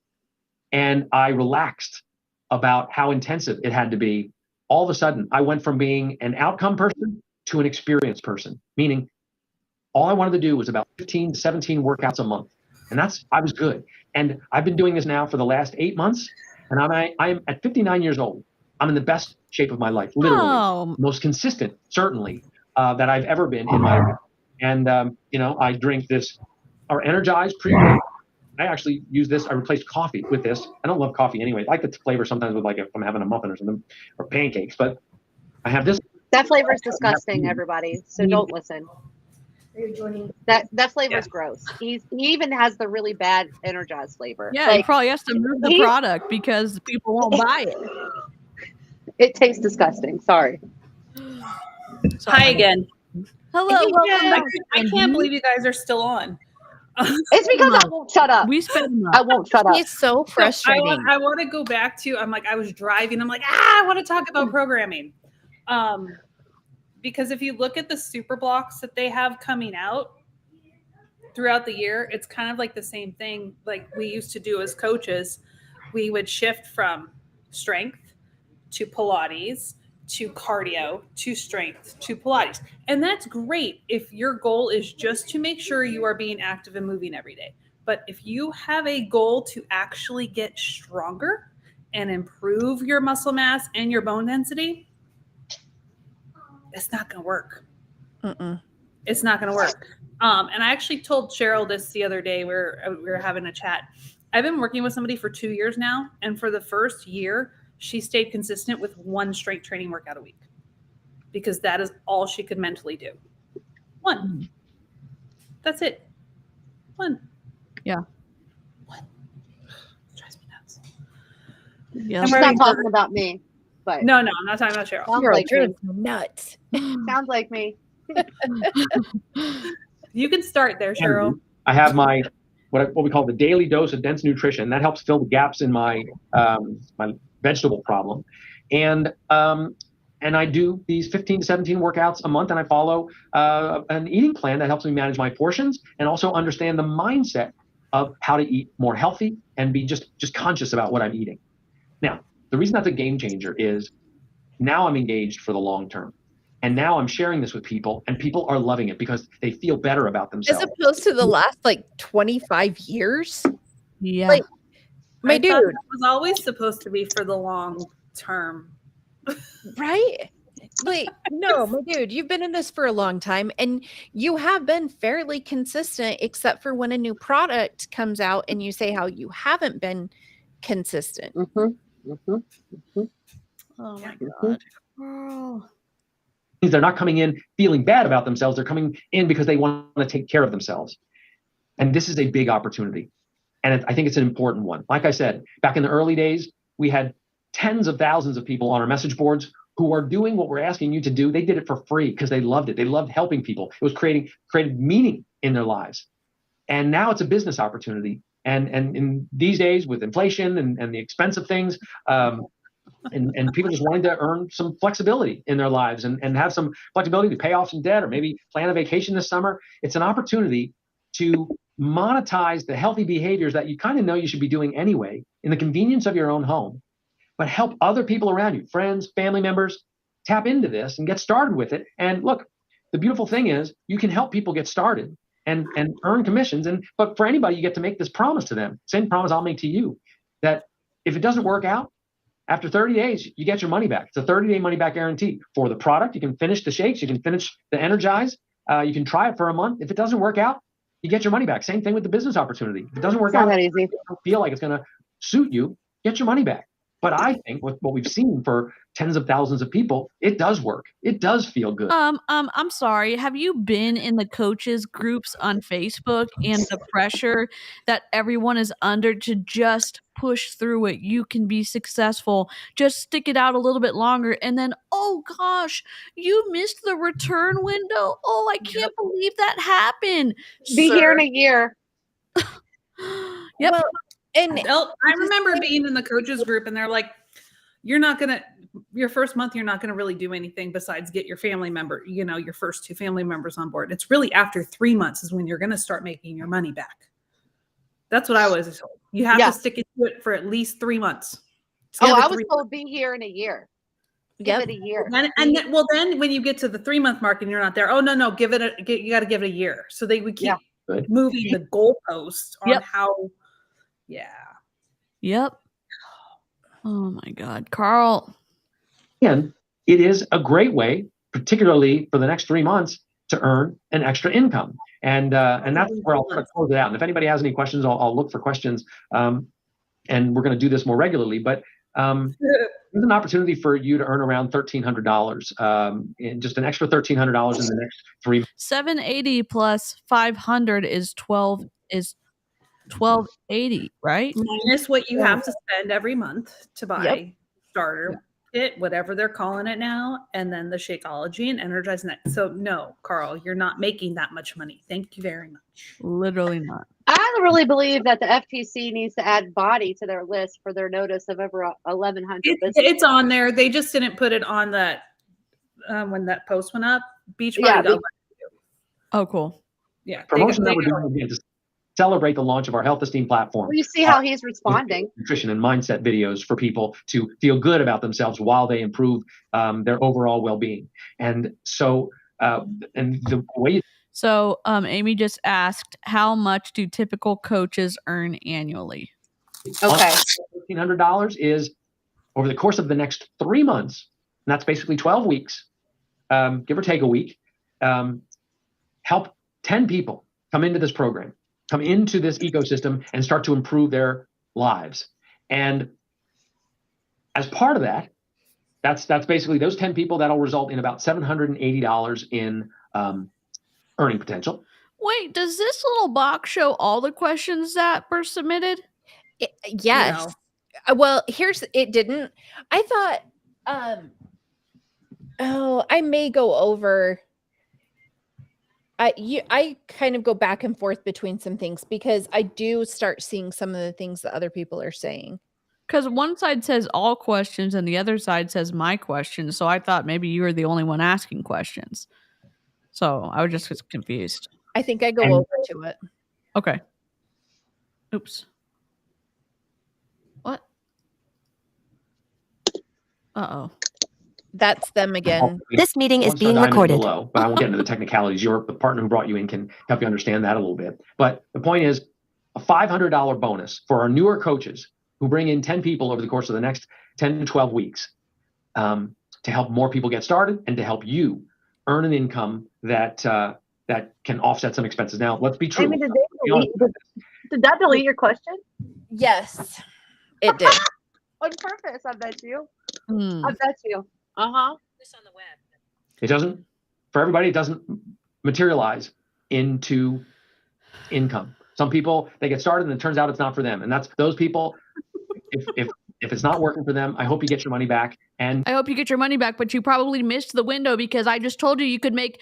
and I relaxed about how intensive it had to be, all of a sudden I went from being an outcome person to an experience person, meaning all I wanted to do was about 15 to 17 workouts a month. And I was good. And I've been doing this now for the last 8 months. And I'm at 59 years old. I'm in the best shape of my life, literally. Most consistent, certainly, that I've ever been in my life. And, I drink this, or Energize pre-workout. I actually use this. I replaced coffee with this. I don't love coffee anyway. I like the flavor sometimes with if I'm having a muffin or something, or pancakes. But I have this. That flavor is disgusting, everybody. So don't listen. That flavor is gross. He even has the really bad Energize flavor. Yeah, he probably has to move the product because people won't buy it. It tastes disgusting. Sorry. Hi again. Hello. Yeah, I can't believe you guys are still on. It's because I won't shut up. I won't shut up. It's so frustrating. I want to go back to, I was driving. I'm like, I want to talk about programming. Because if you look at the super blocks that they have coming out throughout the year, it's kind of like the same thing like we used to do as coaches. We would shift from strength to Pilates to cardio to strength to Pilates. And that's great if your goal is just to make sure you are being active and moving every day. But if you have a goal to actually get stronger and improve your muscle mass and your bone density, it's not going to work. It's not going to work. And I actually told Cheryl this the other day where we were having a chat. I've been working with somebody for 2 years now. And for the first year, she stayed consistent with one strength training workout a week because that is all she could mentally do. One. That's it. One. Yeah. One. It drives me nuts. Yeah. I'm not talking about me. But no, I'm not talking about Cheryl. Sounds like nuts. Sounds like me. You can start there, Cheryl. I have my what we call the daily dose of dense nutrition. That helps fill the gaps in my my vegetable problem, and I do these 15 to 17 workouts a month, and I follow an eating plan that helps me manage my portions and also understand the mindset of how to eat more healthy and be just conscious about what I'm eating. Now, the reason that's a game changer is now I'm engaged for the long term. And now I'm sharing this with people and people are loving it because they feel better about themselves. As opposed to the last 25 years. Yeah. My I dude. thought that was always supposed to be for the long term. Right? No, my dude, you've been in this for a long time and you have been fairly consistent, except for when a new product comes out and you say how you haven't been consistent. Oh my God. Oh. They're not coming in feeling bad about themselves. They're coming in because they want to take care of themselves. And this is a big opportunity. And I think it's an important one. Like I said, back in the early days, we had tens of thousands of people on our message boards who are doing what we're asking you to do. They did it for free because they loved it. They loved helping people. It was created meaning in their lives. And now it's a business opportunity. And in these days with inflation and the expense of things, and people just wanting to earn some flexibility in their lives and have some flexibility to pay off some debt or maybe plan a vacation this summer. It's an opportunity to monetize the healthy behaviors that you kind of know you should be doing anyway in the convenience of your own home, but help other people around you, friends, family members, tap into this and get started with it. And look, the beautiful thing is you can help people get started and earn commissions. But for anybody, you get to make this promise to them. Same promise I'll make to you, that if it doesn't work out, after 30 days, you get your money back. It's a 30-day money-back guarantee. For the product, you can finish the shakes, you can finish the Energize, you can try it for a month. If it doesn't work out, you get your money back. Same thing with the business opportunity. If it doesn't work out, that easy. you don't feel like it's going to suit you, get your money back. But I think with what we've seen for tens of thousands of people, it does work. It does feel good. I'm sorry. Have you been in the coaches groups on Facebook and the pressure that everyone is under to just push through it? You can be successful. Just stick it out a little bit longer. And then, oh gosh, you missed the return window. Oh, I can't believe that happened. Be here in a year. Yep. Well, and I remember being in the coaches group and they're like, your first month, you're not going to really do anything besides get your family member, your first 2 family members on board. It's really after 3 months is when you're going to start making your money back. That's what I was told. You have to stick into it for at least 3 months. I was told be here in a year. Give it a year. Then when you get to the 3 month mark and you're not there, oh no, you got to give it a year. So they would keep moving the goalpost on how. Yeah. Yep. Oh my God, Carl. And it is a great way, particularly for the next 3 months, to earn an extra income. And that's where I'll close it out. And if anybody has any questions, I'll look for questions. And we're going to do this more regularly. But there's an opportunity for you to earn around $1,300, in just an extra $1,300 in the next 3 months. 780 plus 500 is 1280, right? Minus what you have to spend every month to buy starter kit, whatever they're calling it now, and then the Shakeology and Energize Next. So no, Carl, you're not making that much money. Thank you very much. Literally not. I really believe that the FTC needs to add BODi to their list for their notice of over 1,100 businesses. It's on there. They just didn't put it on that when that post went up. Beachbody. Oh, cool. Yeah. Promotion that we're doing again to celebrate the launch of our Health Esteem platform. Well, you see how he's responding. Nutrition and mindset videos for people to feel good about themselves while they improve their overall well-being. And so, and the way. So, Amy just asked, how much do typical coaches earn annually? Okay. $1,500 is over the course of the next 3 months. And that's basically 12 weeks, give or take a week. Help 10 people come into this program, come into this ecosystem and start to improve their lives. And as part of that, that's basically those 10 people that'll result in about $780 in earning potential. Wait, does this little box show all the questions that were submitted? Yes. Well, it didn't. I thought, I may go over. I kind of go back and forth between some things because I do start seeing some of the things that other people are saying. Because one side says all questions and the other side says my questions. So I thought maybe you were the only one asking questions. So I was just confused. I think I go over to it. Okay. Oops. What? Uh-oh. That's them again. This meeting is being recorded. Below, but I won't get into the technicalities. The partner who brought you in can help you understand that a little bit. But the point is a $500 bonus for our newer coaches who bring in 10 people over the course of the next 10 to 12 weeks to help more people get started and to help you earn an income that can offset some expenses. Now, let's be true. Amy, did that delete your question? Yes, it did. On purpose, I bet you. Hmm. I bet you. Uh-huh. This on the web. It doesn't, for everybody, it doesn't materialize into income. Some people, they get started and it turns out it's not for them. And that's those people, if it's not working for them, I hope you get your money back. And I hope you get your money back, but you probably missed the window because I just told you could make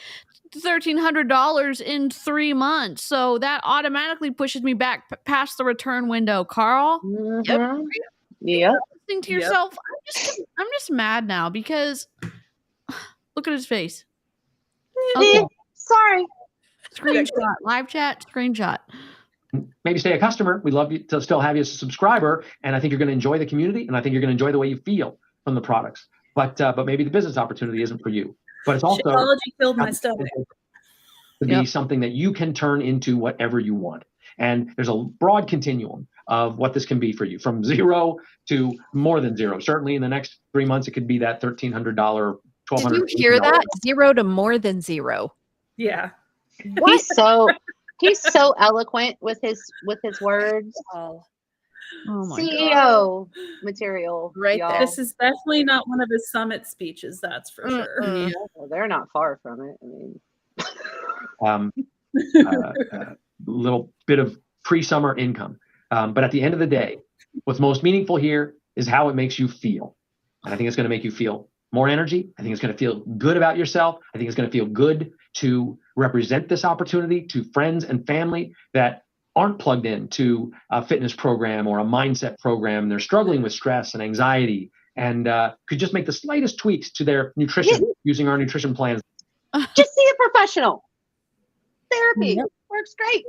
$1,300 in 3 months. So that automatically pushes me back past the return window. Carl? Mm-hmm. Yep. Listening to yourself. I'm just mad now because look at his face. Okay. Sorry. Screenshot. Live chat. Screenshot. maybe stay a customer. We'd love you to still have you as a subscriber. And I think you're going to enjoy the community. And I think you're going to enjoy the way you feel from the products. But maybe the business opportunity isn't for you. But it's also Shakeology filled my stomach. to be something that you can turn into whatever you want. And there's a broad continuum of what this can be for you, from zero to more than zero. Certainly in the next 3 months, it could be that $1,300, $1,200. Did you hear that? 0 to more than 0. Yeah. He's so eloquent with his words. Oh my CEO material, right y'all. there. This is definitely not one of his summit speeches, that's for sure. Yeah, well, they're not far from it. I mean, Little bit of pre-summer income. But at the end of the day, what's most meaningful here is how it makes you feel. And I think it's going to make you feel more energy. I think it's going to feel good about yourself. I think it's going to feel good to represent this opportunity to friends and family that aren't plugged in to a fitness program or a mindset program. They're struggling with stress and anxiety and could just make the slightest tweaks to their nutrition using our nutrition plans. just see a professional. Therapy works great.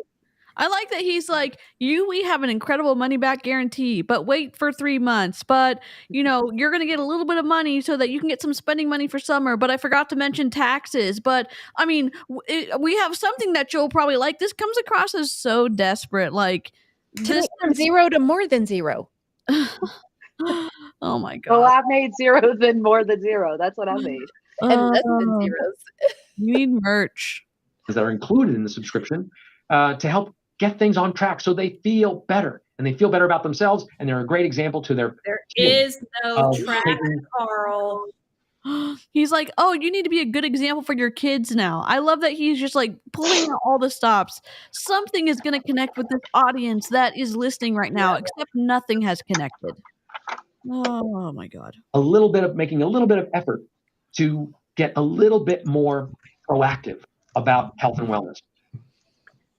I like that he's like, we have an incredible money back guarantee, but wait for 3 months. But, you're going to get a little bit of money so that you can get some spending money for summer. But I forgot to mention taxes. But I mean, we have something that you'll probably like. This comes across as so desperate. Like this From 0 to more than 0. Oh my God. Well, I made 0 then more than 0. That's what I made. And less than zeros. You need merch that are included in the subscription to help get things on track so they feel better and they feel better about themselves. And they're a great example to their There is no track, Carl. He's like, oh, you need to be a good example for your kids now. I love that he's just like pulling out all the stops. Something is going to connect with this audience that is listening right now, except nothing has connected. Oh my God. Making a little bit of effort to get a little bit more proactive about health and wellness.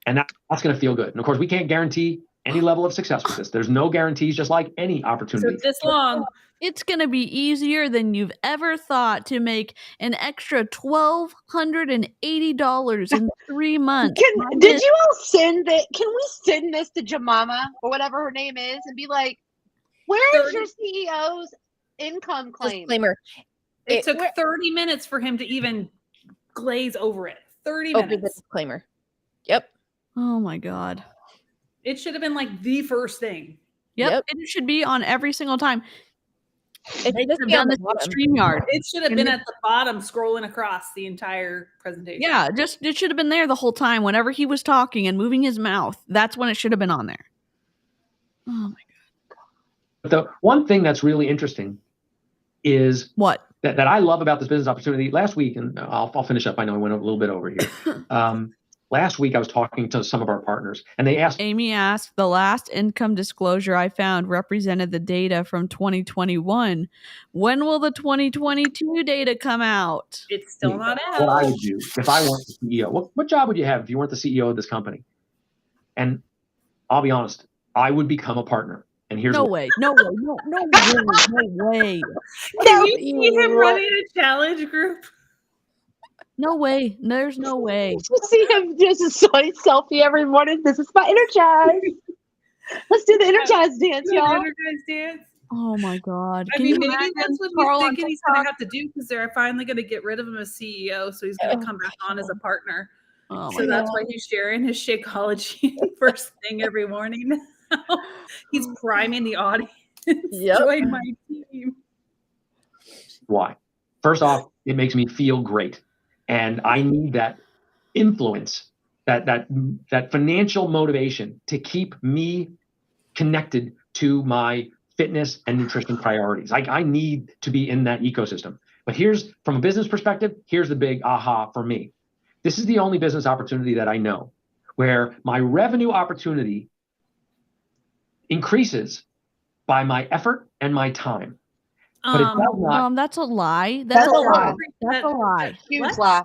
And that's going to feel good. And of course, we can't guarantee any level of success with this. There's no guarantees, just like any opportunity. So this long. It's going to be easier than you've ever thought to make an extra $1,280 in 3 months. Did you all send it? Can we send this to Jamama or whatever her name is and be like, where is your CEO's income claim? Disclaimer. It took 30 minutes for him to even glaze over it. 30 minutes. Over the disclaimer. Yep. Oh my God. It should have been like the first thing. Yep. It should be on every single time. It should have done this on StreamYard. It should have been at the bottom scrolling across the entire presentation. Yeah, it should have been there the whole time. Whenever he was talking and moving his mouth, that's when it should have been on there. Oh my God. But the one thing that's really interesting is what that I love about this business opportunity. Last week, and I'll finish up. I know I went a little bit over here. Last week, I was talking to some of our partners, and they asked. Amy asked, the last income disclosure I found represented the data from 2021. When will the 2022 data come out? It's still not out. What I would do if I weren't the CEO, what job would you have if you weren't the CEO of this company? And I'll be honest, I would become a partner. And here's no way. Can you see him running a challenge group? No way. There's no way. You see him just a selfie every morning. This is my Energize. Let's do the Energize dance, y'all. Energize dance. Oh my God. I mean, maybe that's what he's thinking he's going to have to do because they're finally going to get rid of him as CEO. So he's going to come back on as a partner. Oh so that's why he's sharing his Shakeology first thing every morning. He's priming the audience. Join my team. Why? First off, it makes me feel great. And I need that influence, that financial motivation to keep me connected to my fitness and nutrition priorities. I need to be in that ecosystem. But from a business perspective, here's the big aha for me. This is the only business opportunity that I know where my revenue opportunity increases by my effort and my time. But it does not. That's a lie. That's a lie. That's a lie. Huge lie.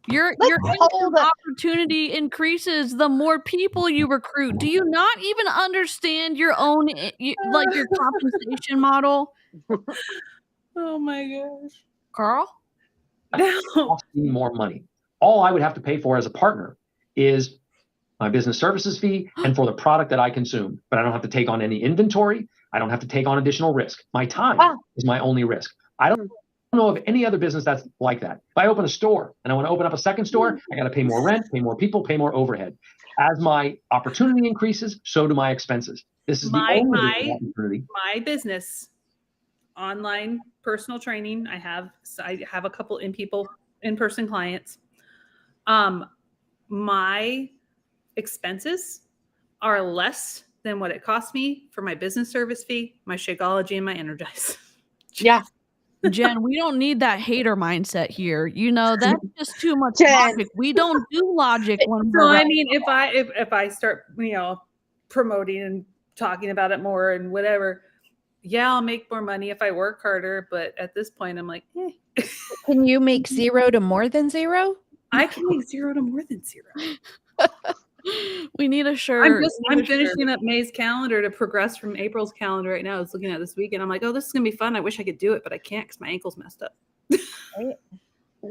Your income opportunity increases the more people you recruit. Do you not even understand your own your compensation model? Oh my gosh, Carl. Costing more money. All I would have to pay for as a partner is my business services fee, and for the product that I consume. But I don't have to take on any inventory. I don't have to take on additional risk. My time is my only risk. I don't know of any other business that's like that. If I open a store and I want to open up a second store, I got to pay more rent, pay more people, pay more overhead. As my opportunity increases, so do my expenses. This is the only opportunity. My business, online personal training. I have a couple in-person clients. My expenses are less than what it cost me for my business service fee, my Shakeology, and my Energize. Yeah. Jen, we don't need that hater mindset here. You know, that's just too much Jen. logic. We don't do logic when So we're I mean, if I start, promoting and talking about it more and whatever, yeah, I'll make more money if I work harder. But at this point, I'm like, Can you make 0 to more than 0? I can make 0 to more than 0. we need a shirt. I'm finishing up May's calendar to progress from April's calendar right now. I was looking at this week and I'm like, oh, this is gonna be fun. I wish I could do it, but I can't because my ankle's messed up.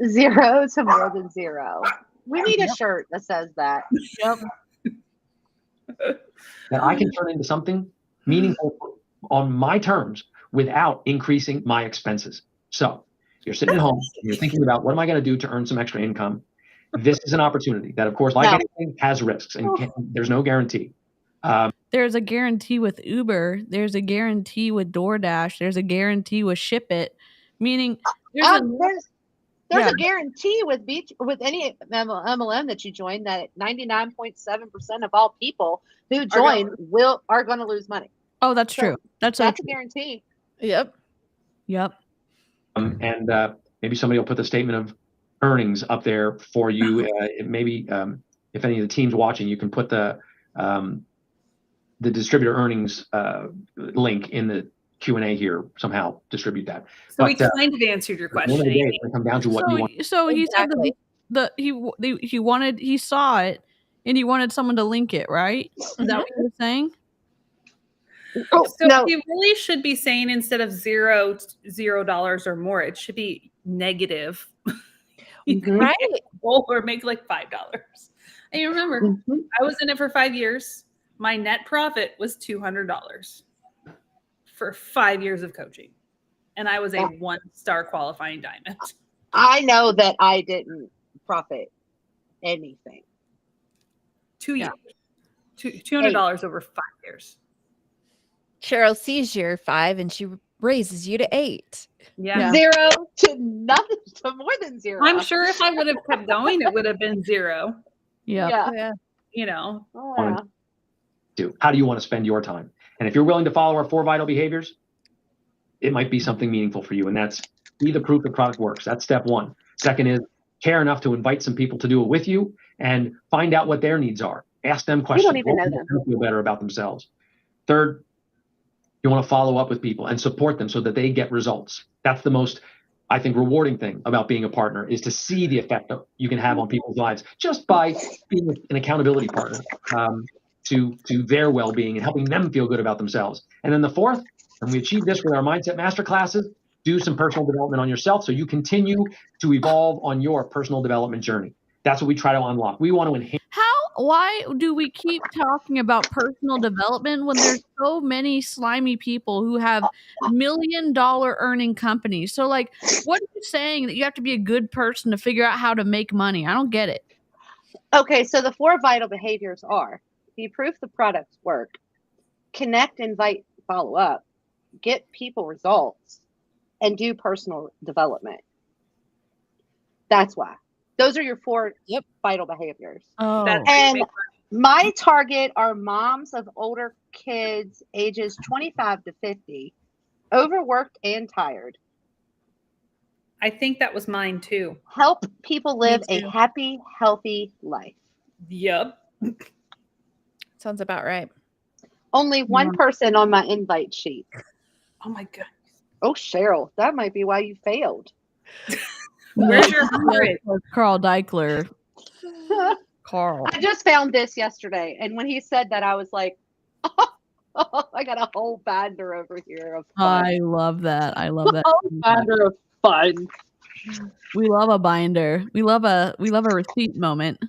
0 to more than 0. We need a shirt that says that. Yep. That I can turn into something meaningful on my terms without increasing my expenses. So you're sitting at home, and you're thinking about what am I going to do to earn some extra income? This is an opportunity that, of course, like anything, has risks and there's no guarantee. There's a guarantee with Uber. There's a guarantee with DoorDash. There's a guarantee with Ship It. Meaning there's a guarantee with any MLM that you join that 99.7% of all people who join are going to lose money. Oh, that's true. That's a guarantee. Yep. And maybe somebody will put the statement of earnings up there for you. Maybe if any of the teams watching, you can put the distributor earnings link in the Q&A here, somehow distribute that. So we kind of answered your question. It's come down to what you want. So he said that he saw it and he wanted someone to link it, right? Is that what you were saying? So he really should be saying instead of $0 or more, it should be negative. Right. Or make like $5. And you remember, I was in it for 5 years. My net profit was $200 for 5 years of coaching. And I was a 1-star qualifying diamond. I know that I didn't profit anything. 2 years. $200 over 5 years. Cheryl sees your 5 and she raises you to 8. Yeah. 0 to nothing to more than 0. I'm sure if I would have kept going, it would have been 0. Yeah. How do you want to spend your time? And if you're willing to follow our 4 vital behaviors, it might be something meaningful for you. And that's be the proof the product works. That's step 1. Second is care enough to invite some people to do it with you and find out what their needs are. Ask them questions. You don't even know them. Feel better about themselves. Third, you want to follow up with people and support them so that they get results. That's the most, I think, rewarding thing about being a partner is to see the effect that you can have on people's lives just by being an accountability partner to their well-being and helping them feel good about themselves. And then the fourth, and we achieve this with our Mindset Masterclasses, do some personal development on yourself so you continue to evolve on your personal development journey. That's what we try to unlock. We want to enhance. Why do we keep talking about personal development when there's so many slimy people who have $1 million earning companies? So like, what are you saying that you have to be a good person to figure out how to make money? I don't get it. Okay. So the 4 vital behaviors are be proof the products work, connect, invite, follow up, get people results, and do personal development. That's why. Those are your 4 vital behaviors. Oh. And my target are moms of older kids ages 25 to 50, overworked and tired. I think that was mine too. Help people live a happy, healthy life. Yep. Sounds about right. Only one person on my invite sheet. Oh my God. Oh, Cheryl, that might be why you failed. Where's your 100? Carl Daikeler. Carl. I just found this yesterday, and when he said that, I was like, oh, I got a whole binder over here of fun. I love that. I love that. A whole binder of fun. We love a binder. We love a receipt moment.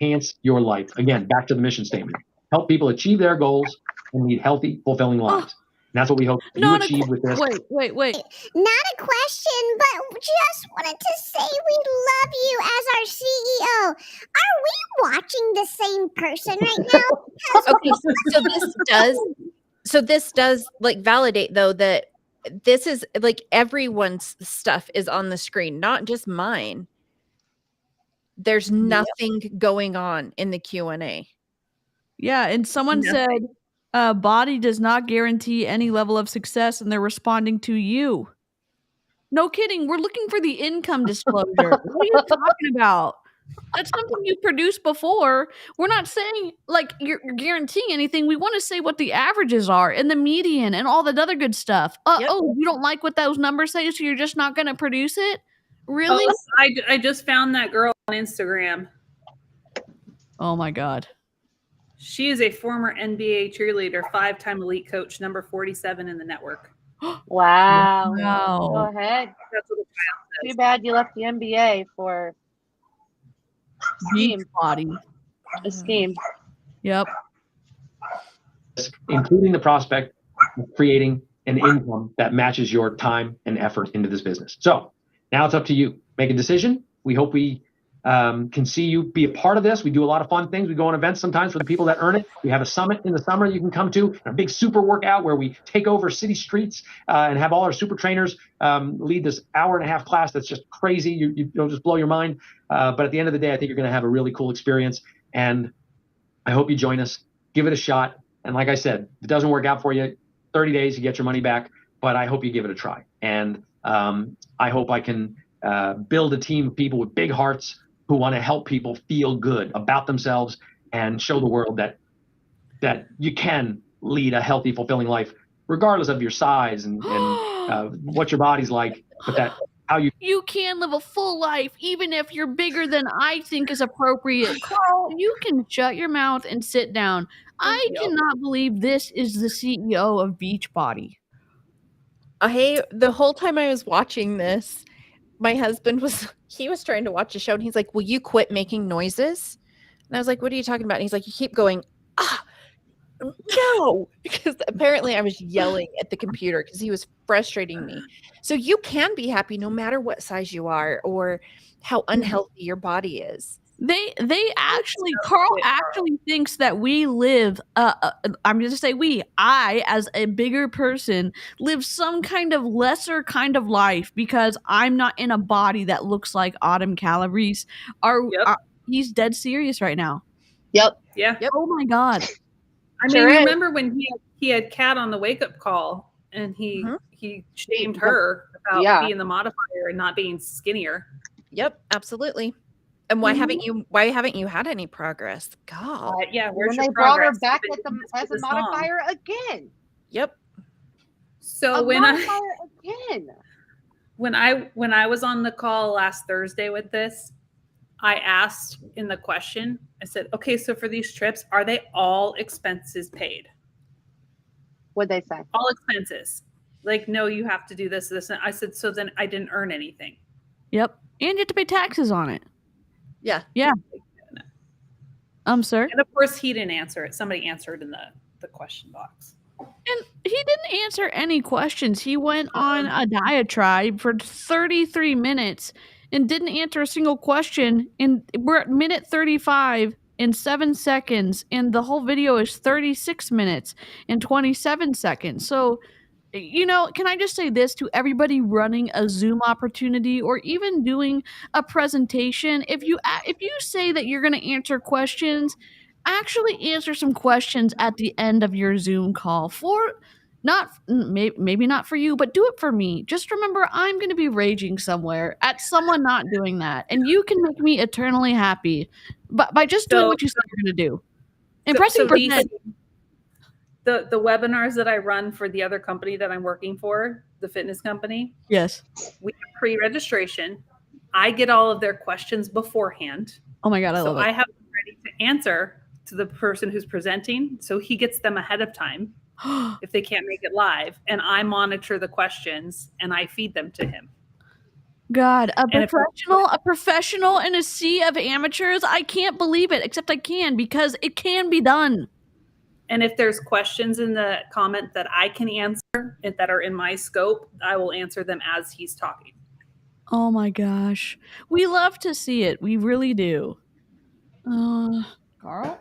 enhance your life. Again, back to the mission statement. Help people achieve their goals and lead healthy, fulfilling lives. And that's what we hope you achieve with this. Wait. Not a question, but just wanted to say we love you as our CEO. Are we watching the same person right now? Okay, so this does like validate though that this is like everyone's stuff is on the screen, not just mine. There's nothing going on in the Q&A. Yeah, and someone said, BODi does not guarantee any level of success, and they're responding to you. No kidding. We're looking for the income disclosure. What are you talking about? That's something you've produced before. We're not saying like you're guaranteeing anything. We want to say what the averages are and the median and all that other good stuff. Oh, you don't like what those numbers say, so you're just not going to produce it? Really? Oh, I just found that girl on Instagram. Oh my God. She is a former NBA cheerleader, 5-time elite coach, number 47 in the network. Wow. Wow. Go ahead. That's what the child says. Too bad you left the NBA for Beachbody. a scheme. Yep. Including the prospect of creating an income that matches your time and effort into this business. So now it's up to you. Make a decision. We hope we can see you be a part of this. We do a lot of fun things. We go on events sometimes for the people that earn it. We have a summit in the summer you can come to, a big super workout where we take over city streets and have all our super trainers lead this hour-and-a-half class that's just crazy. You'll just blow your mind. But at the end of the day, I think you're going to have a really cool experience. And I hope you join us. Give it a shot. And like I said, if it doesn't work out for you, 30 days, you get your money back. But I hope you give it a try. And I hope I can build a team of people with big hearts who want to help people feel good about themselves and show the world that you can lead a healthy, fulfilling life, regardless of your size and what your body's like, but that how you can live a full life, even if you're bigger than I think is appropriate. Carl, you can shut your mouth and sit down. I cannot believe this is the CEO of Beachbody. The whole time I was watching this, my husband was trying to watch a show and he's like, will you quit making noises? And I was like, what are you talking about? And he's like, you keep going, no, because apparently I was yelling at the computer because he was frustrating me. So you can be happy no matter what size you are or how unhealthy your body is. They actually, Carl actually thinks that we live, I'm going to say I, as a bigger person, live some kind of lesser kind of life because I'm not in a body that looks like Autumn Calabrese. He's dead serious right now. Yep. Yeah. Yep. Oh my God. I mean, remember when he had Kat on the wake-up call and he shamed her about being the modifier and not being skinnier. Yep, absolutely. And why haven't you had any progress? God. Where's when your they brought her progress? back as a modifier again. Yep. So when I was on the call last Thursday with this, I asked in the question, I said, okay, so for these trips, are they all expenses paid? What'd they say? All expenses. Like, no, you have to do this. And I said, so then I didn't earn anything. Yep. And you have to pay taxes on it. Yeah. Yeah. Sir. And of course he didn't answer it. Somebody answered in the question box. And he didn't answer any questions. He went on a diatribe for 33 minutes and didn't answer a single question. And we're at minute 35 and 7 seconds. And the whole video is 36 minutes and 27 seconds. So, can I just say this to everybody running a Zoom opportunity or even doing a presentation? If you say that you're going to answer questions, actually answer some questions at the end of your Zoom call maybe not for you, but do it for me. Just remember, I'm going to be raging somewhere at someone not doing that. And you can make me eternally happy by just doing what you said you're going to do. And pressing percent. The webinars that I run for the other company that I'm working for, the fitness company. Yes. We have pre-registration. I get all of their questions beforehand. Oh my God, I love it. So I have them ready to answer to the person who's presenting. So he gets them ahead of time if they can't make it live. And I monitor the questions and I feed them to him. God, a And if- professional in a sea of amateurs. I can't believe it, except I can, because it can be done. And if there's questions in the comment that I can answer that are in my scope, I will answer them as he's talking. Oh my gosh. We love to see it. We really do. Carl?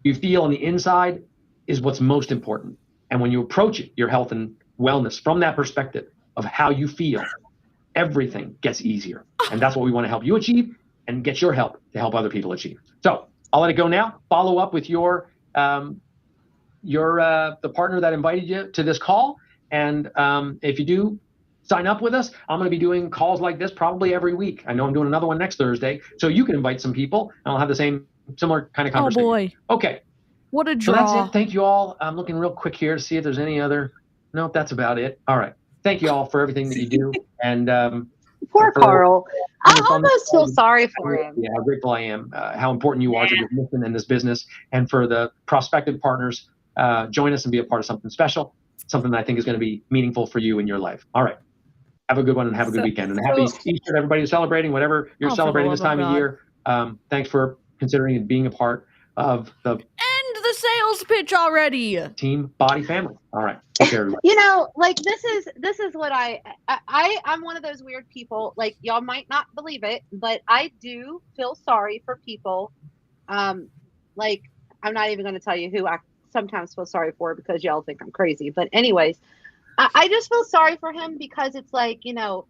You feel on the inside is what's most important. And when you approach it, your health and wellness from that perspective of how you feel, everything gets easier. And that's what we want to help you achieve and get your help to help other people achieve. So I'll let it go now. Follow up with the partner that invited you to this call. And if you do sign up with us, I'm going to be doing calls like this probably every week. I know I'm doing another one next Thursday. So you can invite some people and I'll have the similar kind of conversation. Oh boy. Okay. What a So draw. that's it. Thank you all. I'm looking real quick here to see if there's any other. Nope, that's about it. All right. Thank you all for everything that you do. And poor Carl. I almost feel sorry for Yeah, him. how grateful I am, how important you are to this mission and this business. And for the prospective partners, join us and be a part of something special, something that I think is going to be meaningful for you in your life. All right. Have a good one and have a good weekend. And happy Easter to everybody who's celebrating, whatever you're celebrating this time of year. Thanks for considering and being a part of the End the sales pitch already. Team BODi family. All right. Take care, everybody. You know, like this is what I'm one of those weird people. Like y'all might not believe it, but I do feel sorry for people. Like I'm not even going to tell you who I sometimes feel sorry for because y'all think I'm crazy. But anyways, I just feel sorry for him because it's like, you know,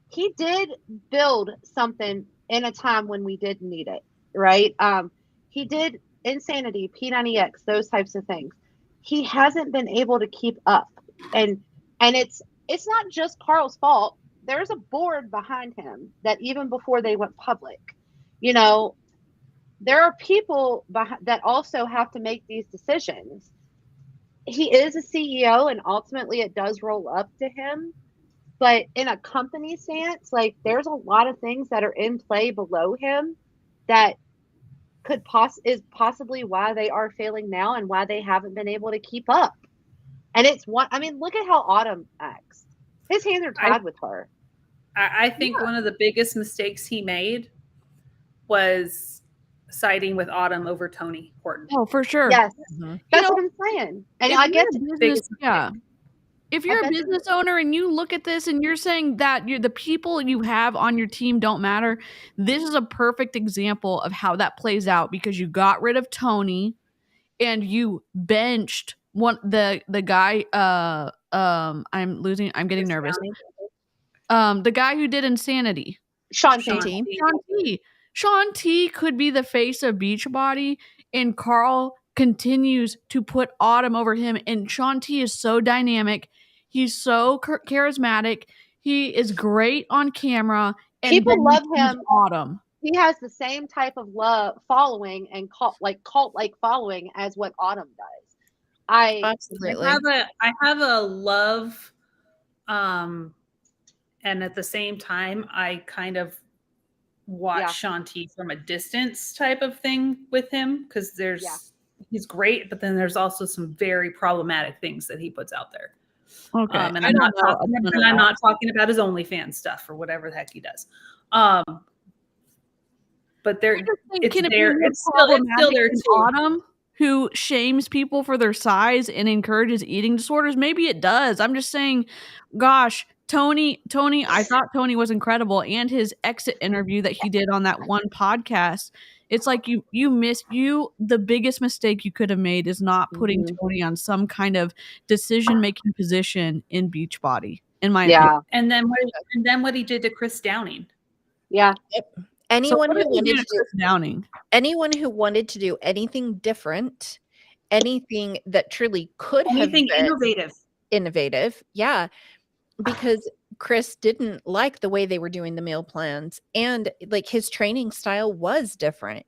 he did build something in a time when we did need it, right? He did Insanity, P90X, those types of things. He hasn't been able to keep up, and it's not just Carl's fault. There's a board behind him that even before they went public, you know, there are people that also have to make these decisions. He is a CEO, and ultimately it does roll up to him. But in a company stance, like there's a lot of things that are in play below him that is possibly why they are failing now and why they haven't been able to keep up. And it's I mean, look at how Autumn acts. His hands are tied with her. I think one of the biggest mistakes he made was siding with Autumn over Tony Horton. Oh, for sure. Yes. That's what I'm saying. And I get if you're a business owner and you look at this and you're saying that the people you have on your team don't matter, this is a perfect example of how that plays out because you got rid of Tony and you benched the guy. I'm getting nervous. The guy who did Insanity. Sean T. Sean T could be the face of Beachbody, and Carl continues to put Autumn over him. And Sean T is so dynamic. He's so charismatic. He is great on camera. And people love him. Autumn. He has the same type of following and cult-like following as what Autumn does. Absolutely. I have a love, and at the same time, I kind of watch Sean T from a distance type of thing with him because he's great, but then there's also some very problematic things that he puts out there. Okay, and I'm not talking about his OnlyFans stuff or whatever the heck he does. But it's still there too. Autumn, who shames people for their size and encourages eating disorders. Maybe it does. I'm just saying, gosh, Tony, I thought Tony was incredible, and his exit interview that he did on that one podcast. It's like the biggest mistake you could have made is not putting Tony on some kind of decision-making position in Beachbody, in my opinion. And then what he did to Chris Downing. Yeah. Anyone who wanted to do anything different, anything that truly could have been innovative. Yeah. Because Chris didn't like the way they were doing the meal plans, and like his training style was different.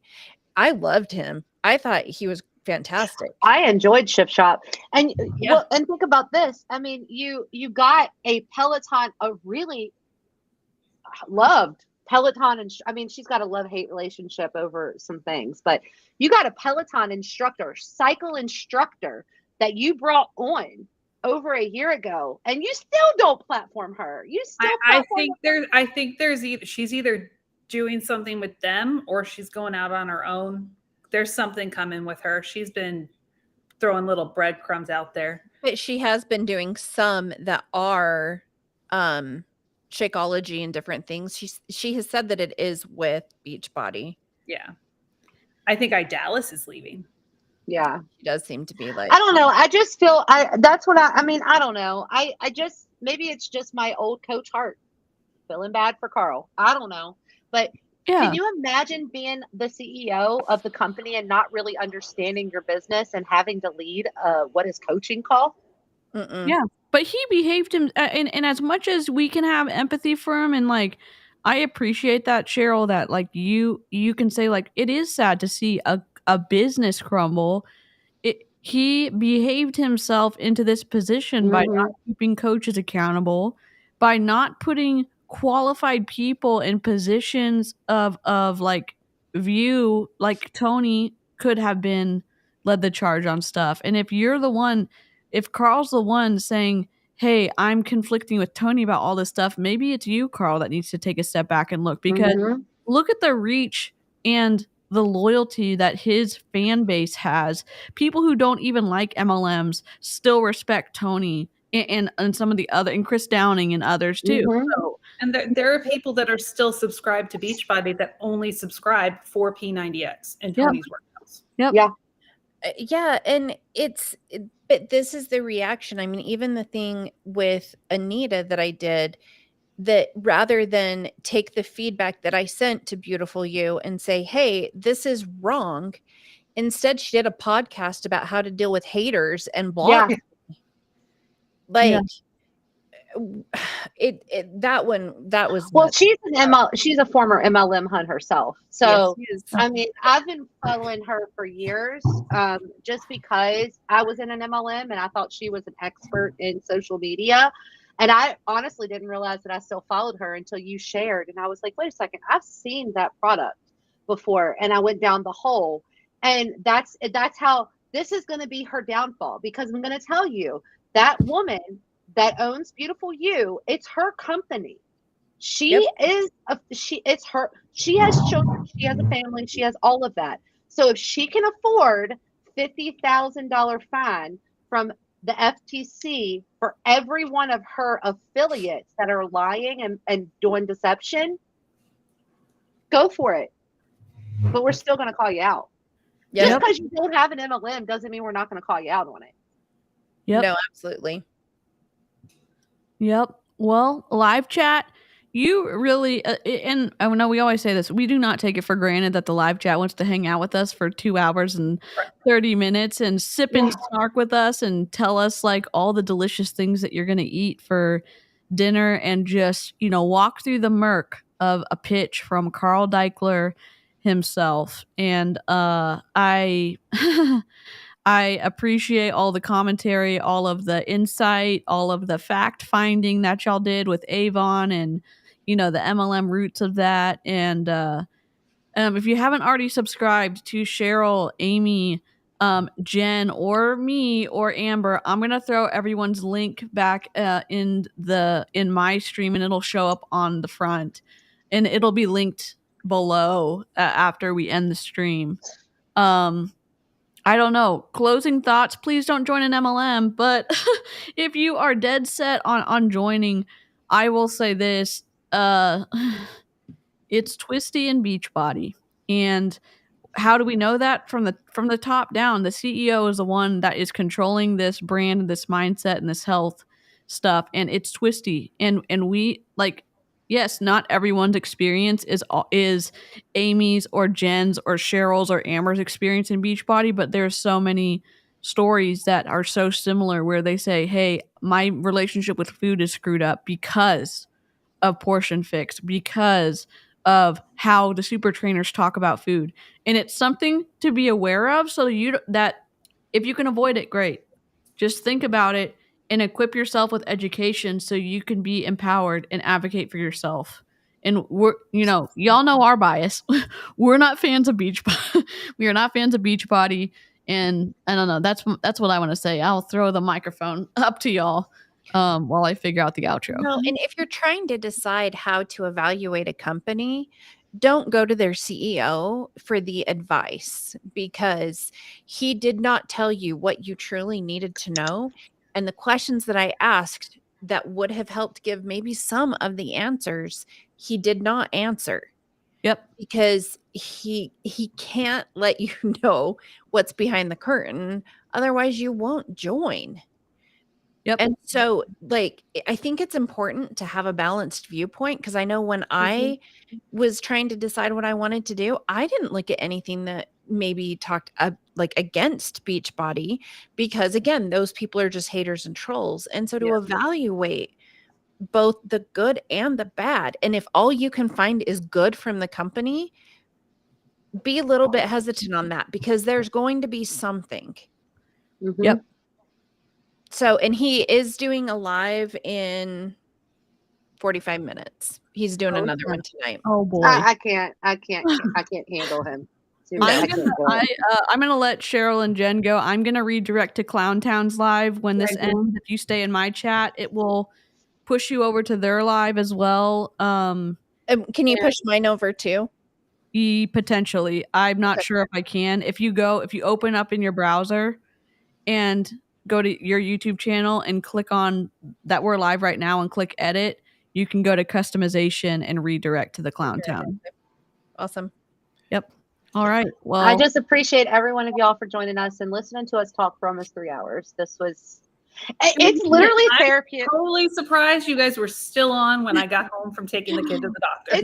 I loved him. I thought he was fantastic. I enjoyed Shift Shop. And and think about this. I mean, you got a Peloton, a really loved Peloton, and I mean, she's got a love-hate relationship over some things, but you got a Peloton instructor, cycle instructor that you brought on over a year ago, and you still don't platform her. You still I think there's either she's either doing something with them or she's going out on her own. There's something coming with her. She's been throwing little breadcrumbs out there. But she has been doing some that are Shakeology and different things. She has said that it is with Beachbody. Yeah. I think Dallas is leaving. Yeah. She does seem to be like, I don't know. I just feel that's what I mean, I don't know. I just, maybe it's just my old coach heart feeling bad for Carl. I don't know. But can you imagine being the CEO of the company and not really understanding your business and having to lead what is coaching call? Yeah, but he behaved him, and as much as we can have empathy for him, and like, I appreciate that, Cheryl, that like you can say like it is sad to see a business crumble. He behaved himself into this position by not keeping coaches accountable, by not putting qualified people in positions of like view, like Tony could have been led the charge on stuff. And if Carl's the one saying, hey, I'm conflicting with Tony about all this stuff, maybe it's you, Carl, that needs to take a step back and look, because look at the reach and the loyalty that his fan base has. People who don't even like MLMs still respect Tony and some of the other, and Chris Downing and others too. So, and there are people that are still subscribed to Beachbody that only subscribe for P90X and Tony's workouts. Yeah, and but this is the reaction. I mean, even the thing with Anita that I did, that rather than take the feedback that I sent to Beautiful You and say, hey, this is wrong, instead she did a podcast about how to deal with haters and blogging. That was well, she's a former MLM hunt herself. So I mean, I've been following her for years, just because I was in an MLM and I thought she was an expert in social media. And I honestly didn't realize that I still followed her until you shared. And I was like, wait a second, I've seen that product before. And I went down the hole. And that's how this is going to be her downfall, because I'm going to tell you, that woman that owns Beautiful You, it's her company. She has children, she has a family, she has all of that. So if she can afford $50,000 fine from the FTC for every one of her affiliates that are lying and doing deception, go for it. But we're still going to call you out. Just because you don't have an MLM doesn't mean we're not going to call you out on it. No, absolutely. Yep. Well, live chat, you really, and I know we always say this, we do not take it for granted that the live chat wants to hang out with us for 2 hours and 30 minutes and sip and snark with us and tell us like all the delicious things that you're going to eat for dinner, and just, walk through the murk of a pitch from Carl Daikeler himself. And I appreciate all the commentary, all of the insight, all of the fact finding that y'all did with Avon and, the MLM roots of that. And if you haven't already subscribed to Cheryl, Amy, Jen, or me or Amber, I'm going to throw everyone's link back in my stream, and it'll show up on the front, and it'll be linked below after we end the stream. I don't know. Closing thoughts. Please don't join an MLM. But if you are dead set on joining, I will say this. It's Twisty and Beachbody. And how do we know that? From the top down? The CEO is the one that is controlling this brand, this mindset, and this health stuff. And it's Twisty. And we, like, yes, not everyone's experience is Amy's or Jen's or Cheryl's or Amber's experience in Beachbody, but there's so many stories that are so similar where they say, hey, my relationship with food is screwed up because of Portion Fix, because of how the super trainers talk about food. And it's something to be aware of, so that if you can avoid it, great. Just think about it and equip yourself with education so you can be empowered and advocate for yourself. And we're, y'all know our bias. We're not fans of Beachbody. We are not fans of Beachbody. And I don't know. That's what I want to say. I'll throw the microphone up to y'all while I figure out the outro. No, and if you're trying to decide how to evaluate a company, don't go to their CEO for the advice, because he did not tell you what you truly needed to know. And the questions that I asked that would have helped give maybe some of the answers, he did not answer. Yep. Because he can't let you know what's behind the curtain. Otherwise, you won't join. Yep. And so, like, I think it's important to have a balanced viewpoint, because I know when I was trying to decide what I wanted to do, I didn't look at anything that maybe talked like against Beachbody, because again, those people are just haters and trolls. And so to evaluate both the good and the bad, and if all you can find is good from the company, be a little bit hesitant on that, because there's going to be something. Yep. So, and he is doing a live in 45 minutes. He's doing another one tonight. Oh boy. I can't handle him. Seriously, I'm gonna let Cheryl and Jen go. I'm gonna redirect to Clown Town's live when this ends. If you stay in my chat, it will push you over to their live as well. Can you push mine over too? Potentially. I'm not sure if I can. If you open up in your browser and go to your YouTube channel and click on that we're live right now and click edit, you can go to customization and redirect to the Clown Town. Awesome. Yep. All right. Well, I just appreciate every one of y'all for joining us and listening to us talk for almost 3 hours. It's literally therapeutic. I'm totally surprised you guys were still on when I got home from taking the kid to the doctor.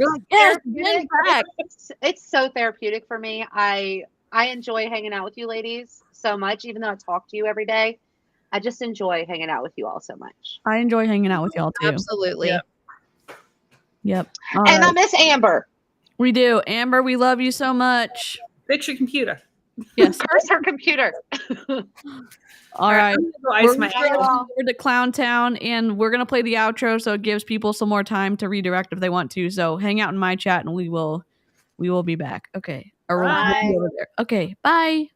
It's so therapeutic for me. I enjoy hanging out with you ladies so much, even though I talk to you every day. I just enjoy hanging out with you all so much. I enjoy hanging out with y'all too. Absolutely. Yep. And I miss Amber. We do. Amber, we love you so much. Fix your computer. Yes. Curse her computer. All right. We're going over to Clown Town, and we're going to play the outro so it gives people some more time to redirect if they want to. So hang out in my chat, and we will be back. Okay. Or we'll be over there. Okay. Bye.